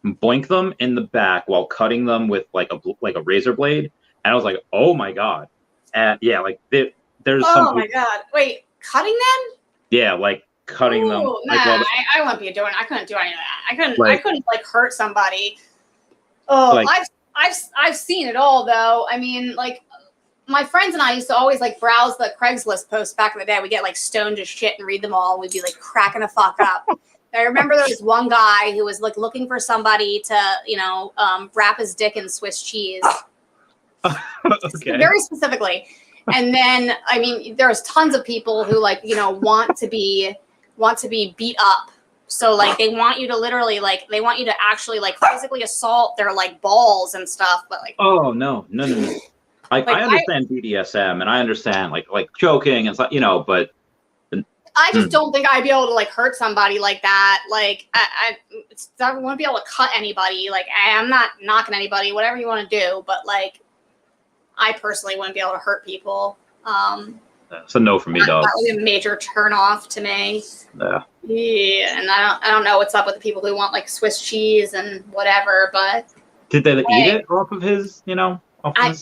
boink them in the back while cutting them with like a razor blade, and I was like, oh my god. And yeah, like there's oh my god, wait, cutting them? Yeah, like cutting them. Nah, like, I wouldn't be doing. I couldn't do any of that. I couldn't like hurt somebody. Oh, like, I've seen it all though. I mean, like my friends and I used to always like browse the Craigslist posts back in the day. We get like stoned as shit and read them all. We'd be like cracking the fuck up. I remember there was one guy who was like looking for somebody to, wrap his dick in Swiss cheese. Okay. Very specifically. And then, I mean, there's tons of people who like, you know, want to be beat up. So like they want you to literally like, they want you to actually like physically assault their like balls and stuff. But like, oh no. Like I understand BDSM and I understand like choking and stuff, you know, but I just don't think I'd be able to like hurt somebody like that. Like I wouldn't be able to cut anybody. Like I'm not knocking anybody, whatever you want to do. But like, I personally wouldn't be able to hurt people. It's a no for me, dog. That would be a major turnoff to me. Yeah, and I don't know what's up with the people who want like Swiss cheese and whatever. But did they eat it off of his? You know, I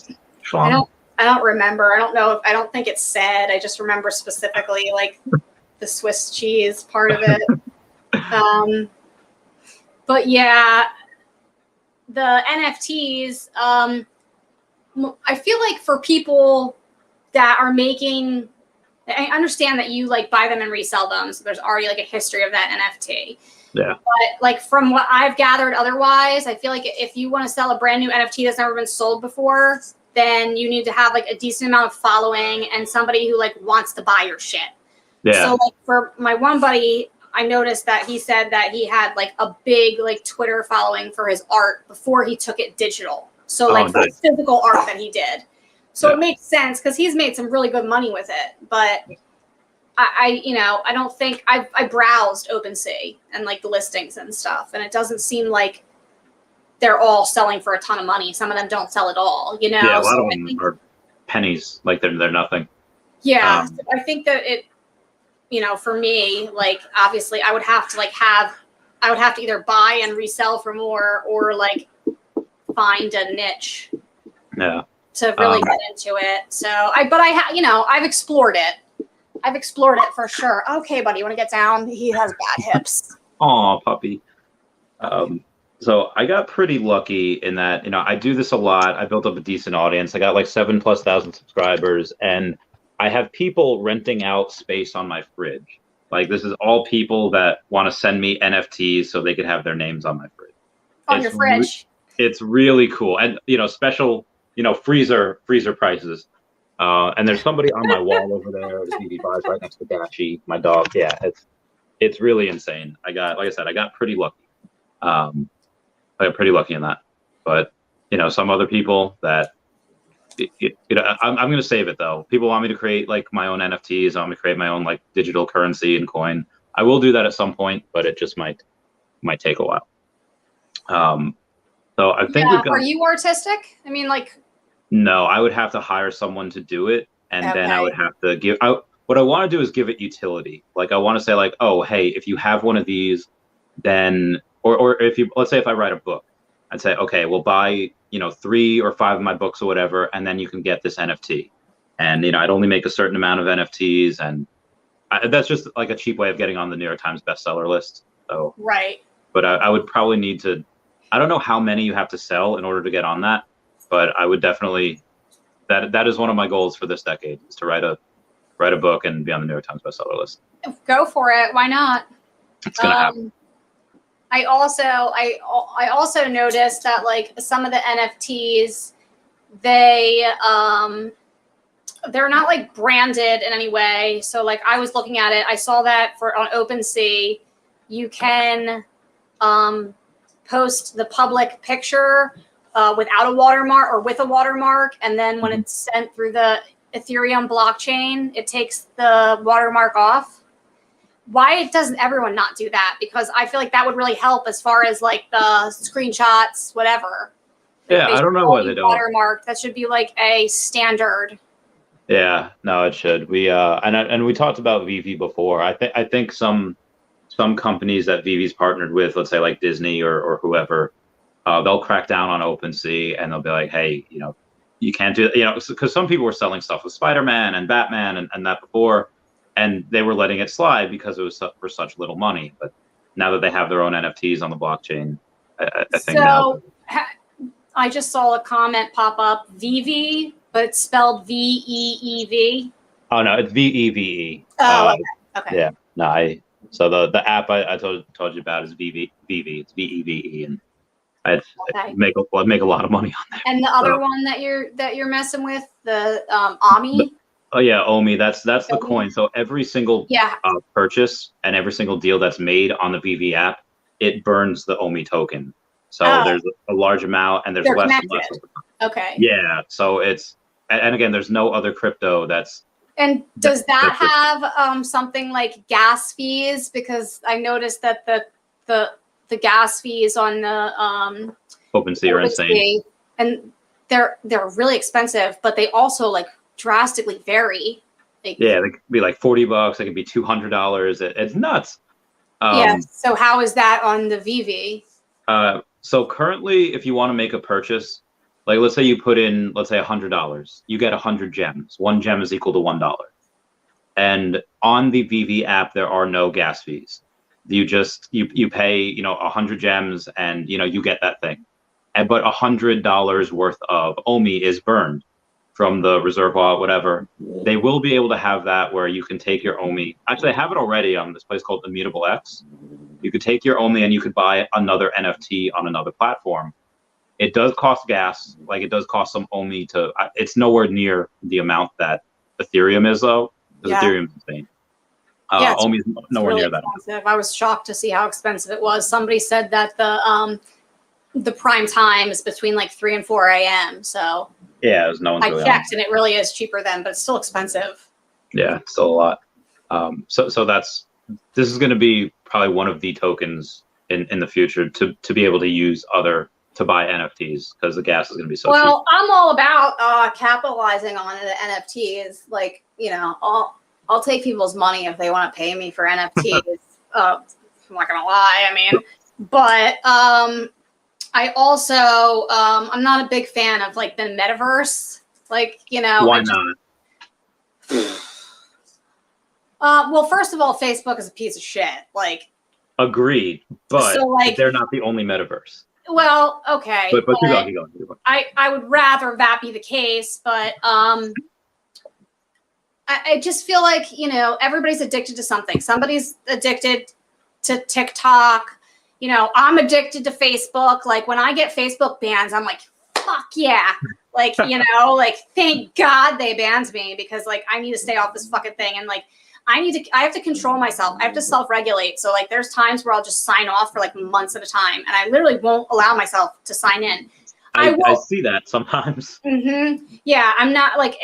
don't remember. I don't think it said. I just remember specifically like the Swiss cheese part of it. But yeah, the NFTs. I feel like for people that are making, I understand that you like buy them and resell them. So there's already like a history of that NFT. Yeah. But like from what I've gathered otherwise, I feel like if you want to sell a brand new NFT that's never been sold before, then you need to have like a decent amount of following and somebody who like wants to buy your shit. Yeah. So like for my one buddy, I noticed that he said that he had like a big like Twitter following for his art before he took it digital. So like for physical art that he did. So it makes sense because he's made some really good money with it. But I you know, I don't think I browsed OpenSea and like the listings and stuff. And it doesn't seem like they're all selling for a ton of money. Some of them don't sell at all, you know? Yeah, a lot of them are pennies. Like they're nothing. Yeah. So I think that it, you know, for me, like obviously I would have to either buy and resell for more or like find a niche to really get into it. So I've explored it. I've explored it for sure. Okay, buddy, you want to get down? He has bad hips. Aw, puppy. So I got pretty lucky in that, you know, I do this a lot. I built up a decent audience. I got like 7,000+ subscribers, and I have people renting out space on my fridge. Like this is all people that want to send me NFTs so they could have their names on my fridge. On your fridge. It's really cool. And, you know, special, you know, freezer prices. And there's somebody on my wall over there. The TV5 right next to Dashi, my dog. Yeah, it's really insane. Like I said, I got pretty lucky. I got pretty lucky in that. But, you know, some other people that, you know, I'm going to save it though. People want me to create like my own NFTs. I want me to create my own like digital currency and coin. I will do that at some point, but it just might take a while. So I think are you artistic? I mean, like. No, I would have to hire someone to do it, and then I would have to give. What I want to do is give it utility. Like I want to say, like, oh, hey, if you have one of these, then, or if you, let's say, if I write a book, I'd say, okay, we'll buy, you know, 3 or 5 of my books or whatever, and then you can get this NFT. And you know, I'd only make a certain amount of NFTs, and that's just like a cheap way of getting on the New York Times bestseller list. So right. But I would probably need to. I don't know how many you have to sell in order to get on that, but I would definitely, that is one of my goals for this decade, is to write a book and be on the New York Times bestseller list. Go for it. Why not? It's gonna happen. I also noticed that like some of the NFTs, they're not like branded in any way. So like I was looking at it, I saw that on OpenSea, you can post the public picture without a watermark or with a watermark, and then when it's sent through the Ethereum blockchain, it takes the watermark off. Why doesn't everyone not do that? Because I feel like that would really help as far as like the screenshots, whatever. Yeah, I don't know why they don't. Watermark, that should be like a standard. Yeah, no, it should. We and we talked about veve before. I think some companies that veve's partnered with, let's say like Disney or whoever, they'll crack down on OpenSea and they'll be like, hey, you know, you can't do that, you know, because some people were selling stuff with Spider-Man and Batman and that before, and they were letting it slide because it was for such little money. But now that they have their own NFTs on the blockchain, I think now. I just saw a comment pop up, veve, but it's spelled VEEV. Oh no, it's VEVE. Oh, okay. Yeah, no, so the app I told you about is veve. It's VEVE, and I'd make a lot of money on that. And the other one that you're messing with, the Ami. Oh yeah, Omi. That's the coin. So every single purchase and every single deal that's made on the veve app, it burns the Omi token. So there's a large amount, and there's less and less. Okay. Yeah. So it's, and again, there's no other crypto that's. And does that have something like gas fees? Because I noticed that the gas fees on the OpenSea are insane, and they're really expensive, but they also like drastically vary. Like, yeah, they could be like $40. They could be $200. It's nuts. Yeah. So how is that on the veve? So currently, if you want to make a purchase, like let's say you put in, let's say $100, you get 100 gems. 1 gem is equal to $1. And on the veve app, there are no gas fees. You just you pay 100 gems, and you get that thing. But $100 worth of Omi is burned from the reserve wallet, whatever. They will be able to have that where you can take your Omi. Actually, they have it already on this place called Immutable X. You could take your Omi and you could buy another NFT on another platform. It does cost gas, like it does cost some Omi to. It's nowhere near the amount that Ethereum is, though. Because Ethereum is insane. Omi is nowhere really near that. Expensive. I was shocked to see how expensive it was. Somebody said that the prime time is between like 3 and 4 a.m. So yeah, there's no one's really checked, and it really is cheaper then, but it's still expensive. Yeah, still a lot. So this is going to be probably one of the tokens in the future to be able to use to buy NFTs, because the gas is going to be so cheap. Well, I'm all about capitalizing on the NFTs. Like, I'll take people's money if they want to pay me for NFTs. I'm not gonna lie. I mean, but I also I'm not a big fan of like the metaverse. Like, why not? Well, first of all, Facebook is a piece of shit. Like, agreed, but so, like, they're not the only metaverse. Well, okay, but keep going. I would rather that be the case, but I just feel like, everybody's addicted to something. Somebody's addicted to TikTok. I'm addicted to Facebook. Like, when I get Facebook bans, I'm like, fuck yeah. Like, like, thank God they banned me, because like, I need to stay off this fucking thing. And like, I have to control myself. I have to self-regulate. So like, there's times where I'll just sign off for like months at a time, and I literally won't allow myself to sign in. I see that sometimes. Mm-hmm. Yeah. I'm not like,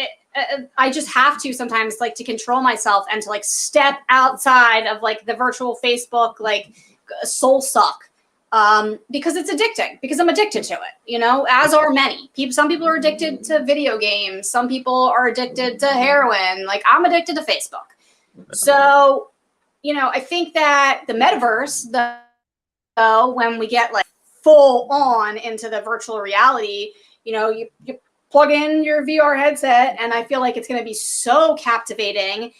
I just have to sometimes, like, to control myself and to like step outside of like the virtual Facebook, like soul suck, because it's addicting, because I'm addicted to it, as are many people. Some people are addicted to video games. Some people are addicted to heroin. Like, I'm addicted to Facebook. So, I think that the metaverse, when we get like full on into the virtual reality, you plug in your VR headset, and I feel like it's going to be so captivating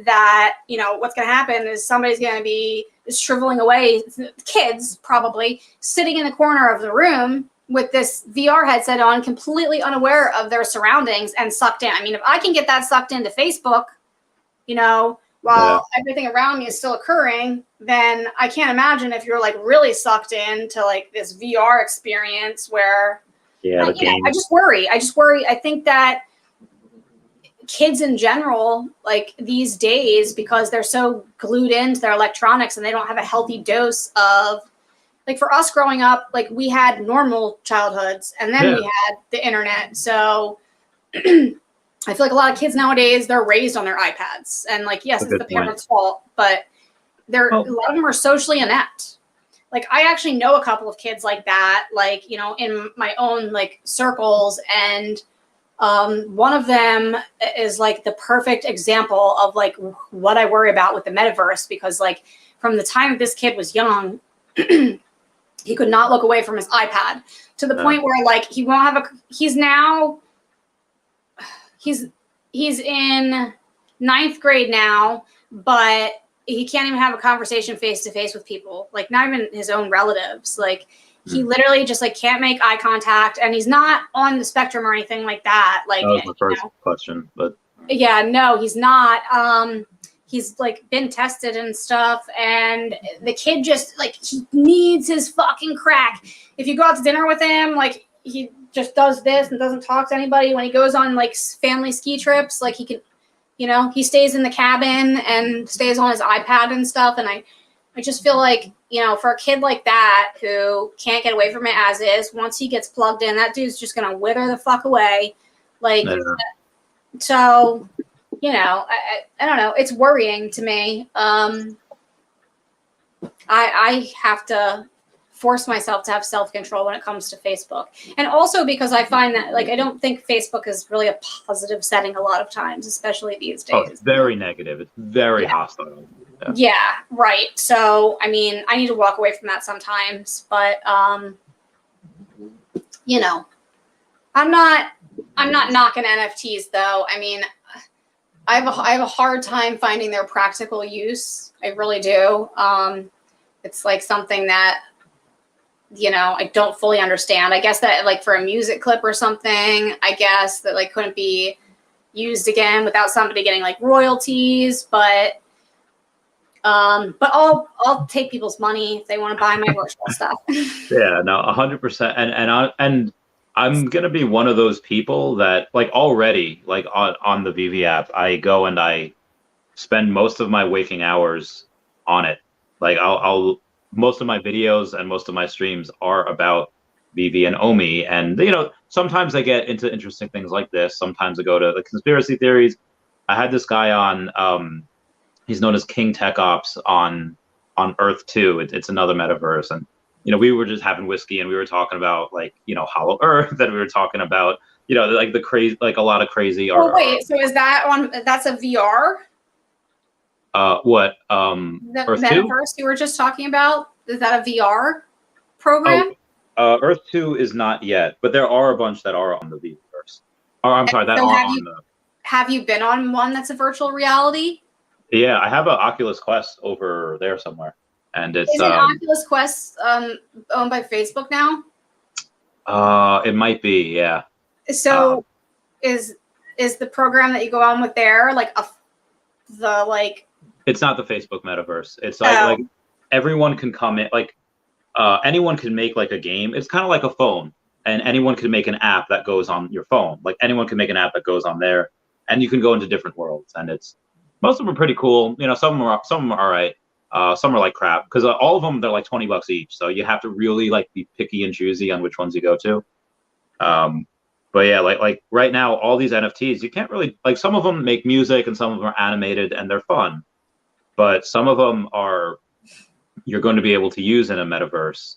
that, what's going to happen is somebody's going to be shriveling away, kids probably, sitting in the corner of the room with this VR headset on, completely unaware of their surroundings and sucked in. I mean, if I can get that sucked into Facebook, while everything around me is still occurring, then I can't imagine if you're like really sucked into like this VR experience where, I just worry. I think that kids in general, like these days, because they're so glued into their electronics and they don't have a healthy dose of, like, for us growing up, like, we had normal childhoods, and then we had the internet. So I feel like a lot of kids nowadays, they're raised on their iPads, and like, yes, it's the parents' fault, but a lot of them are socially inept. Like, I actually know a couple of kids like that, like, in my own like circles, and one of them is like the perfect example of like what I worry about with the metaverse, because like from the time this kid was young, he could not look away from his iPad, to the point where like he won't have he's in 9th grade now, but he can't even have a conversation face to face with people, like not even his own relatives. Like, he literally just like can't make eye contact, and he's not on the spectrum or anything like that. Like, that was the first question, but yeah, no, he's not. he's like been tested and stuff, and the kid just like he needs his fucking crack. If you go out to dinner with him, like he just does this and doesn't talk to anybody. When he goes on like family ski trips, like he can, you know, he stays in the cabin and stays on his iPad and stuff. And I just feel like, you know, for a kid like that who can't get away from it as is, once he gets plugged in, that dude's just gonna wither the fuck away. Like, so, you know, I don't know. It's worrying to me. I have to force myself to have self-control when it comes to Facebook. And also because I find that, like, I don't think Facebook is really a positive setting a lot of times, especially these days. Oh, it's very negative. It's very hostile. Yeah, right. So, I mean, I need to walk away from that sometimes, but, you know, I'm not knocking NFTs though. I mean, I have a hard time finding their practical use. I really do. It's like something that, you know, I don't fully understand. I guess that like for a music clip or something, I guess that like couldn't be used again without somebody getting like royalties, but I'll take people's money if they want to buy my virtual stuff. Yeah, no, 100%. And I'm gonna be one of those people that like already like on the veve app, I go and I spend most of my waking hours on it. Like I'll most of my videos and most of my streams are about veve and Omi, and you know sometimes I get into interesting things like this. Sometimes I go to the conspiracy theories. I had this guy on. He's known as King Tech Ops on Earth 2. It's another metaverse, and you know we were just having whiskey and we were talking about like you know Hollow Earth, and we were talking about you know like the crazy like a lot of crazy. Oh wait, so is that on? That's a VR? What? The Earth metaverse 2? You were just talking about? Is that a VR program? Earth 2 is not yet, but there are a bunch that are on the Veveverse. Or I'm sorry, that so are on the. Have you been on one that's a virtual reality? Yeah, I have an Oculus Quest over there somewhere, and it's. Is an Oculus Quest owned by Facebook now? It might be, yeah. So, is the program that you go on with there like the like? It's not the Facebook metaverse. It's like everyone can come in, like anyone can make like a game. It's kind of like a phone, and anyone can make an app that goes on your phone. Like anyone can make an app that goes on there, and you can go into different worlds. And it's most of them are pretty cool. You know, some of them are all right. Some are like crap because all of them they're like $20 each. So you have to really like be picky and choosy on which ones you go to. But yeah, like right now, all these NFTs, you can't really like some of them make music and some of them are animated and they're fun. But some of them are you're going to be able to use in a metaverse.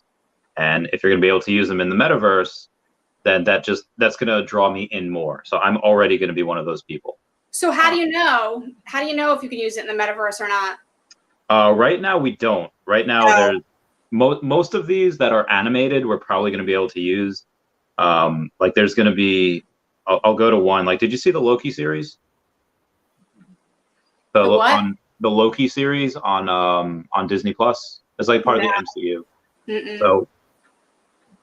And if you're going to be able to use them in the metaverse, then that's going to draw me in more. So I'm already going to be one of those people. So how do you know? How do you know if you can use it in the metaverse or not? Right now, we don't. Right now, there's most of these that are animated, we're probably going to be able to use. Like there's going to be, I'll go to one. Like, did you see the Loki series? The what? The Loki series on Disney Plus. It's like part of the MCU. Mm-mm. So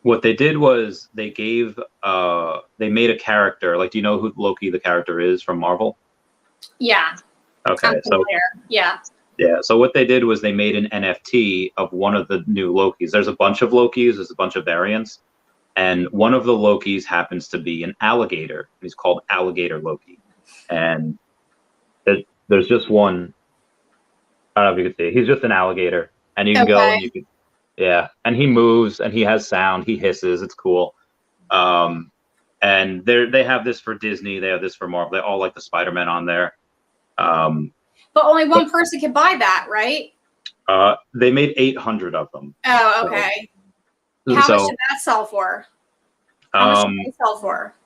what they did was they made a character. Like, do you know who Loki the character is from Marvel? Yeah. Okay. So yeah. So what they did was they made an NFT of one of the new Lokis. There's a bunch of Lokis. There's a bunch of variants. And one of the Lokis happens to be an alligator. He's called Alligator Loki. And there's just one. I don't know if you can see. He's just an alligator. And you can go and you can, yeah. And he moves and he has sound. He hisses. It's cool. And they have this for Disney. They have this for Marvel. They all like the Spider-Man on there. But only one person can buy that, right? They made 800 of them. Oh, okay. How much did that sell for? How much did they sell for?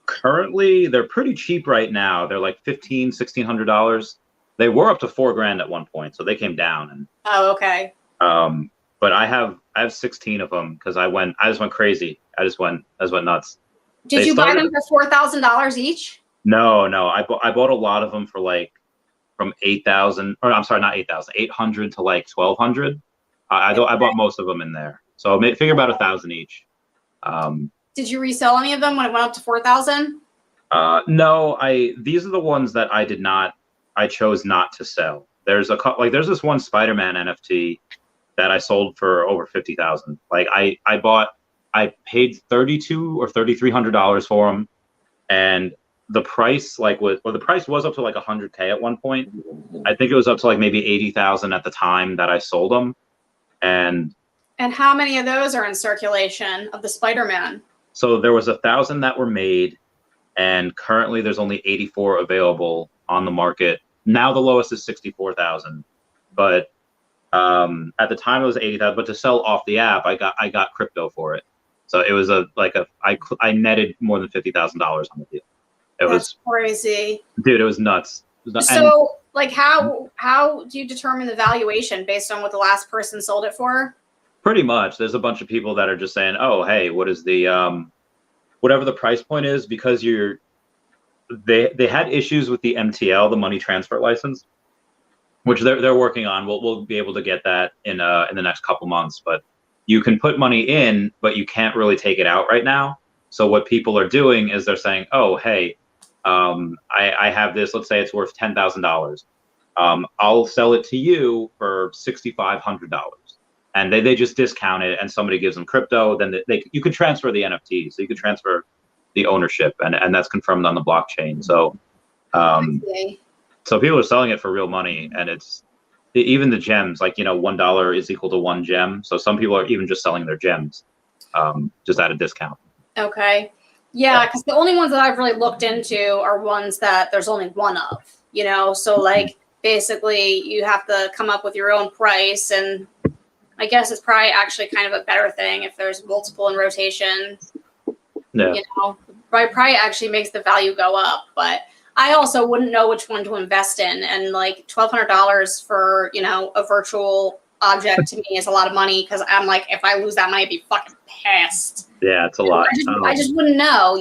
Currently, they're pretty cheap right now. They're like $1,600. They were up to $4,000 at one point, so they came down. And oh, okay. But I have 16 of them because I just went crazy. I just went nuts. Did you buy them for $4,000 each? No. I bought a lot of them for like from 8,000, or I'm sorry, not 8,000, 800 to like 1,200. I bought most of them in there. So figure about 1,000 each. Did you resell any of them when it went up to 4,000? No, these are the ones that I chose not to sell. there's there's this one Spider-Man NFT that I sold for over 50,000. Like I paid $3,200 or $3,300 for them, and the price the price was up to like 100K at one point. I think it was up to like maybe 80,000 at the time that I sold them. And how many of those are in circulation of the Spider-Man? So there was 1,000 that were made, and currently there's only 84 available on the market. Now the lowest is 64,000, but at the time it was 80,000. But to sell off the app, I got crypto for it. So it was I netted more than $50,000 on the deal. That's crazy, dude. It was nuts. So like, how do you determine the valuation based on what the last person sold it for? Pretty much, there's a bunch of people that are just saying, "Oh, hey, what is the whatever the price point is?" Because they had issues with the MTL, the money transfer license, which they're working on. We'll be able to get that in the next couple months. But you can put money in, but you can't really take it out right now. So what people are doing is they're saying, "Oh, hey, I have this. Let's say it's worth $10,000. I'll sell it to you for $6,500." And they just discount it, and somebody gives them crypto. Then you can transfer the NFT, so you can transfer the ownership, and that's confirmed on the blockchain. So, so people are selling it for real money, and it's even the gems. Like, $1 is equal to 1 gem. So some people are even just selling their gems, just at a discount. Okay, yeah, because the only ones that I've really looked into are ones that there's only one of. So like basically you have to come up with your own price, and I guess it's probably actually kind of a better thing if there's multiple in rotation. Yeah. Probably actually makes the value go up. But I also wouldn't know which one to invest in. And like $1,200 for, a virtual object to me is a lot of money, because I'm like, if I lose that money, I'd be fucking pissed. Yeah, it's a lot. I just wouldn't know,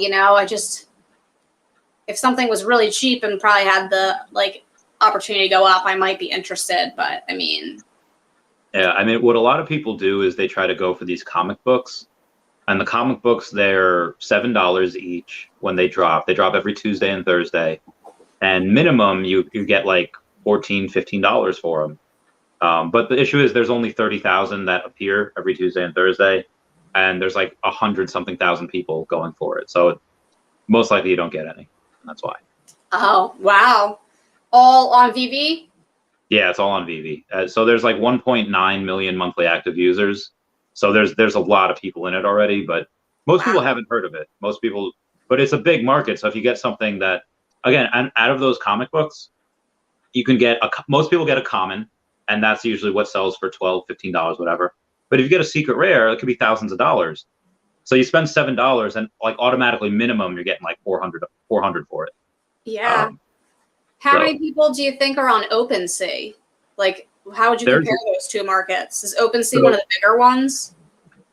if something was really cheap and probably had the opportunity to go up, I might be interested. But I mean. Yeah, what a lot of people do is they try to go for these comic books, and the comic books, they're $7 each when they drop. They drop every Tuesday and Thursday, and minimum you get like $14, $15 for them. But the issue is there's only 30,000 that appear every Tuesday and Thursday, and there's like 100-something thousand people going for it. So most likely you don't get any. That's why. Oh, wow. All on veve? Yeah, it's all on veve. So there's like 1.9 million monthly active users. So there's a lot of people in it already, but most people haven't heard of it. But it's a big market. So if you get something that, again, out of those comic books, you can get most people get a common, and that's usually what sells for $12, $15, whatever. But if you get a secret rare, it could be thousands of dollars. So you spend $7, and like automatically minimum, you're getting like 400 for it. Yeah. How many people do you think are on OpenSea? Like, how would you compare those two markets? Is OpenSea one of the bigger ones?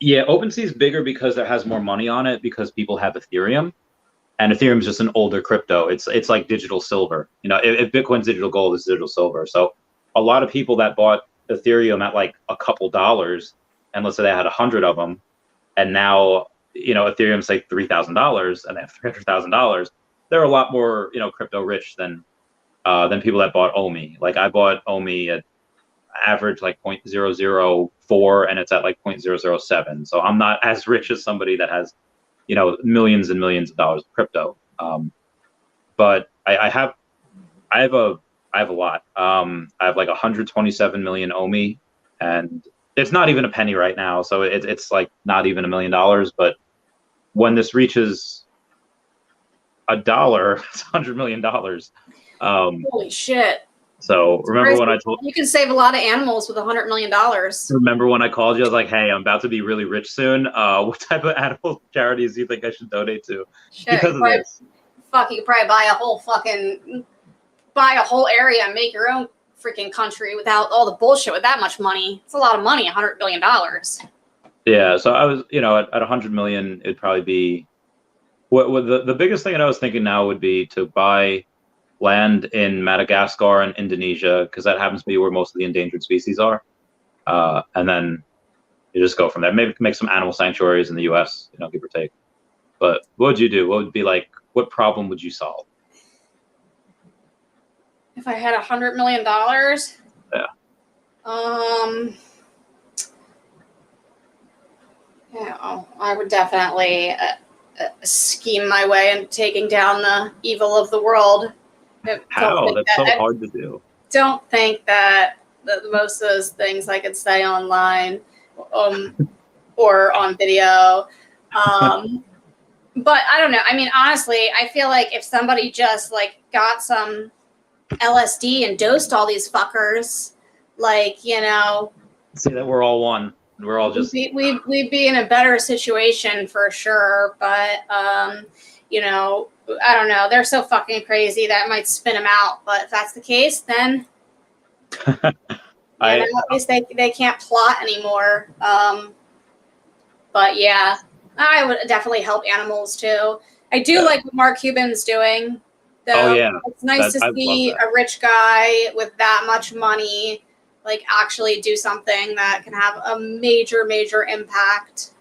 Yeah, OpenSea is bigger because it has more money on it, because people have Ethereum, and Ethereum is just an older crypto. It's like digital silver. If Bitcoin's digital gold, it's digital silver. So a lot of people that bought Ethereum at like a couple dollars, and let's say they had 100 of them, and now Ethereum's like $3,000, and they have $300,000. They're a lot more crypto rich than people that bought OMI. Like I bought OMI at average like 0.004, and it's at like 0.007. So I'm not as rich as somebody that has, millions and millions of dollars of crypto. But I have a lot. I have like 127 million OMI, and it's not even a penny right now. So it's like not even $1 million. But when this reaches $1, it's $100 million. Holy shit. So remember when I told you can save a lot of animals with $100 million. Remember when I called you? I was like, "Hey, I'm about to be really rich soon. What type of animal charities do you think I should donate to?" Shit, because of this. Fuck, you could probably buy a whole area and make your own freaking country without all the bullshit with that much money. It's a lot of money, $100 billion. Yeah, so I was, at 100 million, it'd probably be what the biggest thing that I was thinking now would be to buy land in Madagascar and Indonesia, because that happens to be where most of the endangered species are. And then you just go from there. Maybe make some animal sanctuaries in the US, give or take. But what would you do? What would be like, what problem would you solve? If I had $100 million, Yeah. Yeah, I would definitely scheme my way into taking down the evil of the world. How? That's so hard to do. Don't think that most of those things I could say online or on video. But I don't know. I mean, honestly, I feel like if somebody just like got some LSD and dosed all these fuckers, like, you know, say that we're all one. We're all just we'd be in a better situation for sure. But you know, I don't know. They're so fucking crazy that might spin them out. But if that's the case, then at least they can't plot anymore. But yeah, I would definitely help animals too. I do like what Mark Cuban's doing. Though. Oh yeah, It's nice to see a rich guy with that much money like actually do something that can have a major impact.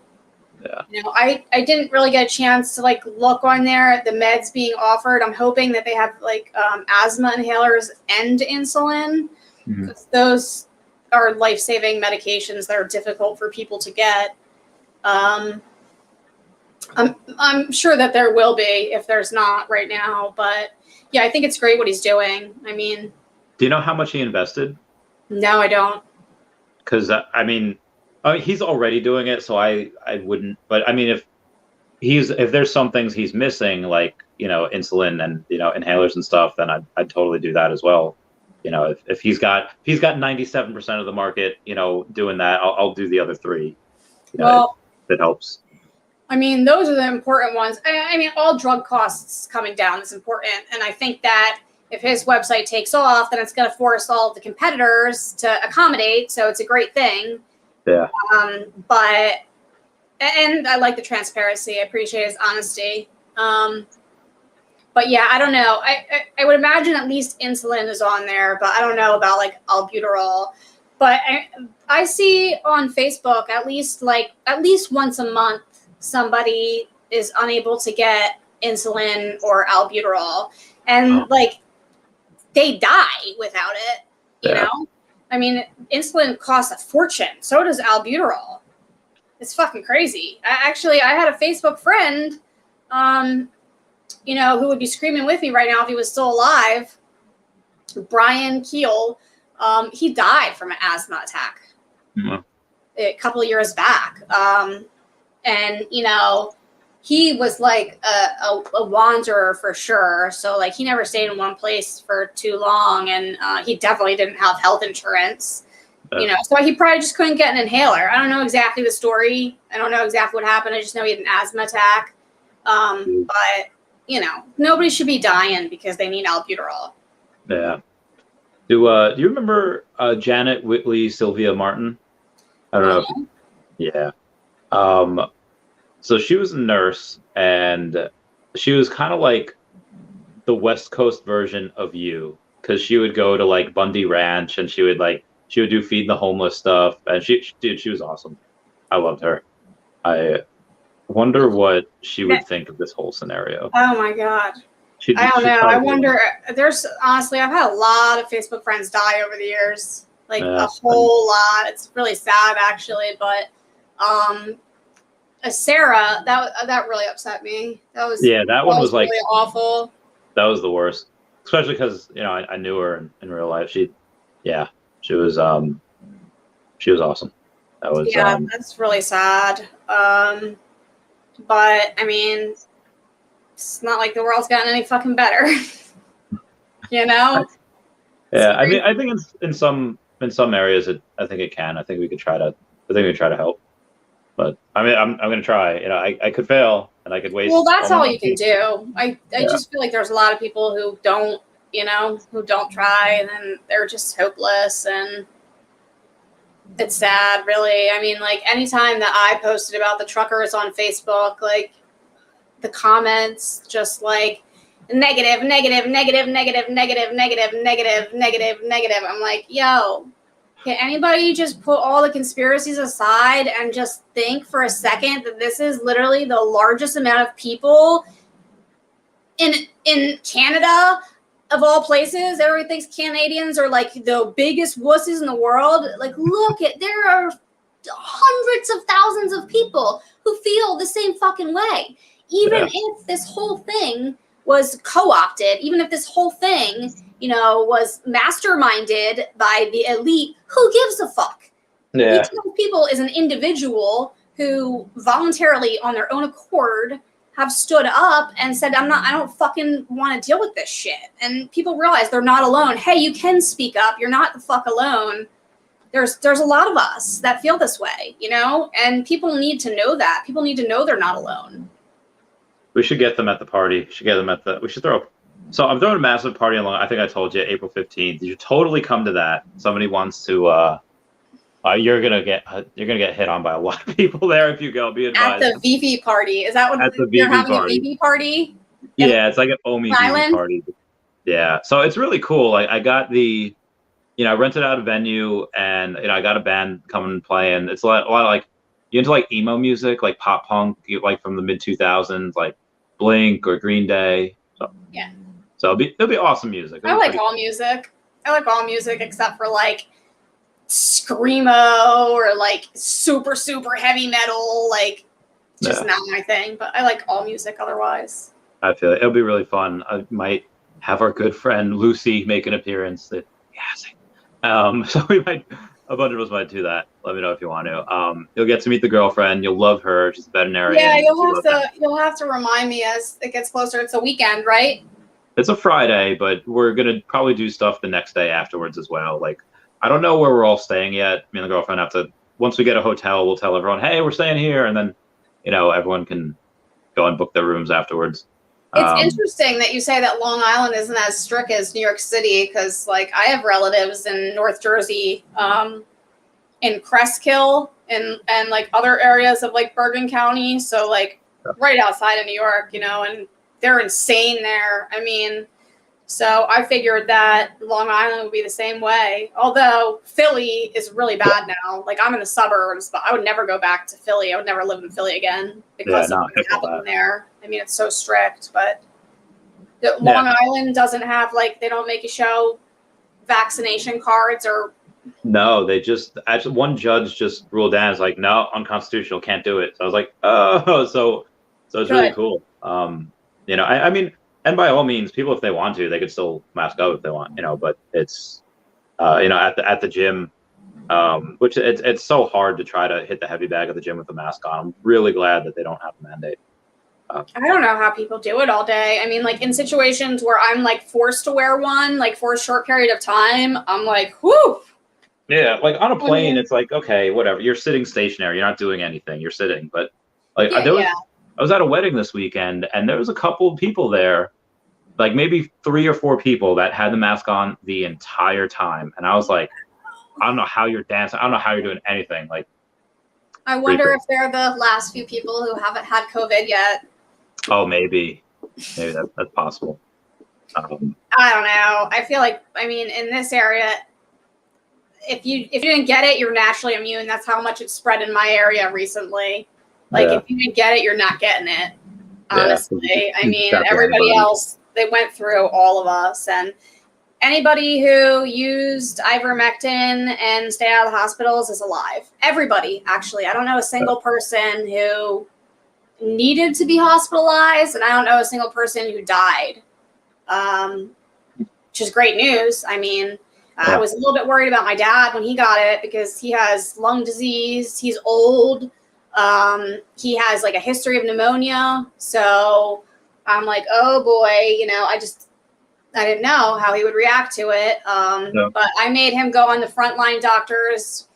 Yeah. You know, I didn't really get a chance to like look on there at the meds being offered. I'm hoping that they have like asthma inhalers and insulin, because those are life-saving medications that are difficult for people to get. I'm sure that there will be if there's not right now, but yeah, I think it's great what he's doing. I mean, do you know how much he invested? No, I don't. Because I mean, he's already doing it, so I wouldn't. But I mean, if there's some things he's missing, like, you know, insulin and, you know, inhalers and stuff, then I'd totally do that as well. You know, if he's got 97% of the market, you know, doing that, I'll do the other 3. You know, well, that helps. I mean, those are the important ones. I mean, all drug costs coming down is important, and I think that if his website takes off, then it's going to force all of the competitors to accommodate. So it's a great thing. Yeah. But I like the transparency. I appreciate his honesty. But yeah, I don't know. I would imagine at least insulin is on there, but I don't know about like albuterol. But I see on Facebook at least once a month somebody is unable to get insulin or albuterol, and like they die without it. You know, I mean, insulin costs a fortune. So does albuterol. It's fucking crazy. I had a Facebook friend, you know, who would be screaming with me right now if he was still alive. Brian Keel. He died from an asthma attack a couple of years back. And, you know, he was like a wanderer for sure. So like he never stayed in one place for too long. And he definitely didn't have health insurance, you know, so he probably just couldn't get an inhaler. I don't know exactly the story. I don't know exactly what happened. I just know he had an asthma attack. But, you know, nobody should be dying because they need albuterol. Yeah. Do you remember Janet Whitley Sylvia Martin? I don't know. Yeah. So she was a nurse, and she was kind of like the West Coast version of you, because she would go to like Bundy Ranch, and she would do feed the homeless stuff, and she was awesome. I loved her. I wonder what she would think of this whole scenario. Oh my God. I don't know. I wonder. Honestly, I've had a lot of Facebook friends die over the years, like a whole lot. It's really sad, actually. But Sarah, that really upset me. That was that one was really like awful. That was the worst, especially because, you know, I knew her in real life. She was awesome. That was that's really sad. But I mean, it's not like the world's gotten any fucking better. You know? Yeah, I mean, I think in some areas I think it can. I think we could try to help. But I mean, I'm going to try. You know, I could fail and I could waste. Well, that's all you can do. I just feel like there's a lot of people who don't, you know, who don't try, and then they're just hopeless, and it's sad, really. I mean, like anytime that I posted about the truckers on Facebook, like the comments just like negative. I'm like, yo, can anybody just put all the conspiracies aside and just think for a second that this is literally the largest amount of people in Canada of all places, everybody thinks Canadians are like the biggest wusses in the world. Like, look at, there are hundreds of thousands of people who feel the same fucking way. Even if this whole thing was co-opted, even if this whole thing, you know, was masterminded by the elite, who gives a fuck? Yeah. Each of those people is an individual who voluntarily, on their own accord, have stood up and said, I don't fucking want to deal with this shit. And people realize they're not alone. Hey, you can speak up. You're not the fuck alone. There's a lot of us that feel this way, you know, and people need to know that. People need to know they're not alone. We should get them at the party. We should throw. So I'm throwing a massive party along. I think I told you April 15th. You should totally come to that. Somebody wants to. You're gonna get hit on by a lot of people there if you go. Be advised. At the veve party. Is that what you're having? A veve party? Yeah, it's like an Omi veve party. Yeah, so it's really cool. I got the, you know, I rented out a venue, and you know, I got a band coming and playing. It's a lot of like, you into like emo music, like pop punk, like from the mid 2000s, like Blink or Green Day. So, yeah. So it'll be awesome music. I like all music. I like all music except for like screamo or like super heavy metal. Like, just not my thing. But I like all music otherwise. I feel it'll be really fun. I might have our good friend Lucy make an appearance. So we might. A bunch of us might do that. Let me know if you want to. You'll get to meet the girlfriend. You'll love her. She's a veterinarian. Yeah, you'll have to remind me as it gets closer. It's a weekend, right? It's a Friday, but we're gonna probably do stuff the next day afterwards as well. Like, I don't know where we're all staying yet. Me and the girlfriend have to. Once we get a hotel, we'll tell everyone, "Hey, we're staying here," and then, you know, everyone can go and book their rooms afterwards. It's interesting that you say that Long Island isn't as strict as New York City, because like I have relatives in North Jersey, in Crestkill and like other areas of like Bergen County. So like right outside of New York, you know, and they're insane there. I mean, so I figured that Long Island would be the same way. Although Philly is really bad now. Like I'm in the suburbs, but I would never go back to Philly. I would never live in Philly again because of what happened there. I mean, it's so strict, but Long Island doesn't have like, they don't make you show vaccination cards or. No, they just actually one judge just ruled down. It's like, no, unconstitutional, can't do it. So I was like, oh, so it's really cool. You know, I mean. And by all means, people, if they want to, they could still mask up if they want, you know, but it's, you know, at the gym, which it's so hard to try to hit the heavy bag at the gym with the mask on. I'm really glad that they don't have a mandate. I don't know how people do it all day. I mean, like in situations where I'm like forced to wear one, like for a short period of time, I'm like, whoo. Yeah, like on a plane, it's like, okay, whatever. You're sitting stationary. You're not doing anything. You're sitting. But like I was at a wedding this weekend, and there was a couple of people there, like maybe 3 or 4 people that had the mask on the entire time. And I was like, I don't know how you're dancing. I don't know how you're doing anything. Like, I wonder if they're the last few people who haven't had COVID yet. Oh, maybe that's possible. I don't know. I feel like, I mean, in this area, if you didn't get it, you're naturally immune. That's how much it's spread in my area recently. Like if you didn't get it, you're not getting it. Honestly, I mean, everybody else, they went through, all of us, and anybody who used ivermectin and stayed out of the hospitals is alive. Everybody, actually. I don't know a single person who needed to be hospitalized, and I don't know a single person who died, which is great news. I mean, I was a little bit worried about my dad when he got it because he has lung disease. He's old. He has like a history of pneumonia. So I'm like, oh boy, you know, I didn't know how he would react to it. But I made him go on the frontline doctors,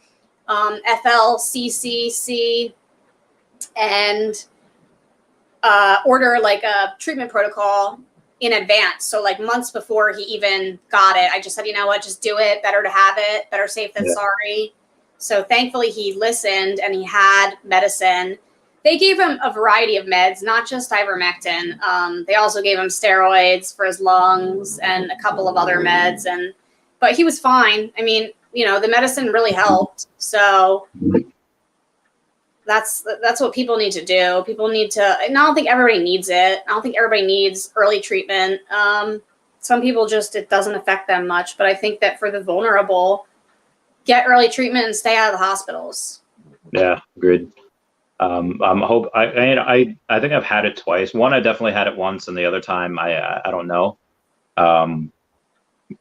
FLCCC, and order like a treatment protocol in advance. So like months before he even got it, I just said, you know what, just do it. Better to have it. Better safe than sorry. So thankfully he listened and he had medicine. They gave him a variety of meds, not just ivermectin. They also gave him steroids for his lungs and a couple of other meds. But he was fine. I mean, you know, the medicine really helped. So that's what people need to do. People need to, and I don't think everybody needs it. I don't think everybody needs early treatment. some people just, it doesn't affect them much. But I think that for the vulnerable, get early treatment and stay out of the hospitals. Yeah, agreed. I think I've had it twice. One, I definitely had it once, and the other time, I don't know.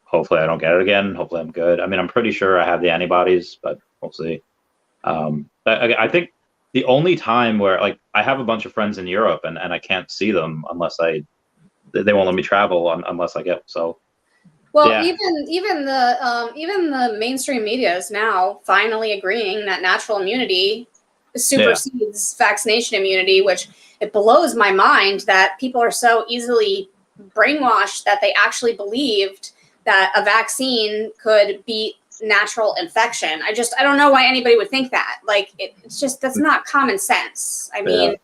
Hopefully I don't get it again. Hopefully I'm good. I mean, I'm pretty sure I have the antibodies, but we'll see. I think the only time where, like, I have a bunch of friends in Europe, and I can't see them unless they won't let me travel unless I get so. Well, yeah. even the mainstream media is now finally agreeing that natural immunity supersedes vaccination immunity, which it blows my mind that people are so easily brainwashed that they actually believed that a vaccine could beat natural infection. I don't know why anybody would think that. Like, it's just, that's not common sense. I mean,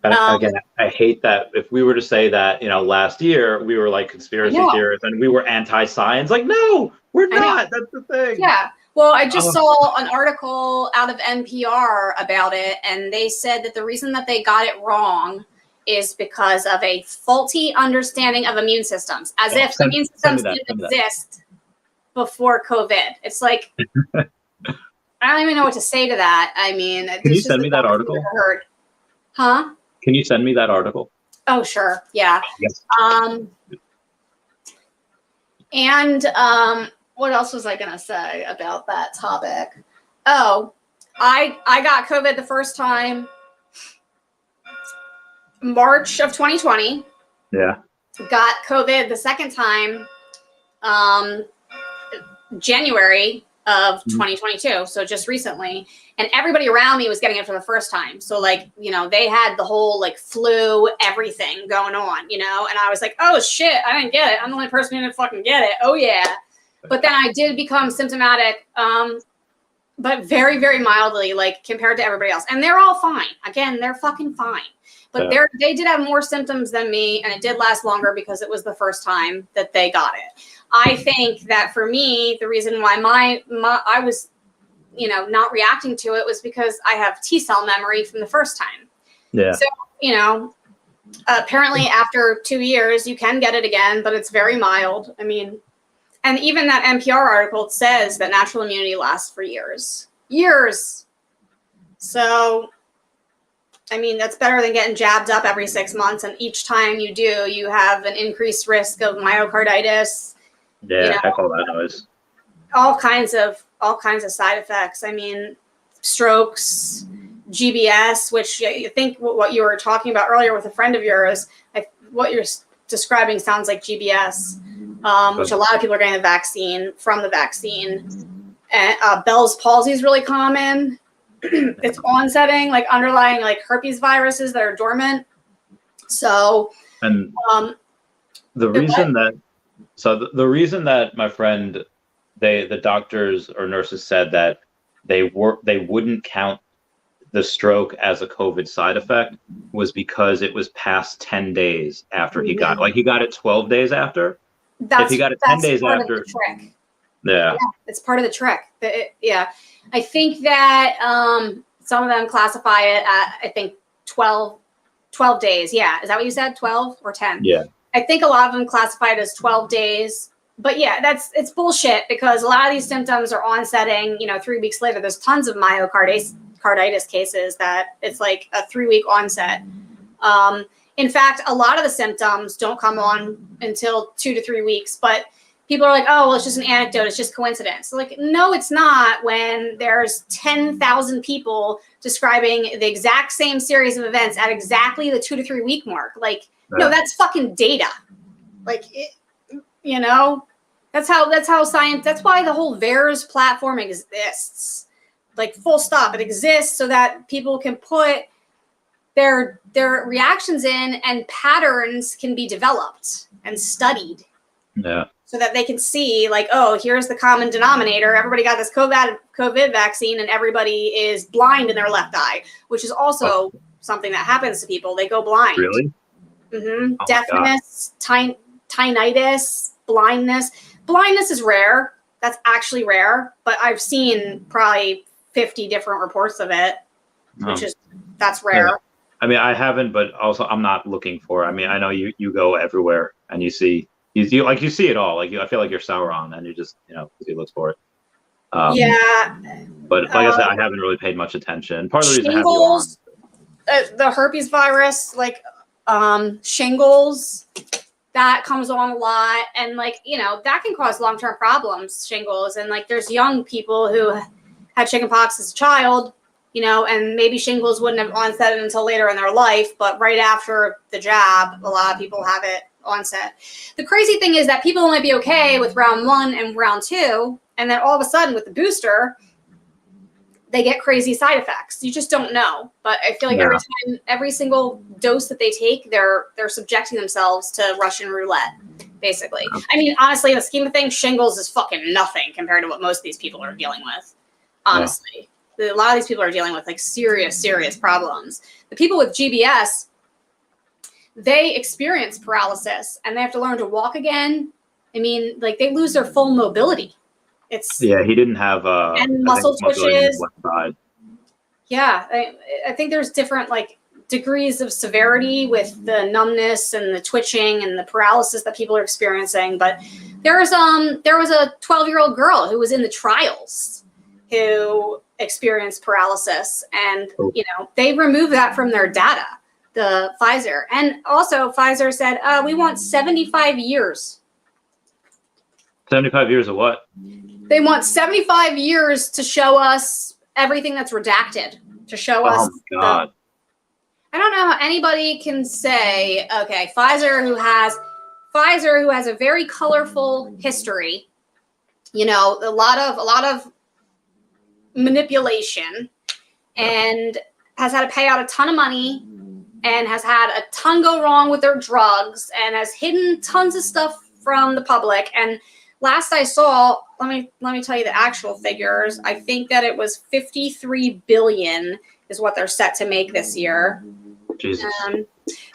again, I hate that if we were to say that, last year we were like conspiracy theorists and we were anti-science, like, no, we're not. That's the thing. Yeah. Well, I just saw an article out of NPR about it, and they said that the reason that they got it wrong is because of a faulty understanding of immune systems, as if immune systems didn't exist before COVID. It's like, I don't even know what to say to that. I mean, can you send me that article? Huh? Can you send me that article? Oh, sure. Yeah. Yes. What else was I going to say about that topic? Oh, I got COVID the first time March of 2020. Yeah. Got COVID the second time January of 2022. So just recently. And everybody around me was getting it for the first time. So, like, they had the whole, like, flu, everything going on, and I was like, oh shit, I didn't get it. I'm the only person who didn't fucking get it. Oh yeah. But then I did become symptomatic, but very, very mildly, like, compared to everybody else. And they're all fine. Again, they're fucking fine. But they did have more symptoms than me, and it did last longer because it was the first time that they got it. I think that for me, the reason why I was, not reacting to it was because I have T-cell memory from the first time. Yeah. So, apparently after 2 years, you can get it again, but it's very mild. I mean, and even that NPR article says that natural immunity lasts for years. Years. So, I mean, that's better than getting jabbed up every 6 months. And each time you do, you have an increased risk of myocarditis. Yeah, heck all that noise. All kinds of side effects. I mean, strokes, GBS, which I think what you were talking about earlier with a friend of yours, what you're describing sounds like GBS. Which a lot of people are getting from the vaccine. And Bell's palsy is really common. It's onsetting, like, underlying, like, herpes viruses that are dormant. So, and the reason that my friend, the doctors or nurses said that they wouldn't count the stroke as a COVID side effect was because it was past 10 days after he got it. Like, he got it 12 days after. If he got it 10 days after. Yeah. It's part of the trick. I think that some of them classify it at, I think, 12 days. Yeah. Is that what you said? 12 or 10? Yeah. I think a lot of them classify it as 12 days. But yeah, it's bullshit because a lot of these symptoms are onsetting, 3 weeks later. There's tons of myocarditis cases that it's like a 3-week onset. In fact, a lot of the symptoms don't come on until 2 to 3 weeks, but people are like, oh, well, it's just an anecdote. It's just coincidence. Like, no, it's not when there's 10,000 people describing the exact same series of events at exactly the 2 to 3 week mark. Like, no, that's fucking data. Like, that's how science, that's why the whole VAERS platform exists. Like, full stop. It exists so that people can put their reactions in and patterns can be developed and studied. Yeah. So that they can see, like, oh, here's the common denominator. Everybody got this COVID vaccine and everybody is blind in their left eye, which is also something that happens to people. They go blind. Really? Mm-hmm. Oh, deafness, tinnitus, blindness. Blindness is rare. That's actually rare, but I've seen probably 50 different reports of it, that's rare. Yeah. I mean, I haven't, but also I'm not looking for. I mean, I know you go everywhere and you see you see it all. Like I feel like you're Sauron, and you just you look for it. Yeah. But like I said, I haven't really paid much attention. Part of the reason I have you on. The herpes virus, like shingles, that comes on a lot, and like that can cause long-term problems. Shingles, and like there's young people who had chickenpox as a child, and maybe shingles wouldn't have onset until later in their life, but right after the jab, a lot of people have it onset. The crazy thing is that people might be okay with round 1 and round 2, and then all of a sudden with the booster, they get crazy side effects. You just don't know. But I feel like every single dose that they take, they're subjecting themselves to Russian roulette, basically. I mean, honestly, in the scheme of things, shingles is fucking nothing compared to what most of these people are dealing with. Honestly, a lot of these people are dealing with like serious problems. The people with GBS, they experience paralysis and they have to learn to walk again. I mean, like they lose their full mobility. He didn't have and muscle twitches. Yeah, I think there's different like degrees of severity with the numbness and the twitching and the paralysis that people are experiencing. But there was a 12-year-old girl who was in the trials who experienced paralysis, and they removed that from their data, the Pfizer. And also Pfizer said, we want 75 years. 75 years of what? They want 75 years to show us everything that's redacted, to show us. Oh, God. I don't know how anybody can say, okay, Pfizer who has a very colorful history, a lot of manipulation, and has had to pay out a ton of money, and has had a ton go wrong with their drugs, and has hidden tons of stuff from the public. And last I saw, let me tell you the actual figures. I think that it was 53 billion is what they're set to make this year. Jesus.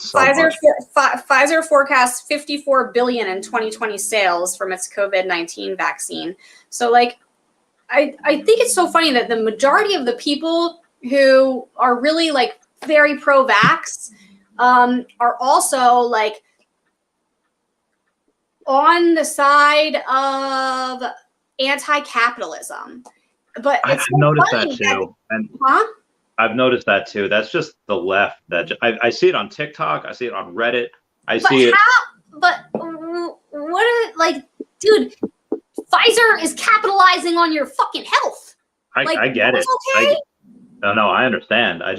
Pfizer forecasts 54 billion in 2020 sales from its COVID-19 vaccine. So like, I think it's so funny that the majority of the people who are really like very pro-vax are also like on the side of anti-capitalism. But it's I've noticed that too. I've noticed that too. That's just the left. I see it on TikTok. I see it on Reddit. But what like, dude, Pfizer is capitalizing on your fucking health. I get it. Okay? No, I understand. I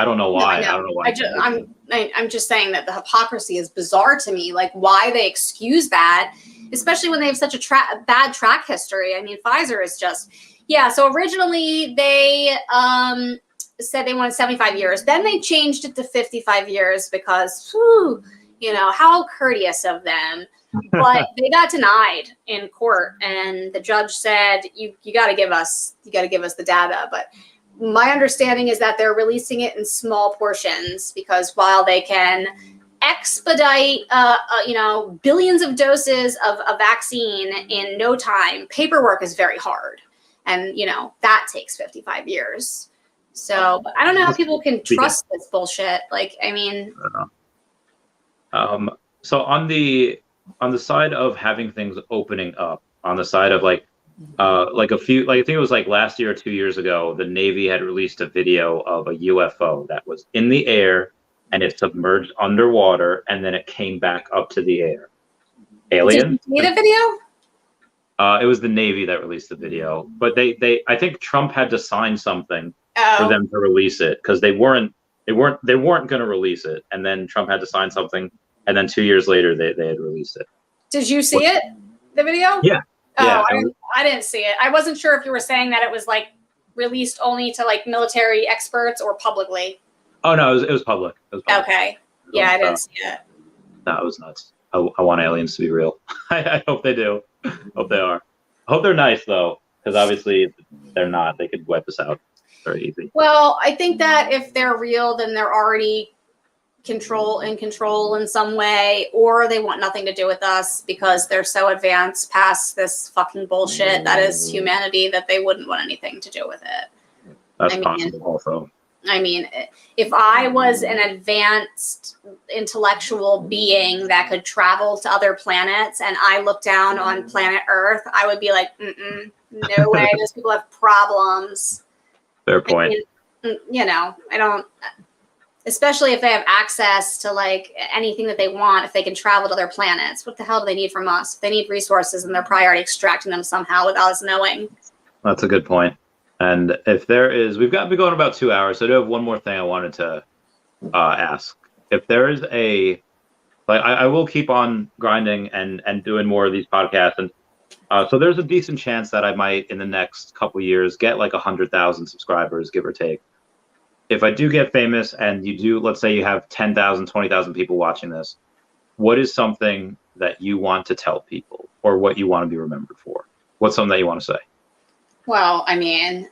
don't know why. No, I know. I don't know why. I'm just saying that the hypocrisy is bizarre to me. Like why they excuse that, especially when they have such a bad track history. I mean, Pfizer is just, so originally they said they wanted 75 years. Then they changed it to 55 years because, how courteous of them. But they got denied in court, and the judge said, you got to give us the data. But my understanding is that they're releasing it in small portions because while they can expedite, billions of doses of a vaccine in no time, paperwork is very hard. And, that takes 55 years. So I don't know how people can trust this bullshit. Like, I mean. So on the side of having things opening up, on the side of I think it was like last year or 2 years ago, the Navy had released a video of a UFO that was in the air and it submerged underwater and then it came back up to the air. Alien? Did you see the video? It was the Navy that released the video, but I think Trump had to sign something for them to release it because they weren't going to release it, and then Trump had to sign something, and then 2 years later they had released it. Did you see it? The video? Yeah. Oh, yeah. I didn't see it. I wasn't sure if you were saying that it was like released only to like military experts or publicly. Oh no, it was public. Okay. Yeah, I didn't see it. That was nuts. I want aliens to be real. I hope they do. Hope they are. I hope they're nice though, because obviously they're not. They could wipe us out very easy. Well, I think that if they're real, then they're already in control in some way, or they want nothing to do with us because they're so advanced past this fucking bullshit that is humanity that they wouldn't want anything to do with it. That's possible also. I mean, if I was an advanced intellectual being that could travel to other planets and I looked down on planet Earth, I would be like, no way, those people have problems. Fair point. I mean, you know, I don't, especially if they have access to like anything that they want, if they can travel to other planets, what the hell do they need from us? If they need resources and they're probably already extracting them somehow without us knowing. That's a good point. And if there is, we've been going about 2 hours, so I do have one more thing I wanted to ask. If there is a, like, I will keep on grinding and doing more of these podcasts, and so there's a decent chance that I might, in the next couple of years, get like 100,000 subscribers, give or take. If I do get famous and you do, let's say you have 10,000, 20,000 people watching this, what is something that you want to tell people, or what you want to be remembered for? What's something that you want to say? Well, I mean,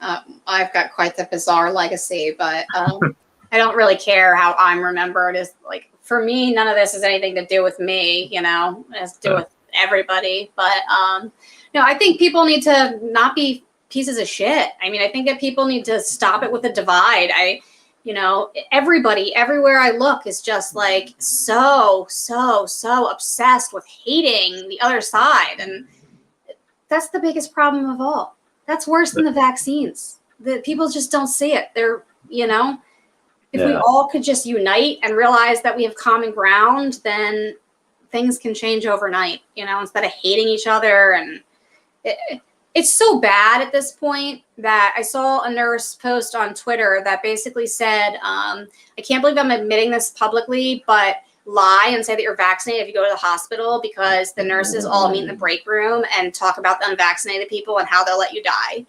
I've got quite the bizarre legacy, but I don't really care how I'm remembered. Is like, for me, none of this has anything to do with me, you know, it has to do with everybody. But no, I think people need to not be pieces of shit. I mean, I think that people need to stop it with the divide. You know, everybody, everywhere I look is just like so obsessed with hating the other side. And that's the biggest problem of all. That's worse than the vaccines. The people just don't see it. They're, you know, if we all could just unite and realize that we have common ground, then things can change overnight, you know, instead of hating each other. And it's so bad at this point that I saw a nurse post on Twitter that basically said, I can't believe I'm admitting this publicly, but lie and say that you're vaccinated if you go to the hospital, because the nurses all meet in the break room and talk about the unvaccinated people and how they'll let you die.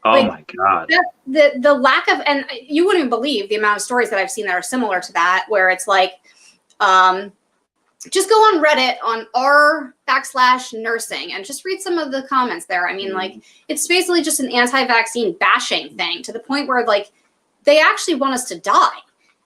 Oh, like, my God. The lack of, and you wouldn't believe the amount of stories that I've seen that are similar to that, where it's like, just go on Reddit on r/nursing and just read some of the comments there. I mean, like, it's basically just an anti-vaccine bashing thing to the point where, like, they actually want us to die.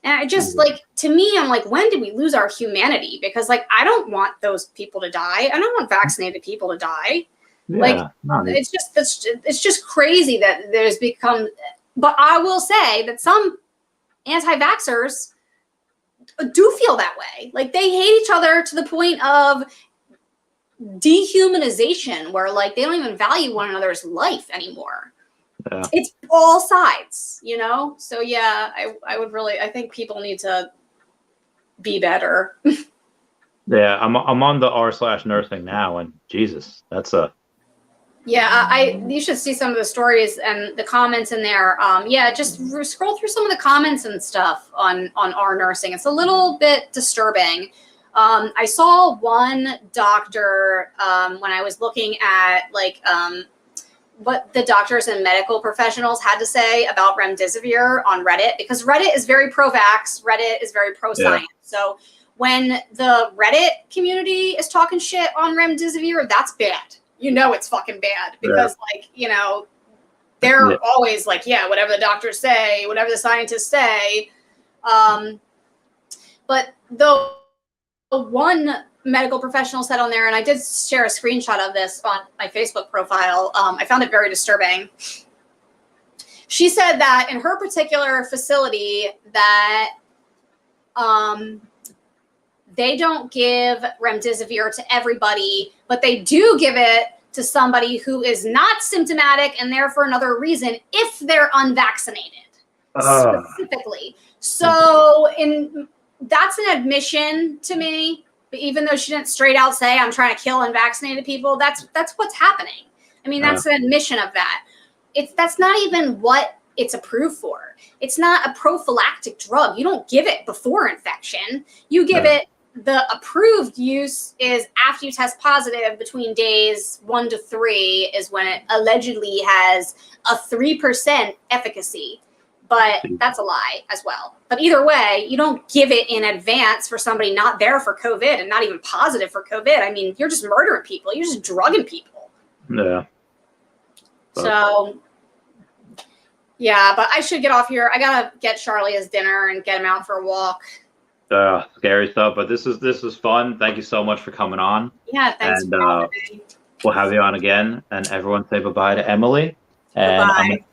And I just, like, to me, I'm like, when did we lose our humanity? Because, like, I don't want those people to die. I don't want vaccinated people to die. Yeah, like, it's just crazy that there's become, but I will say that some anti-vaxxers do feel that way. Like, they hate each other to the point of dehumanization, where, like, they don't even value one another's life anymore. Yeah. It's all sides, you know? So yeah, I would really, I think people need to be better. Yeah, I'm on the r/nursing now, and Jesus, that's a. Yeah, you should see some of the stories and the comments in there. Yeah, just scroll through some of the comments and stuff on r/nursing. It's a little bit disturbing. I saw one doctor when I was looking at, like, what the doctors and medical professionals had to say about remdesivir on Reddit, because Reddit is very pro-vax, Reddit is very pro-science. Yeah. So when the Reddit community is talking shit on remdesivir, that's bad. You know it's fucking bad, because like, you know, they're always like, yeah, whatever the doctors say, whatever the scientists say. But the one medical professional said on there, and I did share a screenshot of this on my Facebook profile. I found it very disturbing. She said that in her particular facility that they don't give remdesivir to everybody, but they do give it to somebody who is not symptomatic and there for another reason if they're unvaccinated, specifically. So that's an admission to me. But even though she didn't straight out say, I'm trying to kill unvaccinated people, that's what's happening. I mean, that's an admission of that. That's not even what it's approved for. It's not a prophylactic drug. You don't give it before infection. You give it, the approved use is after you test positive between days 1 to 3 is when it allegedly has a 3% efficacy. But that's a lie as well. But either way, you don't give it in advance for somebody not there for COVID and not even positive for COVID. I mean, you're just murdering people. You're just drugging people. Yeah. So, yeah, but I should get off here. I got to get Charlie his dinner and get him out for a walk. Scary stuff. But this is fun. Thank you so much for coming on. Yeah, thanks for having me. We'll have you on again. And everyone say bye-bye to Emily. And bye-bye.